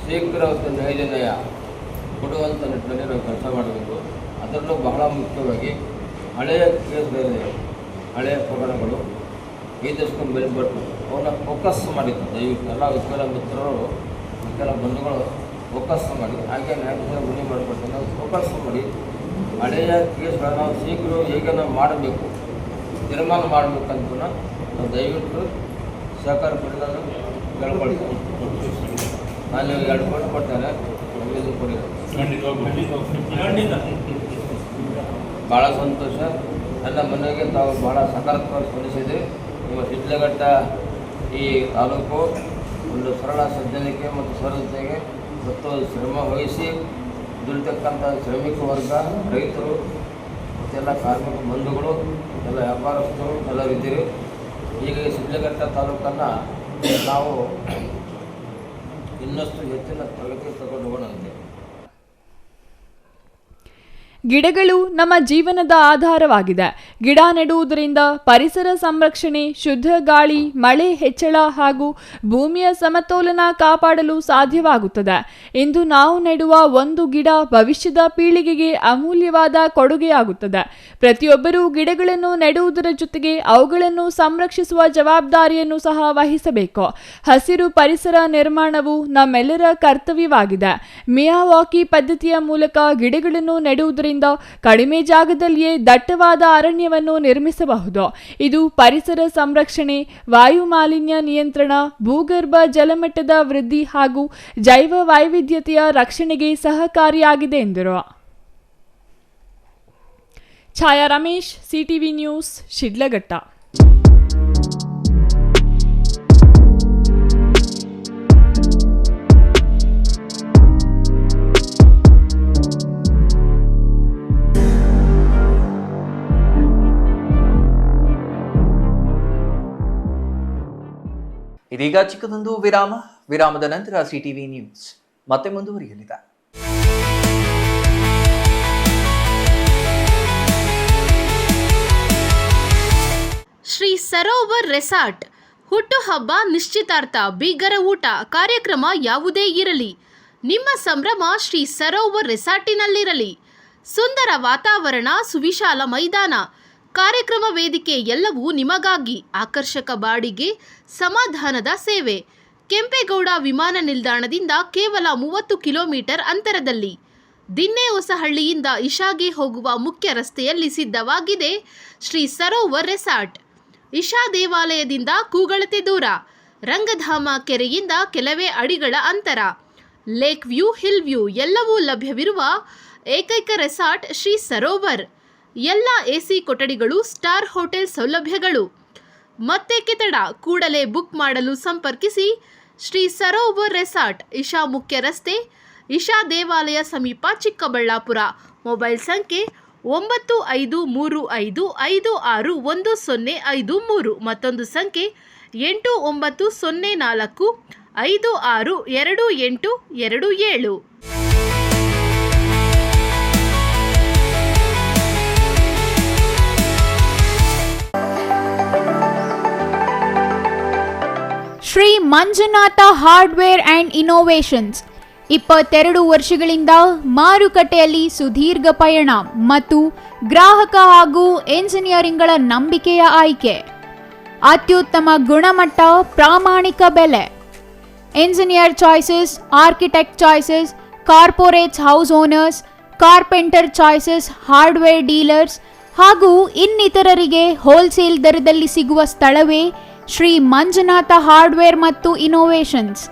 ಶೀಘ್ರ ಮತ್ತು ನೈಜ ನ್ಯಾಯ ಕೊಡುವಂಥ ನಿಟ್ಟಿನಲ್ಲಿ ನಾವು ಕೆಲಸ ಮಾಡಬೇಕು. ಅದರಲ್ಲೂ ಬಹಳ ಮುಖ್ಯವಾಗಿ ಹಳೆಯ ಕೇಸ್ಗಳಿದೆ, ಹಳೆಯ ಪ್ರಕರಣಗಳು 5 ವರ್ಷಕ್ಕೆ ಮೇಲ್ಪಟ್ಟು ಅವನ್ನ ಫೋಕಸ್ ಮಾಡಿದ್ದು ದಯವಿಟ್ಟು ಎಲ್ಲ ವಕೀಲ ಮಿತ್ರರು, ವಕೀಲ ಬಂಧುಗಳು ಫೋಕಸ್ ಮಾಡಿ, ಹಾಗೆ ನ್ಯಾಯಾಧೀಶರ ಮನೆ ಮಾಡಿಕೊಡ್ತಾರೆ, ನಾವು ಫೋಕಸ್ ಮಾಡಿ ಹಳೆಯ ಕೇಸ್ಗಳನ್ನು ಶೀಘ್ರ ಹೇಗೆ ನಾವು ಮಾಡಬೇಕು, ತೀರ್ಮಾನ ಮಾಡಬೇಕಂತ ನಾವು ದಯವಿಟ್ಟು ಸಹಕಾರ ಪಡೆದಾಗ ಕೇಳ್ಕೊಳ್ತೀವಿ. ನಾನು 2 ಕೋಟಿ ಕೊಡ್ತೇನೆ, ಕೊಡಿ. ಭಾಳ ಸಂತೋಷ. ನನ್ನ ಮನೆಗೆ ತಾವು ಭಾಳ ಸಕಾರಾತ್ಮಕ ಸ್ಪಂದಿಸಿದ್ರಿ. ನಿಮ್ಮ ಶಿಡ್ಲಘಟ್ಟ ಈ ತಾಲೂಕು ಒಂದು ಸರಳ ಸಜ್ಜನಿಕೆ ಮತ್ತು ಸರಳತೆಗೆ ಮತ್ತು ಶ್ರಮ ವಹಿಸಿ ದುಡಿತಕ್ಕಂಥ ಶ್ರಮಿಕ ವರ್ಗ, ರೈತರು ಮತ್ತೆಲ್ಲ ಕಾರ್ಮಿಕ ಬಂಧುಗಳು, ಎಲ್ಲ ವ್ಯಾಪಾರಸ್ಥರು ಎಲ್ಲರಿದ್ದೀರಿ. ಈಗ ಶಿಡ್ಲಘಟ್ಟ ತಾಲೂಕನ್ನು ನಾವು ಇನ್ನಷ್ಟು ಹೆಚ್ಚಿನ ಪ್ರಗತಿ ತಗೊಂಡು ಹೋಗೋಣಂತೆ. ಗಿಡಗಳು ನಮ್ಮ ಜೀವನದ ಆಧಾರವಾಗಿದೆ. ಗಿಡ ನೆಡುವುದರಿಂದ ಪರಿಸರ ಸಂರಕ್ಷಣೆ, ಶುದ್ಧ ಗಾಳಿ, ಮಳೆ ಹೆಚ್ಚಳ ಹಾಗೂ ಭೂಮಿಯ ಸಮತೋಲನ ಕಾಪಾಡಲು ಸಾಧ್ಯವಾಗುತ್ತದೆ. ಇಂದು ನಾವು ನೆಡುವ ಒಂದು ಗಿಡ ಭವಿಷ್ಯದ ಪೀಳಿಗೆಗೆ ಅಮೂಲ್ಯವಾದ ಕೊಡುಗೆಯಾಗುತ್ತದೆ. ಪ್ರತಿಯೊಬ್ಬರೂ ಗಿಡಗಳನ್ನು ನೆಡುವುದರ ಜೊತೆಗೆ ಅವುಗಳನ್ನು ಸಂರಕ್ಷಿಸುವ ಜವಾಬ್ದಾರಿಯನ್ನು ಸಹ ವಹಿಸಬೇಕು. ಹಸಿರು ಪರಿಸರ ನಿರ್ಮಾಣವು ನಮ್ಮೆಲ್ಲರ ಕರ್ತವ್ಯವಾಗಿದೆ. ಮಿಯಾವಾಕಿ ಪದ್ಧತಿಯ ಮೂಲಕ ಗಿಡಗಳನ್ನು ನೆಡುವುದರಿಂದ ಕಡಿಮೆ ಜಾಗದಲ್ಲಿಯೇ ದಟ್ಟವಾದ ಅರಣ್ಯವನ್ನು ನಿರ್ಮಿಸಬಹುದು. ಇದು ಪರಿಸರ ಸಂರಕ್ಷಣೆ, ವಾಯು ಮಾಲಿನ್ಯ ನಿಯಂತ್ರಣ, ಭೂಗರ್ಭ ಜಲಮಟ್ಟದ ವೃದ್ಧಿ ಹಾಗೂ ಜೈವ ವೈವಿಧ್ಯತೆಯ ರಕ್ಷಣೆಗೆ ಸಹಕಾರಿಯಾಗಿದೆ ಎಂದರು. ಛಾಯಾ ರಮೇಶ್, ಸಿಟಿವಿ ನ್ಯೂಸ್, ಶಿಡ್ಲಘಟ್ಟ. ಇದೀಗ ಚಿಕ್ಕದೊಂದು ವಿರಾಮದ ನಂತರ ಸಿಟಿವಿ ನ್ಯೂಸ್ ಮತ್ತೆ ಮುಂದುವರಿಯಲಿದೆ. ಶ್ರೀ ಸರೋವರ್ ರೆಸಾರ್ಟ್ ಹುಟ್ಟುಹಬ್ಬ, ನಿಶ್ಚಿತಾರ್ಥ, ಬೀಗರ ಊಟ, ಕಾರ್ಯಕ್ರಮ ಯಾವುದೇ ಇರಲಿ, ನಿಮ್ಮ ಸಂಭ್ರಮ ಶ್ರೀ ಸರೋವರ್ ರೆಸಾರ್ಟಿನಲ್ಲಿರಲಿ. ಸುಂದರ ವಾತಾವರಣ, ಸುವಿಶಾಲ ಮೈದಾನ, ಕಾರ್ಯಕ್ರಮ ವೇದಿಕೆ ಎಲ್ಲವೂ ನಿಮಗಾಗಿ. ಆಕರ್ಷಕ ಬಾಡಿಗೆ, ಸಮಾಧಾನದ ಸೇವೆ. ಕೆಂಪೇಗೌಡ ವಿಮಾನ ನಿಲ್ದಾಣದಿಂದ ಕೇವಲ 30 ಕಿಲೋಮೀಟರ್ ಅಂತರದಲ್ಲಿ. ದಿನ್ನೆ ಹೊಸಹಳ್ಳಿಯಿಂದ ಇಶಾಗೆ ಹೋಗುವ ಮುಖ್ಯ ರಸ್ತೆಯಲ್ಲಿ ಸಿದ್ಧವಾಗಿದೆ ಶ್ರೀ ಸರೋವರ್ ರೆಸಾರ್ಟ್. ಇಶಾ ದೇವಾಲಯದಿಂದ ಕೂಗಳತೆ ದೂರ, ರಂಗಧಾಮ ಕೆರೆಯಿಂದ ಕೆಲವೇ ಅಡಿಗಳ ಅಂತರ, ಲೇಕ್ ವ್ಯೂ, ಹಿಲ್ ವ್ಯೂ ಎಲ್ಲವೂ ಲಭ್ಯವಿರುವ ಏಕೈಕ ರೆಸಾರ್ಟ್ ಶ್ರೀ ಸರೋವರ್. ಎಲ್ಲ ಎಸಿ ಕೊಠಡಿಗಳು, ಸ್ಟಾರ್ ಹೋಟೆಲ್ ಸೌಲಭ್ಯಗಳು. ಮತ್ತೇಕೆ ತಡ, ಕೂಡಲೇ ಬುಕ್ ಮಾಡಲು ಸಂಪರ್ಕಿಸಿ. ಶ್ರೀ ಸರೋವರ್ ರೆಸಾರ್ಟ್, ಇಶಾ ಮುಖ್ಯ ರಸ್ತೆ, ಇಶಾ ದೇವಾಲಯ ಸಮೀಪ, ಚಿಕ್ಕಬಳ್ಳಾಪುರ. ಮೊಬೈಲ್ ಸಂಖ್ಯೆ 9535561053, ಮತ್ತೊಂದು ಸಂಖ್ಯೆ 8904562827. Shri Manjunatha hardware and innovations 22 ವರ್ಷಗಳಿಂದ ಮಾರುಕಟ್ಟೆಯಲ್ಲಿ ಸುದೀರ್ಘ ಪಯಣ ಮತ್ತು ಗ್ರಾಹಕ ಹಾಗೂ ಎಂಜಿನಿಯರಿಂಗ್ಗಳ ನಂಬಿಕೆಯ ಆಯ್ಕೆ. ಅತ್ಯುತ್ತಮ ಗುಣಮಟ್ಟ, ಪ್ರಾಮಾಣಿಕ ಬೆಲೆ. Engineer choices, architect choices, corporates, house owners, carpenter choices, hardware dealers ಹಾಗೂ ಇನ್ನಿತರರಿಗೆ ಹೋಲ್ಸೇಲ್ ದರದಲ್ಲಿ ಸಿಗುವ ಸ್ಥಳವೇ ಶ್ರೀ ಮಂಜುನಾಥ ಹಾರ್ಡ್ವೇರ್ ಮತ್ತು ಇನೋವೇಷನ್ಸ್.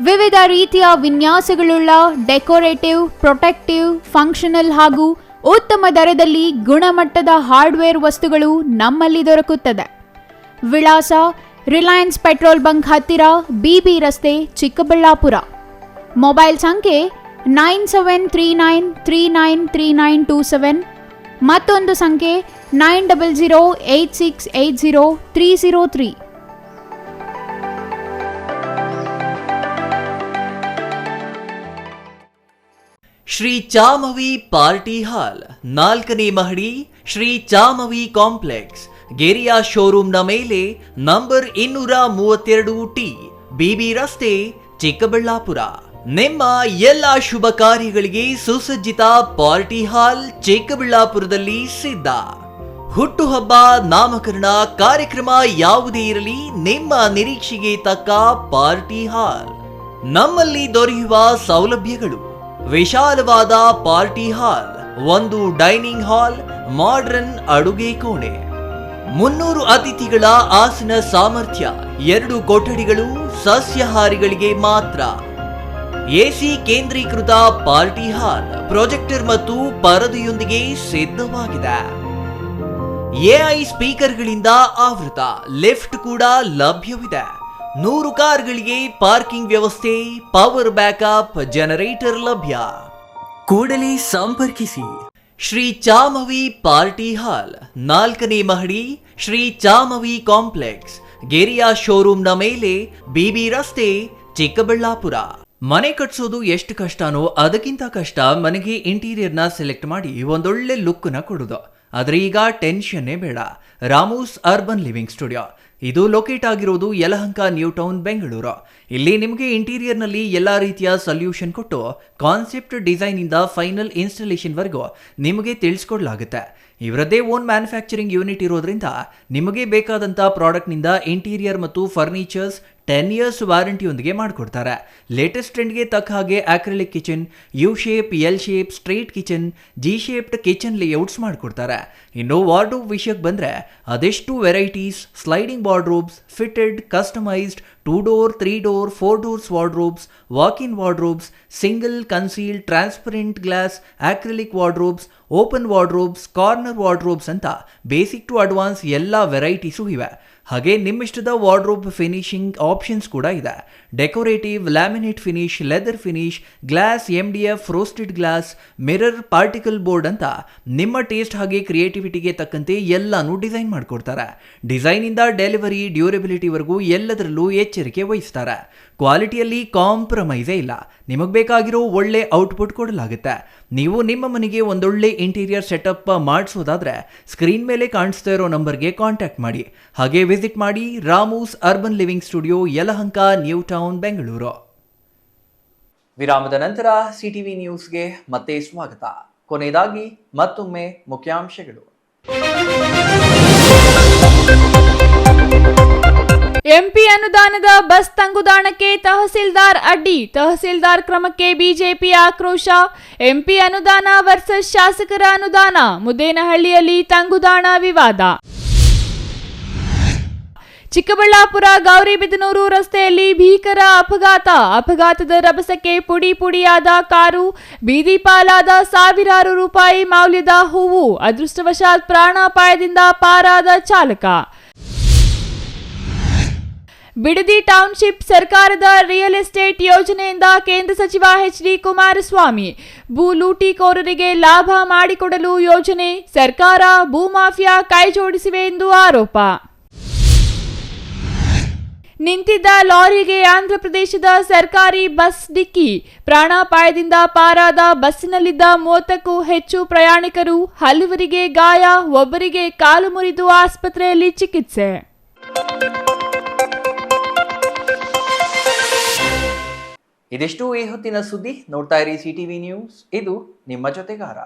ವಿವಿಧ ರೀತಿಯ ವಿನ್ಯಾಸಗಳುಳ್ಳ ಡೆಕೋರೇಟಿವ್, ಪ್ರೊಟೆಕ್ಟಿವ್, ಫಂಕ್ಷನಲ್ ಹಾಗೂ ಉತ್ತಮ ದರದಲ್ಲಿ ಗುಣಮಟ್ಟದ ಹಾರ್ಡ್ವೇರ್ ವಸ್ತುಗಳು ನಮ್ಮಲ್ಲಿ ದೊರಕುತ್ತದೆ. ವಿಳಾಸ: ರಿಲಯನ್ಸ್ ಪೆಟ್ರೋಲ್ ಬಂಕ್ ಹತ್ತಿರ, ಬಿಬಿ ರಸ್ತೆ, ಚಿಕ್ಕಬಳ್ಳಾಪುರ. ಮೊಬೈಲ್ ಸಂಖ್ಯೆ 9739393927, ಮತ್ತೊಂದು ಸಂಖ್ಯೆ 9008680303. ಶ್ರೀ ಚಾಮವಿ ಪಾರ್ಟಿ ಹಾಲ್, 4ನೇ ಮಹಡಿ, ಶ್ರೀ ಚಾಮವಿ ಕಾಂಪ್ಲೆಕ್ಸ್, ಗೆರಿಯಾ ಶೋರೂಮ್ನ ಮೇಲೆ, ನಂಬರ್ 232T, ಬಿಬಿ ರಸ್ತೆ, ಚಿಕ್ಕಬಳ್ಳಾಪುರ. ನಿಮ್ಮ ಎಲ್ಲ ಶುಭ ಕಾರ್ಯಗಳಿಗೆ ಸುಸಜ್ಜಿತ ಪಾರ್ಟಿ ಹಾಲ್ ಚಿಕ್ಕಬಳ್ಳಾಪುರದಲ್ಲಿ ಸಿದ್ಧ. ಹುಟ್ಟುಹಬ್ಬ, ನಾಮಕರಣ, ಕಾರ್ಯಕ್ರಮ ಯಾವುದೇ ಇರಲಿ, ನಿಮ್ಮ ನಿರೀಕ್ಷೆಗೆ ತಕ್ಕ ಪಾರ್ಟಿ ಹಾಲ್. ನಮ್ಮಲ್ಲಿ ದೊರೆಯುವ ಸೌಲಭ್ಯಗಳು: ವಿಶಾಲವಾದ ಪಾರ್ಟಿ ಹಾಲ್, ಒಂದು ಡೈನಿಂಗ್ ಹಾಲ್, ಮಾಡರ್ನ್ ಅಡುಗೆ ಕೋಣೆ, 300 ಅತಿಥಿಗಳ ಆಸನ ಸಾಮರ್ಥ್ಯ, 2 ಕೊಠಡಿಗಳು ಸಸ್ಯಾಹಾರಿಗಳಿಗೆ ಮಾತ್ರ. ಎಸಿ ಕೇಂದ್ರೀಕೃತ ಪಾರ್ಟಿ ಹಾಲ್, ಪ್ರೊಜೆಕ್ಟರ್ ಮತ್ತು ಪರದೆಯೊಂದಿಗೆ ಸಿದ್ಧವಾಗಿದೆ. ಎಐ ಸ್ಪೀಕರ್ಗಳಿಂದ ಆವೃತ, ಲಿಫ್ಟ್ ಕೂಡ ಲಭ್ಯವಿದೆ. 100 ಕಾರ್ಗಳಿಗೆ ಪಾರ್ಕಿಂಗ್ ವ್ಯವಸ್ಥೆ, ಪವರ್ ಬ್ಯಾಕಪ್, ಜನರೇಟರ್ ಲಭ್ಯ. ಕೂಡಲೇ ಸಂಪರ್ಕಿಸಿ. ಶ್ರೀ ಚಾಮವಿ ಪಾರ್ಟಿ ಹಾಲ್, 4ನೇ ಮಹಡಿ, ಶ್ರೀ ಚಾಮವಿ ಕಾಂಪ್ಲೆಕ್ಸ್, ಗೆರಿಯಾ ಶೋರೂಮ್ನ ಮೇಲೆ, ಬಿಬಿ ರಸ್ತೆ, ಚಿಕ್ಕಬಳ್ಳಾಪುರ. ಮನೆ ಕಟ್ಸೋದು ಎಷ್ಟು ಕಷ್ಟನೋ ಅದಕ್ಕಿಂತ ಕಷ್ಟ ಮನೆಗೆ ಇಂಟೀರಿಯರ್ನ ಸೆಲೆಕ್ಟ್ ಮಾಡಿ ಒಂದೊಳ್ಳೆ ಲುಕ್ನ ಕೊಡೋದು. ಆದರೆ ಈಗ ಟೆನ್ಷನ್ನೇ ಬೇಡ. ರಾಮೂಸ್ ಅರ್ಬನ್ ಲಿವಿಂಗ್ ಸ್ಟುಡಿಯೋ ಇದು ಲೊಕೇಟ್ ಆಗಿರೋದು ಯಲಹಂಕ ನ್ಯೂ ಟೌನ್ ಬೆಂಗಳೂರು. ಇಲ್ಲಿ ನಿಮಗೆ ಇಂಟೀರಿಯರ್ನಲ್ಲಿ ಎಲ್ಲ ರೀತಿಯ ಸೊಲ್ಯೂಷನ್ ಕೊಟ್ಟು ಕಾನ್ಸೆಪ್ಟ್ ಡಿಸೈನಿಂದ ಫೈನಲ್ ಇನ್ಸ್ಟಾಲೇಷನ್ವರೆಗೂ ನಿಮಗೆ ತಿಳಿಸ್ಕೊಡ್ಲಾಗುತ್ತೆ. ಇವರದ್ದೇ ಓನ್ ಮ್ಯಾನುಫ್ಯಾಕ್ಚರಿಂಗ್ ಯೂನಿಟ್ ಇರೋದ್ರಿಂದ ನಿಮಗೆ ಬೇಕಾದಂಥ ಪ್ರಾಡಕ್ಟ್ನಿಂದ ಇಂಟೀರಿಯರ್ ಮತ್ತು ಫರ್ನಿಚರ್ಸ್ 10 years ವಾರಂಟಿಯೊಂದಿಗೆ ಮಾಡಿಕೊಡ್ತಾರೆ. ಲೇಟೆಸ್ಟ್ ಟ್ರೆಂಡ್ಗೆ ತಕ್ಕ ಹಾಗೆ acrylic kitchen, U shape, L shape, straight kitchen, G shaped kitchen layouts ಮಾಡಿಕೊಡ್ತಾರೆ. ಇನ್ನು ವಾರ್ಡ್ರೋಬ್ ವಿಷಯಕ್ಕೆ ಬಂದರೆ ಅದೆಷ್ಟು varieties, sliding wardrobes, fitted, customised, 2 door, 3 door, 4 doors wardrobes, walk-in wardrobes, single, concealed, transparent glass, acrylic wardrobes, open wardrobes, corner wardrobes ಅಂತ basic to advance ಎಲ್ಲ varieties ಇವೆ. ಹಾಗೆ ನಿಮ್ಮಿಷ್ಟದ wardrobe finishing options ಕೂಡ ಇದೆ. Decorative, laminate finish, leather finish, glass, MDF, roasted glass, mirror, particle board ಅಂತ ನಿಮ್ಮ taste ಹಾಗೆ ಕ್ರಿಯೇಟಿವಿಟಿಗೆ ತಕ್ಕಂತೆ ಎಲ್ಲಾನು ಡಿಸೈನ್ ಮಾಡಿಕೊಡ್ತಾರೆ. ಡಿಸೈನಿಂದ ಡೆಲಿವರಿ, ಡ್ಯೂರಬಿಲಿಟಿವರೆಗೂ ಎಲ್ಲದರಲ್ಲೂ ಎಚ್ಚರಿಕೆ ವಹಿಸ್ತಾರೆ. ಕ್ವಾಲಿಟಿಯಲ್ಲಿ ಕಾಂಪ್ರಮೈಸೇ ಇಲ್ಲ. ನಿಮಗೆ ಬೇಕಾಗಿರೋ ಒಳ್ಳೆ ಔಟ್ಪುಟ್ ಕೊಡಲಾಗುತ್ತೆ. ನೀವು ನಿಮ್ಮ ಮನೆಗೆ ಒಂದೊಳ್ಳೆ ಇಂಟೀರಿಯರ್ ಸೆಟಪ್ ಮಾಡಿಸೋದಾದ್ರೆ ಸ್ಕ್ರೀನ್ ಮೇಲೆ ಕಾಣಿಸ್ತಾ ಇರೋ ನಂಬರ್ಗೆ ಕಾಂಟ್ಯಾಕ್ಟ್ ಮಾಡಿ. ಹಾಗೆ ವಿಸಿಟ್ ಮಾಡಿ Ramu's urban living studio, Yelahanka, new town, Bengaluru. ವಿರಾಮದ ನಂತರ ಸಿಟಿವಿ ನ್ಯೂಸ್ಗೆ ಮತ್ತೆ ಸ್ವಾಗತ. ಕೊನೆಯದಾಗಿ ಮತ್ತೊಮ್ಮೆ ಮುಖ್ಯಾಂಶಗಳು. ಎಂಪಿ ಅನುದಾನದ ಬಸ್ ತಂಗುದಾಣಕ್ಕೆ ತಹಸೀಲ್ದಾರ್ ಅಡ್ಡಿ, ತಹಸೀಲ್ದಾರ್ ಕ್ರಮಕ್ಕೆ ಬಿಜೆಪಿ ಆಕ್ರೋಶ. ಎಂಪಿ ಅನುದಾನ ವರ್ಸಸ್ ಶಾಸಕರ ಅನುದಾನ, ಮುದ್ದೇನಹಳ್ಳಿಯಲ್ಲಿ ತಂಗುದಾಣ ವಿವಾದ. ಚಿಕ್ಕಬಳ್ಳಾಪುರ ಗೌರಿಬಿದನೂರು ರಸ್ತೆಯಲ್ಲಿ ಭೀಕರ ಅಪಘಾತ, ಅಪಘಾತದ ರಭಸಕ್ಕೆ ಪುಡಿ ಪುಡಿಯಾದ ಕಾರು, ಬೀದಿ ಪಾಲಾದ ಸಾವಿರಾರು ರೂಪಾಯಿ ಮೌಲ್ಯದ ಹೂವು, ಅದೃಷ್ಟವಶಾತ್ ಪ್ರಾಣಾಪಾಯದಿಂದ ಪಾರಾದ ಚಾಲಕ. ಬಿಡದಿ ಟೌನ್ಶಿಪ್ ಸರ್ಕಾರದ ರಿಯಲ್ ಎಸ್ಟೇಟ್ ಯೋಜನೆಯಿಂದ ಕೇಂದ್ರ ಸಚಿವ ಎಚ್.ಡಿ. ಕುಮಾರಸ್ವಾಮಿ, ಭೂ ಲೂಟಿಕೋರರಿಗೆ ಲಾಭ ಮಾಡಿಕೊಡಲು ಯೋಜನೆ, ಸರ್ಕಾರ ಭೂಮಾಫಿಯಾ ಕೈಜೋಡಿಸಿವೆ ಎಂದು ಆರೋಪ. ನಿಂತಿದ್ದ ಲಾರಿಗೆ ಆಂಧ್ರಪ್ರದೇಶದ ಸರ್ಕಾರಿ ಬಸ್ ಡಿಕ್ಕಿ, ಪ್ರಾಣಾಪಾಯದಿಂದ ಪಾರಾದ ಬಸ್ಸಿನಲ್ಲಿದ್ದ 30ಕ್ಕೂ ಹೆಚ್ಚು ಪ್ರಯಾಣಿಕರು, ಹಲವರಿಗೆ ಗಾಯ, ಒಬ್ಬರಿಗೆ ಕಾಲು ಮುರಿದು ಆಸ್ಪತ್ರೆಯಲ್ಲಿ ಚಿಕಿತ್ಸೆ. ಇದಿಷ್ಟು ಈ ಹೊತ್ತಿನ ಸುದ್ದಿ. ನೋಡ್ತಾ ಇರಿ ಸಿಟಿವಿ ನ್ಯೂಸ್, ಇದು ನಿಮ್ಮ ಜೊತೆಗಾರ.